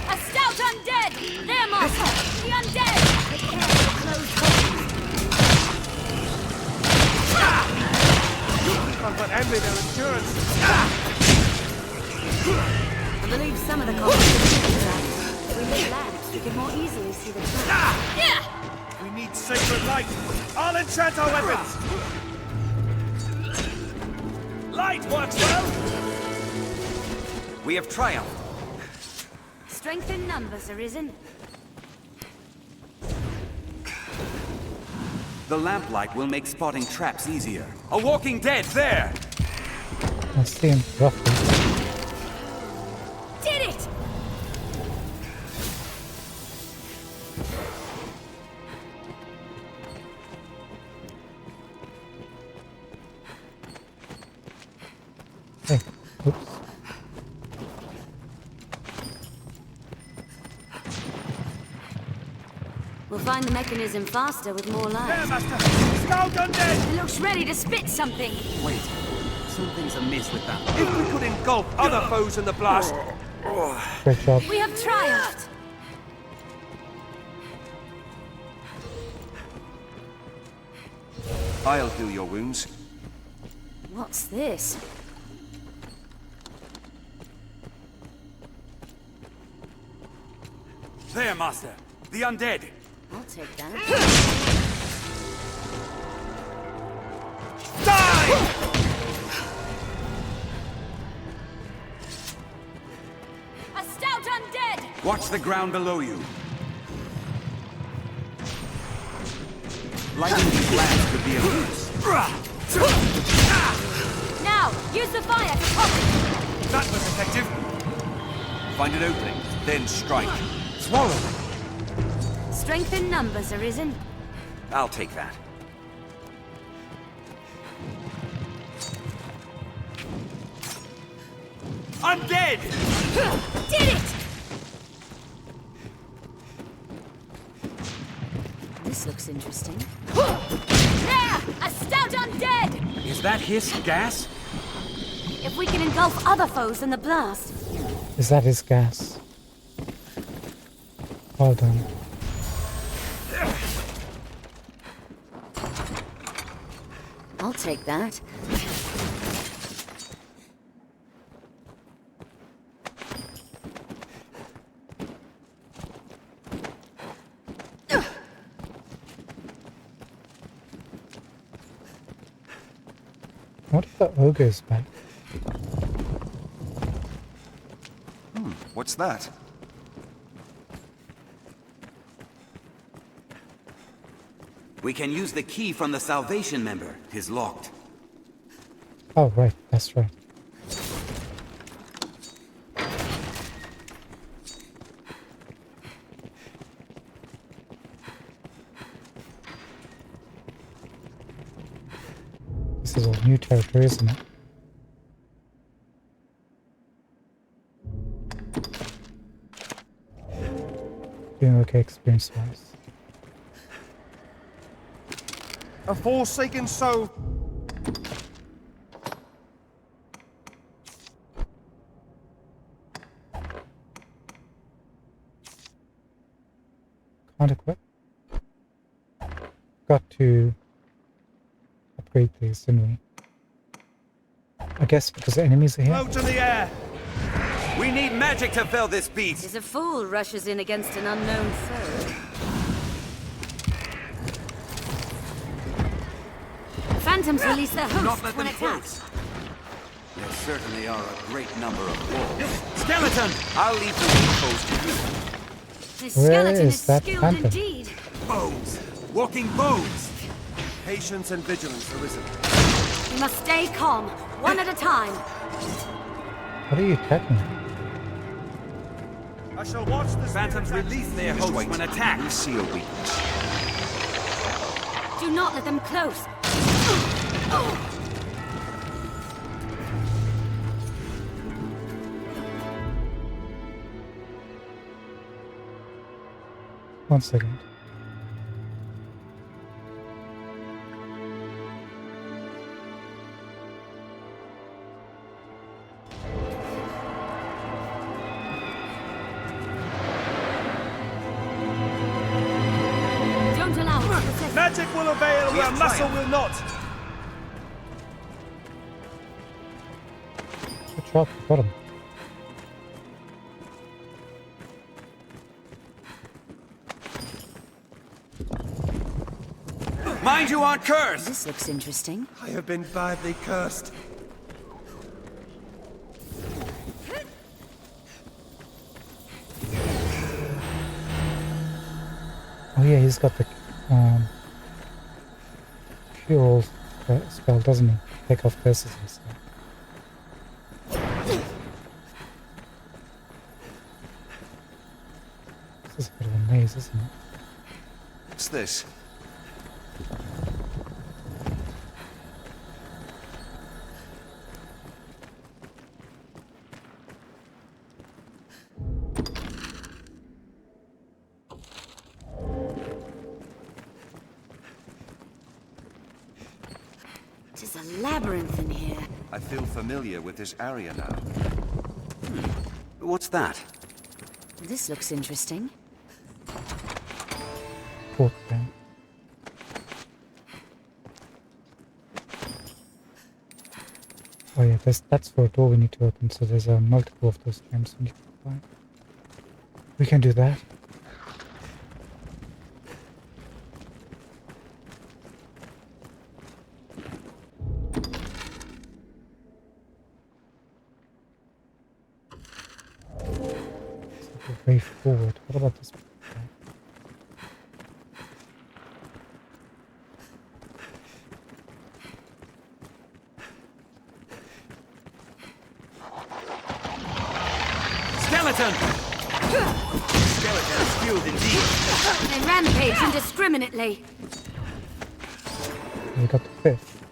A stout undead! There, master! The undead! Prepare for close Can't but envy their endurance. I believe some of the competition is that. If we lit lamps, we can more easily see the traps. We need sacred light. I'll enchant our weapons. Light works well. We have triumphed. Strength in numbers, Arisen. The lamplight will make spotting traps easier. A walking dead there! I see him roughly. Did it! Hey, oops. We'll find the mechanism faster with more light. There, master. Scout undead. It looks ready to spit something. Wait, something's amiss with that. If we could engulf other foes in the blast. Great job. We have triumphed. I'll heal your wounds. What's this? There, master. The undead. I'll take that. A stout undead! Watch the ground below you. Lighting these lamps could be of use. Now, use the fire to pop it! That was effective. Find an opening, then strike. Swallow. Strength in numbers, Arisen. I'll take that. I'm dead! Did it! This looks interesting. There! A stout undead! Is that hiss gas? If we can engulf other foes in the blast. Is that his gas? Well done. I'll take that. What if the ogre's back? What's that? We can use the key from the Salvation member. Tis locked. Oh, right, that's right. This is new territory, isn't it? Doing okay experience-wise. A forsaken soul. Can't equip. Got to upgrade these, didn't we? I guess because the enemies are here. Float in the air. We need magic to fell this beast. As a fool rushes in against an unknown foe. Phantoms release their host when attacked. There certainly are a great number of wolves. Skeleton! I'll leave the weak foes to you. This Where skeleton is is that skilled phantom? indeed. Bones! Walking bones! Patience and vigilance, Arisen. We must stay calm, one at a time. What are you attacking? I shall watch the Phantoms release their host when attacked. We see a weakness. Do not let them close. One second. Don't allow it to persist. Magic will avail where muscle will not. Good job, got him. Mind you aren't cursed! This looks interesting. I have been badly cursed. Oh yeah, he's got the cure spell, doesn't he? Take off curses and stuff. This is a bit of a maze, isn't it? What's this? It is a labyrinth in here. I feel familiar with this area now. What's that? This looks interesting. Fourth down. Oh yeah, that's for a door we need to open, so there's a multiple of those gems we need to find. We can do that. Way forward. What about this? Skeleton! Skeleton skilled indeed. They rampage indiscriminately. We got the fifth.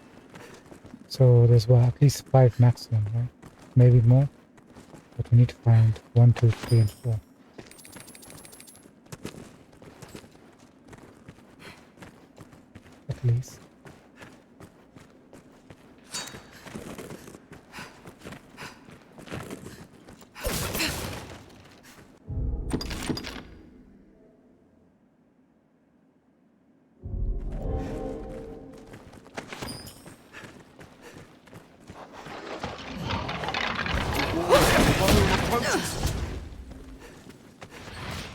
So there's at least 5 maximum, right? Maybe more. But we need to find 1, 2, 3, and 4. At least.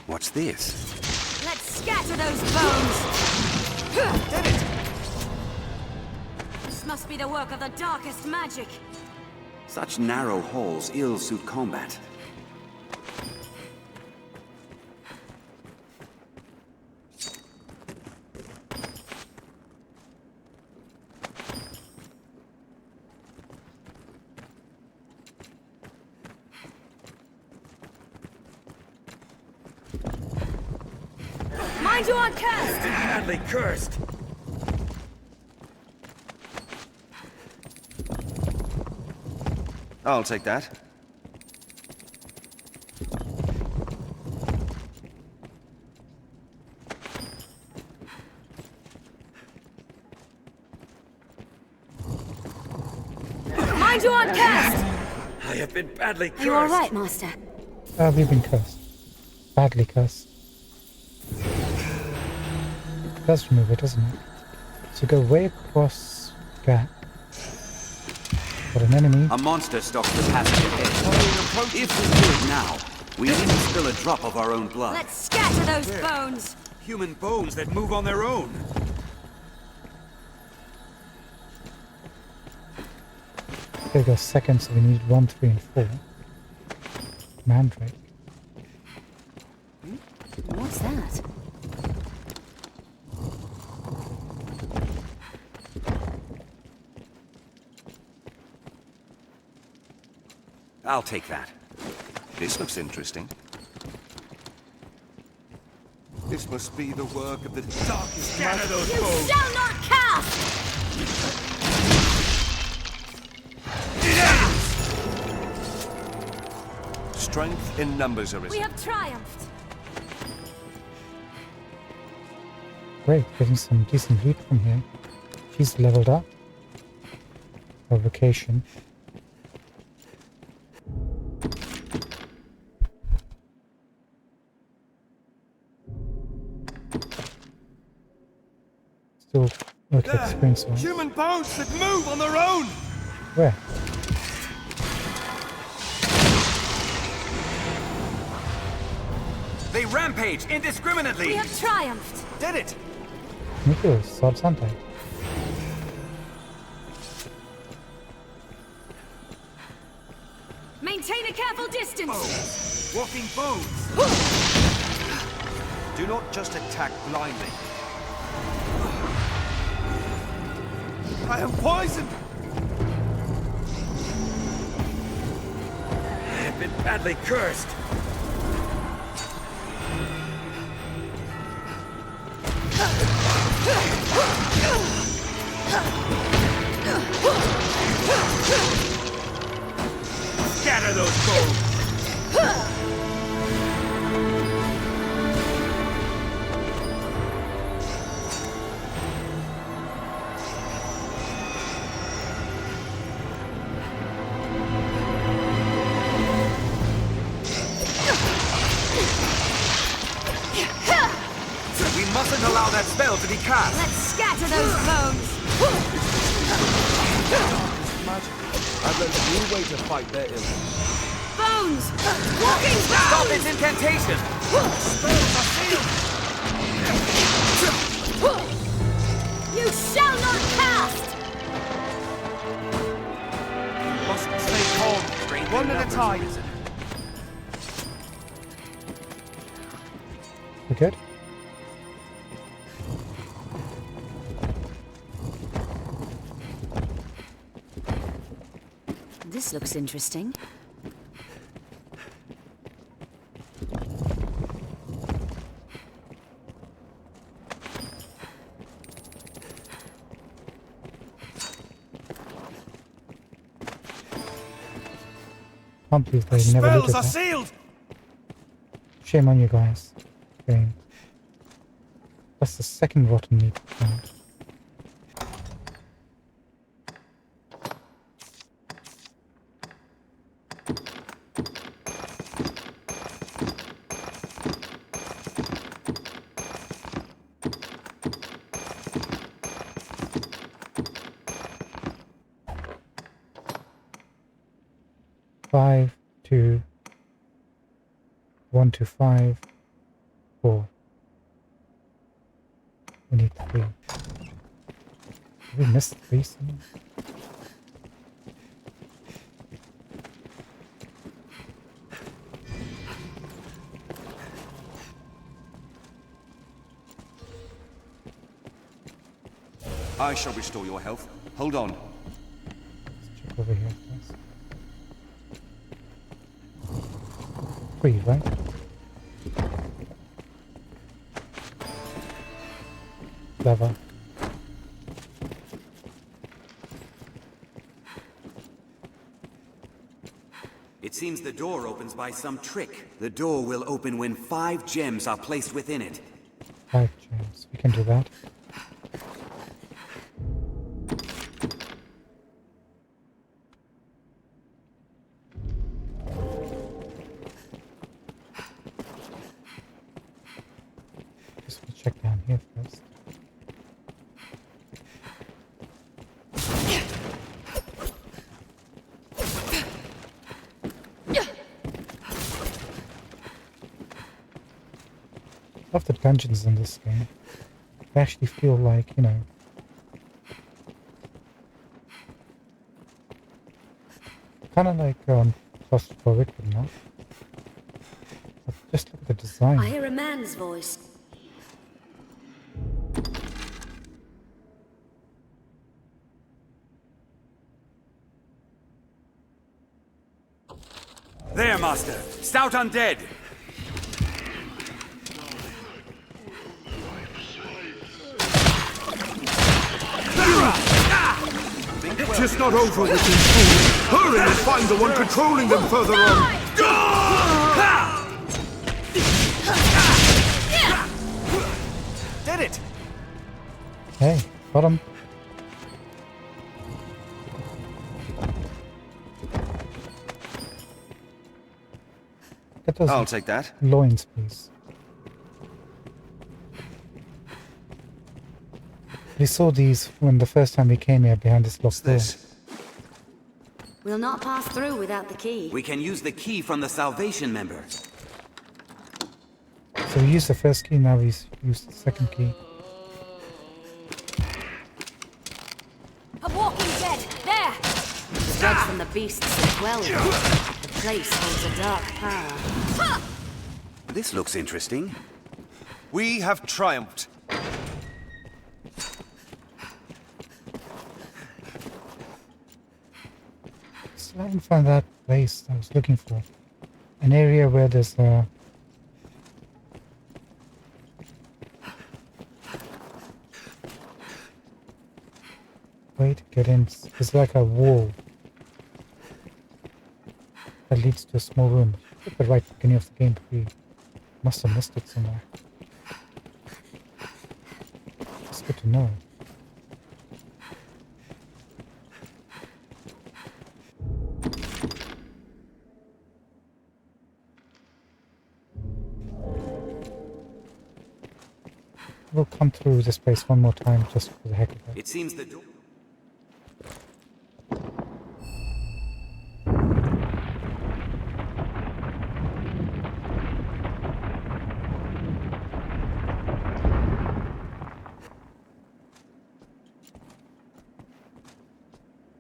What's this? Let's scatter those bones. Get it! This must be the work of the darkest magic. Such narrow halls ill suit combat. Mind you aren't cursed. Badly cursed. I'll take that. Mind you aren't cursed! I have been badly cursed. Are you alright, Master? We've been cursed. Badly cursed. It does remove it, doesn't it? So go way across gap. Got an enemy. A monster stalks the passage ahead. If we do it now, we needn't spill a drop of our own blood. Let's scatter those bones! Human bones that move on their own. There goes second, so we need 1, 3, and 4. Mandrake. What's that? I'll take that. This looks interesting. This must be the work of the darkest. Scatter those You bones! shall not cast! Strength in numbers, We Arisen. have triumphed! Great, getting some decent loot from here. She's leveled up. Provocation. Still okay, experience wise. Human bones that move on their own! Where? They rampage indiscriminately! We have triumphed! Did it! Nicholas, Sword Sante. Maintain a careful distance! Walking bones! Do not just attack blindly. I am poisoned! I have been badly cursed. Scatter those bones! We mustn't allow that spell to be cast! Let's scatter those bones! I've learned a new way to fight their ill. Bones! Walking Stop bones! its incantation! You shall not cast! Must stay calm, strength One in at a numbers, time. Arisen. We good? This looks interesting. Can't believe they The never looked spells at are that. sealed! Shame on you guys. Game. That's the second rotten meat found. Five, 2, 1 to 5, 4. We need 3. Did we missed 3 somewhere? I shall restore your health. Hold on. Let's check over here first. 3, right? Clever. It seems the door opens by some trick. The door will open when 5 gems are placed within it. 5 gems. We can do that. Just check down here first. Love the dungeons in this game. They actually feel like, you know, kind of like claustrophobic, but not. But just look at the design. I hear a man's voice. There, Master! Stout undead! It is not over with these fools. Hurry and find the one controlling them further on. Did it! Hey, got him. Get those I'll take that. loins, please. We saw these when the first time we came here behind this locked door. We'll not pass through without the key. We can use the key from the Salvation member. So we used the first key, now we use the second key. A walking dead! There! Judge from the beasts that dwell in it. The place holds a dark power. This looks interesting. We have triumphed. Still haven't found that place I was looking for. An area where there's a way to get in. It's like a wall that leads to a small room. At the right beginning of the game, but we must have missed it somewhere. It's good to know. We'll come through this place one more time just for the heck of it. It seems the door...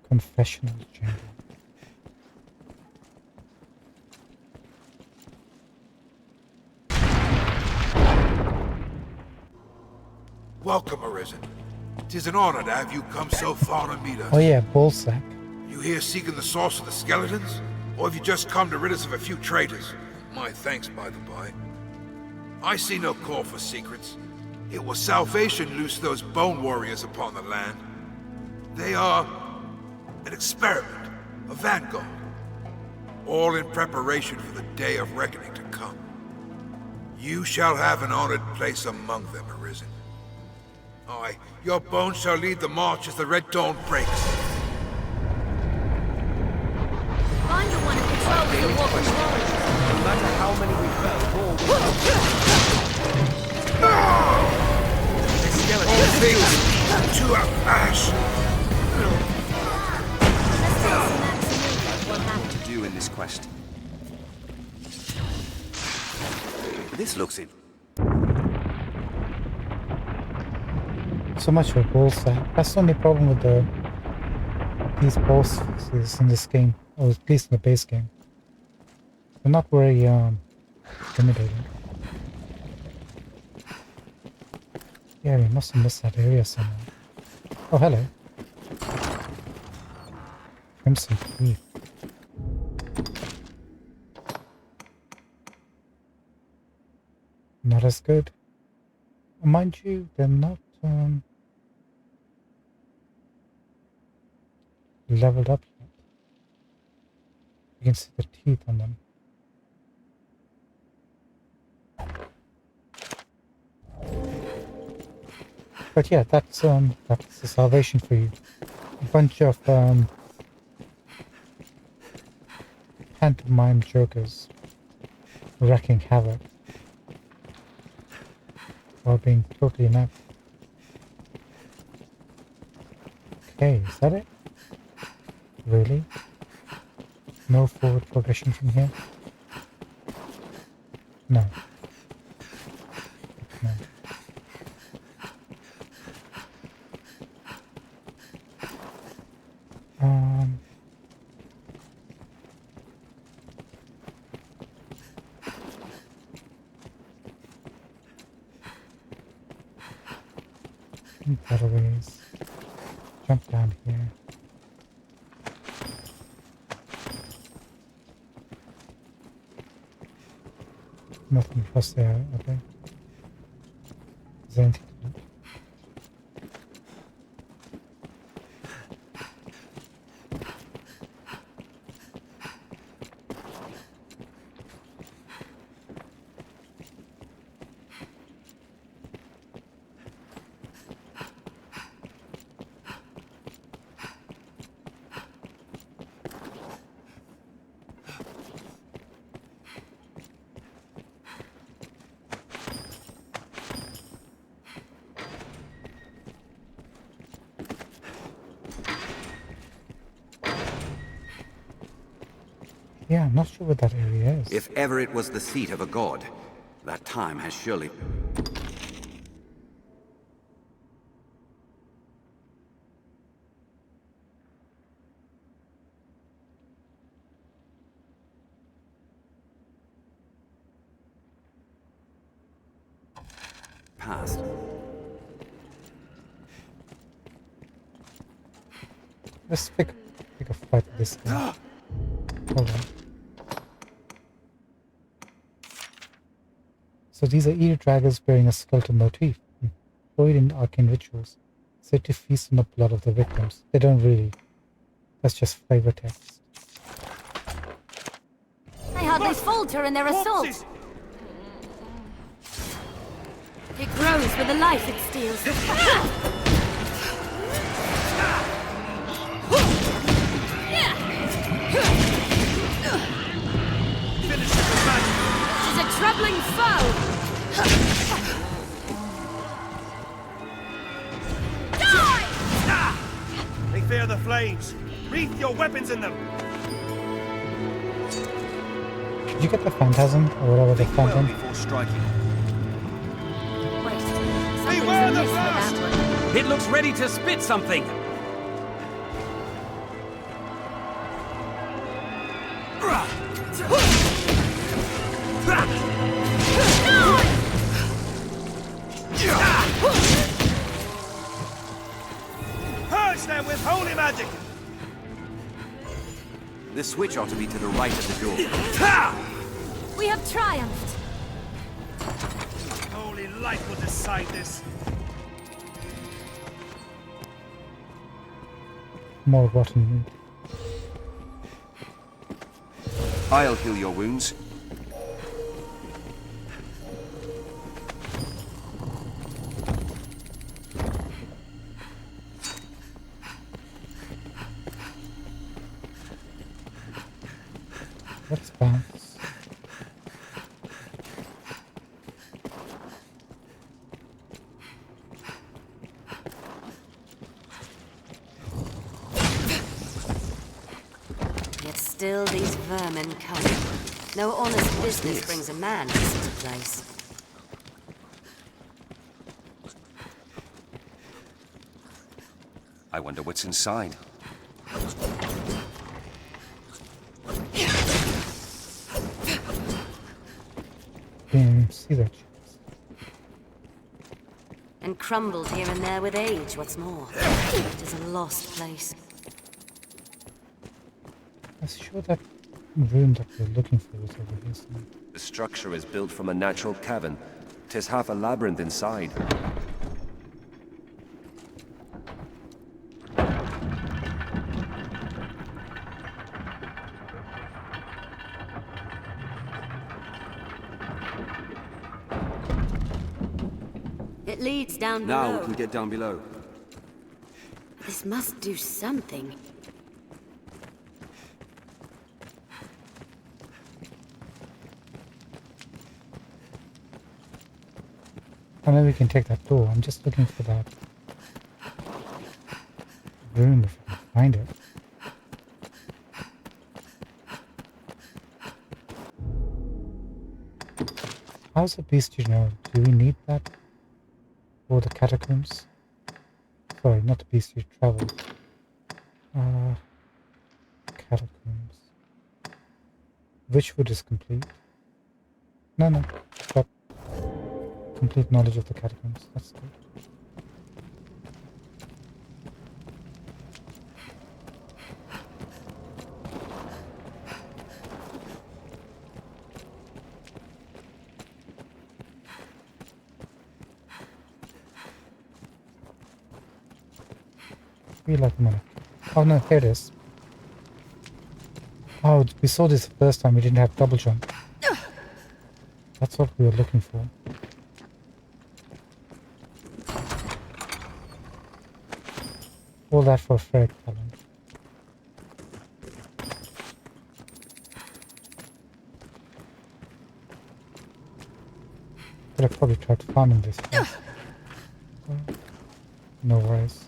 Confessional chamber. Welcome, Arisen. 'Tis an honor to have you come so far to meet us. Oh yeah, ballsack. You here seeking the source of the skeletons? Or have you just come to rid us of a few traitors? My thanks, by the by. I see no call for secrets. It was Salvation loosed those bone warriors upon the land. They are an experiment, a vanguard. All in preparation for the day of reckoning to come. You shall have an honored place among them, Arisen. Aye, your bones shall lead the march as the Red Dawn breaks. Find the one who controls the walking warriors. No matter how many we fell, All things to ash. What to do in this quest? This looks in. So much for ballsack. That's the only problem with these bosses in this game, or at least in the base game. They're not very intimidating. Yeah, we must have missed that area somewhere. Oh, hello. Crimson Thief. Not as good. Mind you, they're not leveled up yet. You can see the teeth on them. But yeah, that's the salvation for you. A bunch of pantomime jokers wreaking havoc while being totally inept. Okay, is that it? Really? No forward progression from here? No. No. Better ways. Jump down here. Nothing else there, okay. Is there anything to do? Yeah, I'm not sure what that area is. If ever it was the seat of a god, that time has surely... passed. Let's pick a fight with this guy. Hold on. So these are Eel dragons bearing a skeleton motif, employed in arcane rituals, said to feast on the blood of the victims. They don't really. That's just flavor text. They hardly falter in their assault. It grows with the life it steals. She's a troubling foe! Die! They fear the flames. Wreath your weapons in them. Did you get the phantasm or whatever the phantom? Before striking. Wait. Beware the blast! It looks ready to spit something. Purge them with holy magic! The switch ought to be to the right of the door. We have triumphed. Holy light will decide this. More rotten meat. I'll heal your wounds. Let's bounce. Yet still these vermin come. No honest business brings a man to such a place. I wonder what's inside. See that. And crumbled here and there with age, what's more. It is a lost place. I'm sure that room that we're looking for is over here somewhere. The structure is built from a natural cavern. 'Tis half a labyrinth inside. It leads down Now below. we can get down below. This must do something. I know we can take that door. I'm just looking for that room if I can find it. How's the bestiary now? Do we need that? Or the catacombs? Sorry, not the bestiary, travel. Catacombs. Witchwood is complete. No. Got complete knowledge of the catacombs. That's good. We like money. Oh no, here it is. Oh, we saw this the first time. We didn't have double jump. That's what we were looking for. All that for a frag talent. Could have probably tried farming this first. No worries.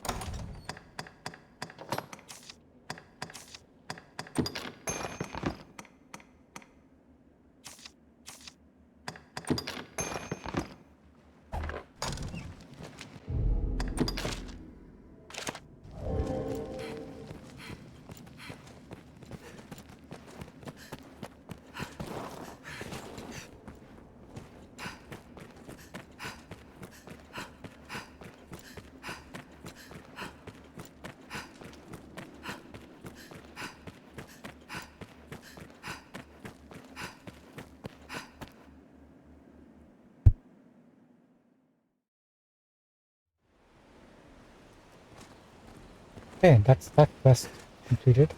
Okay, that's that quest completed.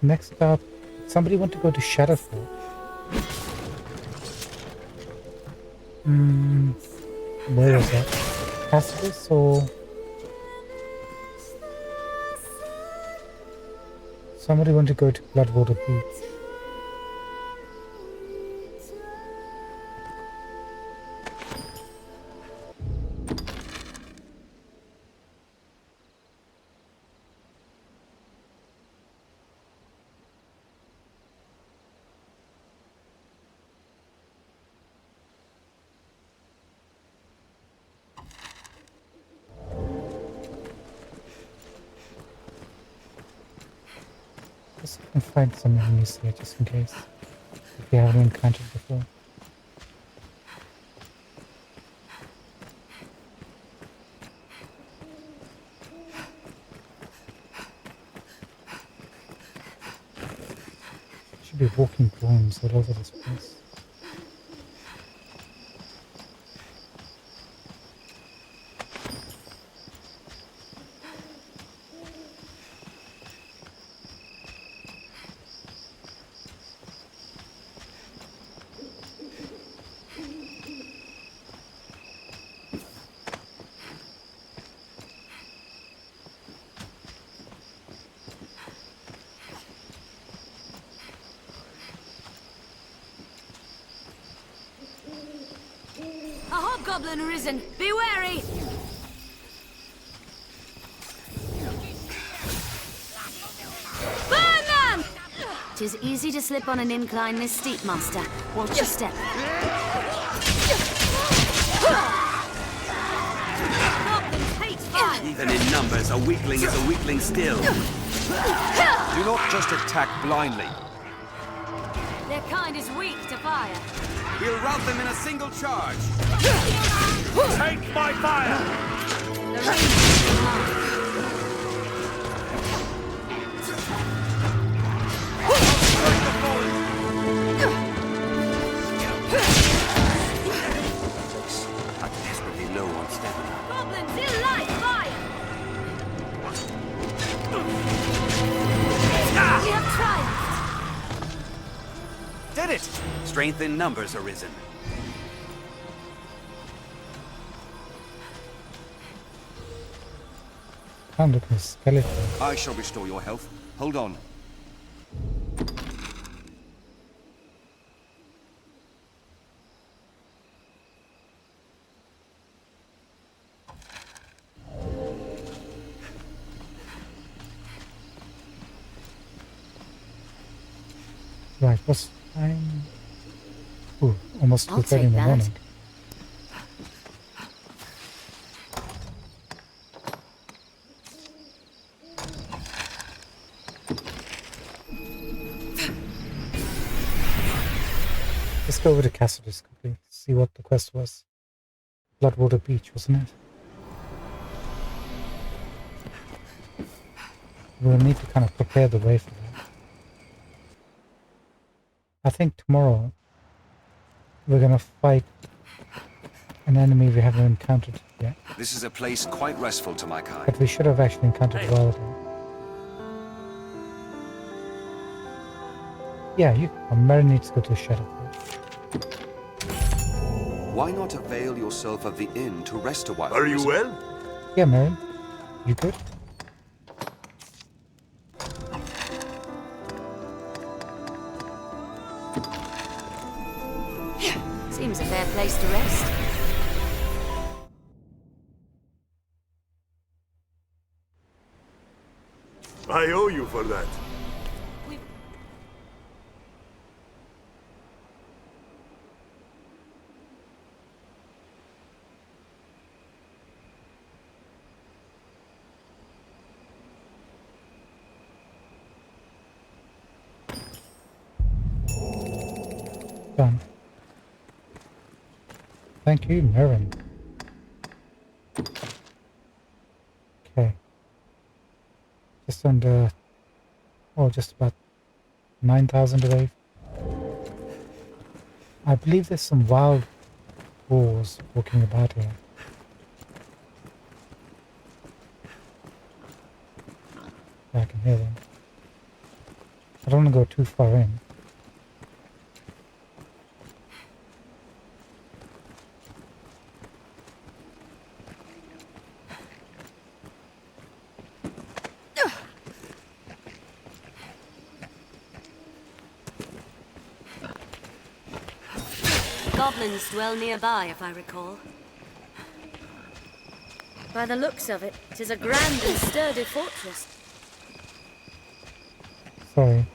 Next up, somebody want to go to Shadowfall? Where is that? Castus or somebody want to go to Bloodwater Beach? Just can find some enemies here just in case. If we haven't encountered before. Should be walking bones all over this place. A hobgoblin arisen! Be wary! Burn them! 'Tis easy to slip on an incline this steep, master. Watch your step. Goblins hate fire! Even in numbers, a weakling is a weakling still. Do not just attack blindly. Their kind is weak to fire. We'll rout them in a single charge. Take my fire! The range is too high. Strength in numbers, Arisen. Can't look at the skeleton. I shall restore your health. Hold on. Right, what's time? Ooh, almost 2:30 in the take morning. Let's go over to Castle just quickly, see what the quest was. Bloodwater Beach, wasn't it? We'll need to kind of prepare the way for that. I think tomorrow we're gonna fight an enemy we haven't encountered yet. This is a place quite restful to my kind. But we should have actually encountered Wilder. Yeah, Mary needs to go to Shadowford. Why not avail yourself of the inn to rest a while? Are you well? Yeah, Mary. You good? Seems a fair place to rest. I owe you for that. Done. Thank you, Marin. Okay. Just under, just about 9,000 away. I believe there's some wild boars walking about here. Yeah, I can hear them. I don't want to go too far in. Goblins dwell nearby, if I recall. By the looks of it, 'tis a grand and sturdy fortress. Sorry.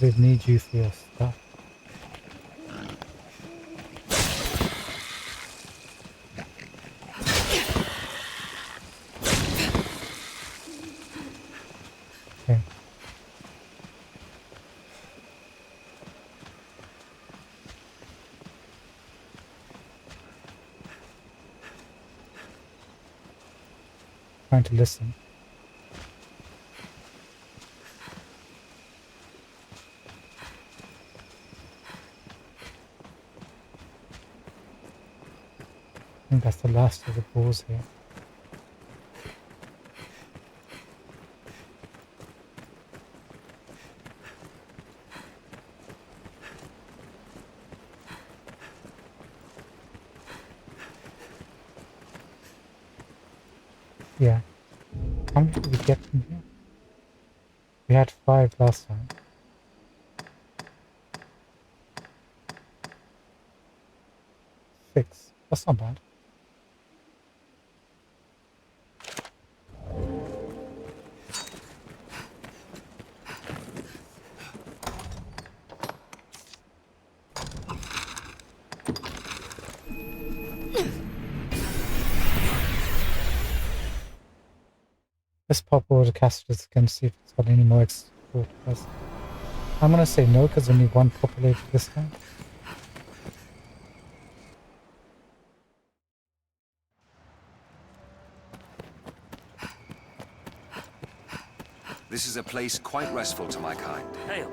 They need you for your stuff. Okay. Trying to listen. I think that's the last of the boars here. Yeah. How many did we get from here? We had 5 last time. Six. That's not bad. Let's pop over to Castles again, see if it's got any more export. I'm gonna say no because only one populated this time. This is a place quite restful to my kind. Hail.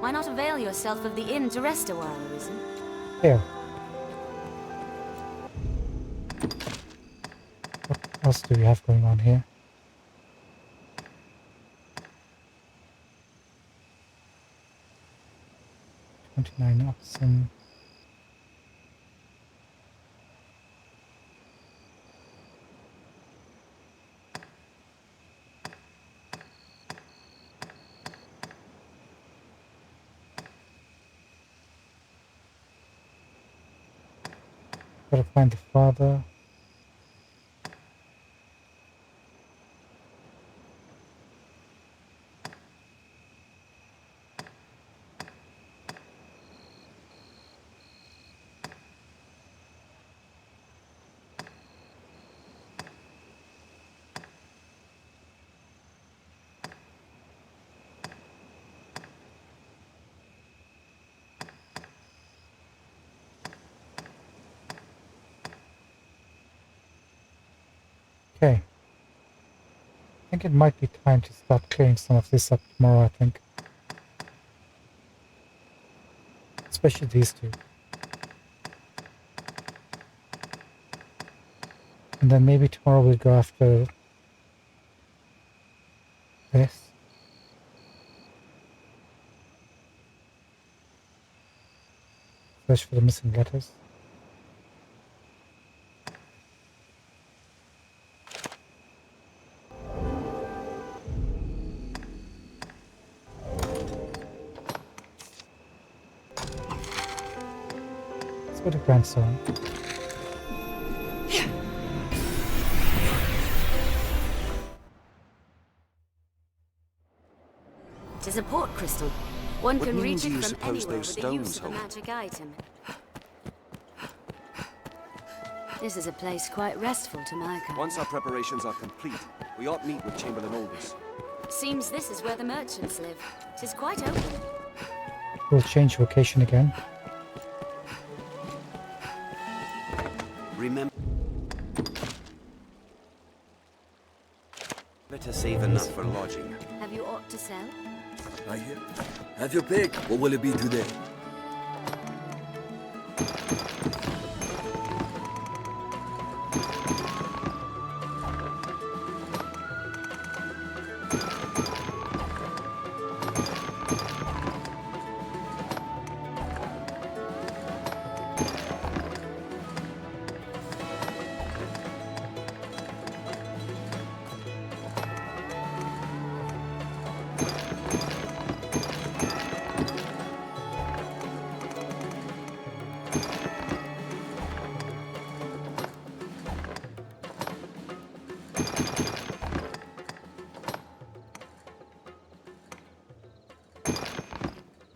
Why not avail yourself of the inn to rest a while, Arisen? Here. What else do we have going on here? 29 Arisen. Gotta find the father. Okay. I think it might be time to start clearing some of this up tomorrow, I think. Especially these two. And then maybe tomorrow we'll go after this. Search for the missing letters. Let's go to grandson. It is a port crystal. One What can means reach do it you from suppose anywhere those with the use stones of a hold? magic item. This is a place quite restful to my kind. Once our preparations are complete, we ought meet with Chamberlain Aldous. Seems this is where the merchants live. It is quite open. We'll change location again. Remember to save enough for lodging. Have you aught to sell? I hear. Have your pick. What will it be today?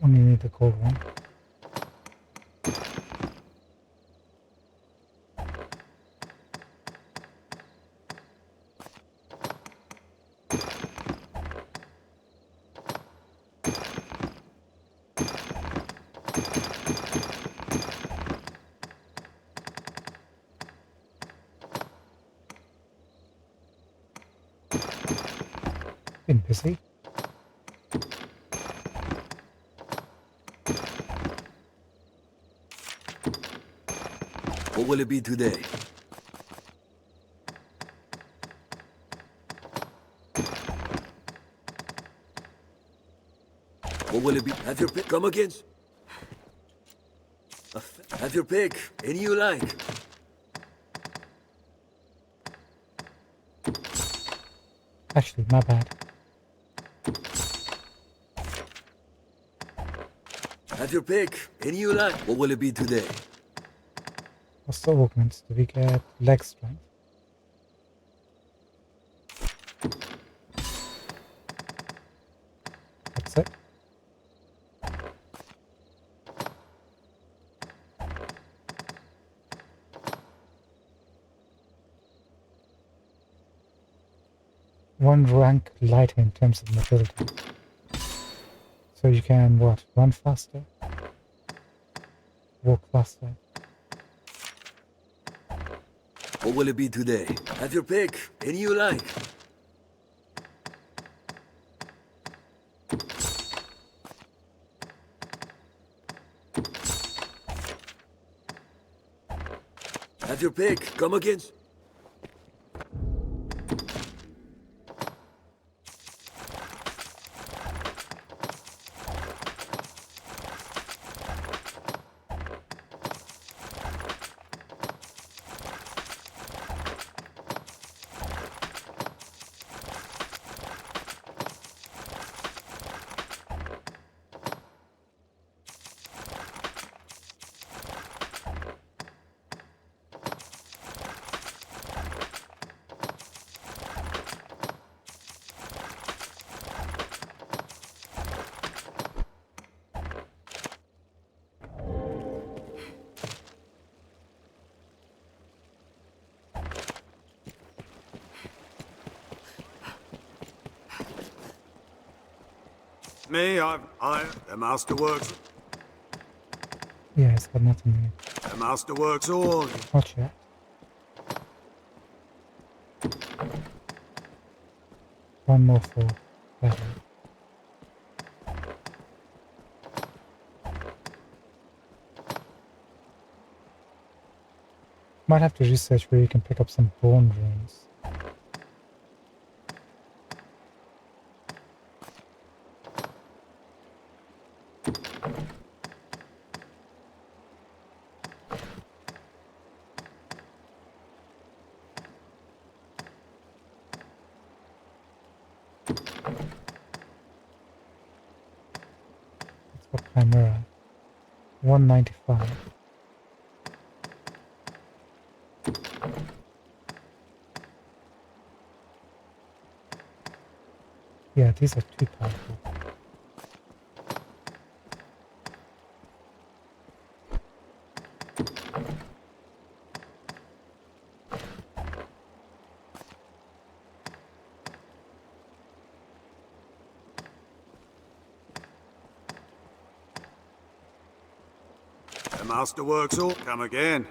Only need the gold one. Been busy. What will it be today? What will it be? Have your pick. Come again. Have your pick. Any you like. Actually, my bad. Have your pick. Any you like. What will it be today? What's the augments? Do we get leg strength? That's it. One rank lighter in terms of mobility. So you can, what, run faster? Walk faster? What will it be today? Have your pick. Any you like. Have your pick. Come again. Me, the masterworks. Yeah, it's got nothing in it. The masterworks all. Not yet. One more for battery. Might have to research where you can pick up some bone runes. It's got Chimera. 195. Yeah, these are too powerful. The masterworks all. Come again.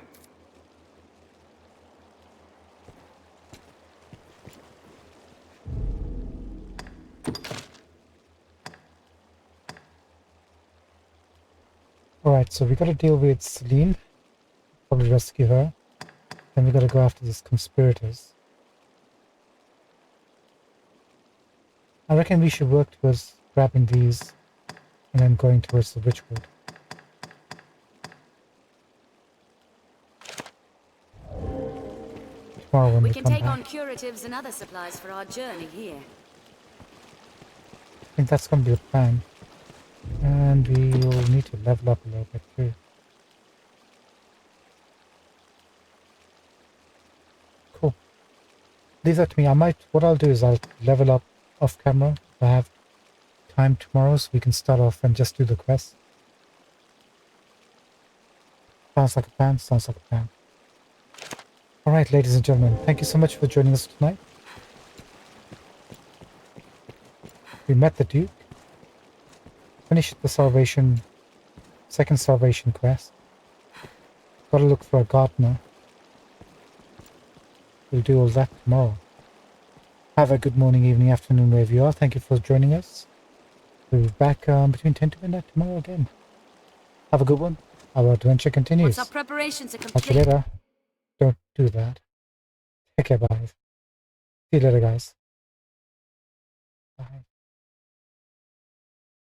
Alright, so we gotta deal with Celine. Probably rescue her. Then we gotta go after these conspirators. I reckon we should work towards grabbing these and then going towards the Witchwood. Tomorrow when We we can come take back. on curatives and other supplies for our journey here. I think that's gonna be the plan. And we will need to level up a little bit too. Cool. Leave that to me. What I'll do is I'll level up off camera if I have time tomorrow, so we can start off and just do the quest. Sounds like a plan, sounds like a plan. Alright, ladies and gentlemen, thank you so much for joining us tonight. We met the Duke. Finished the second salvation quest. Gotta look for a gardener. We'll do all that tomorrow. Have a good morning, evening, afternoon, wherever you are. Thank you for joining us. We'll be back between 10 to midnight tomorrow again. Have a good one. Our adventure continues. Once our preparations are Catch complete. you later. Don't do that. Take care, bye. See you later, guys. Bye.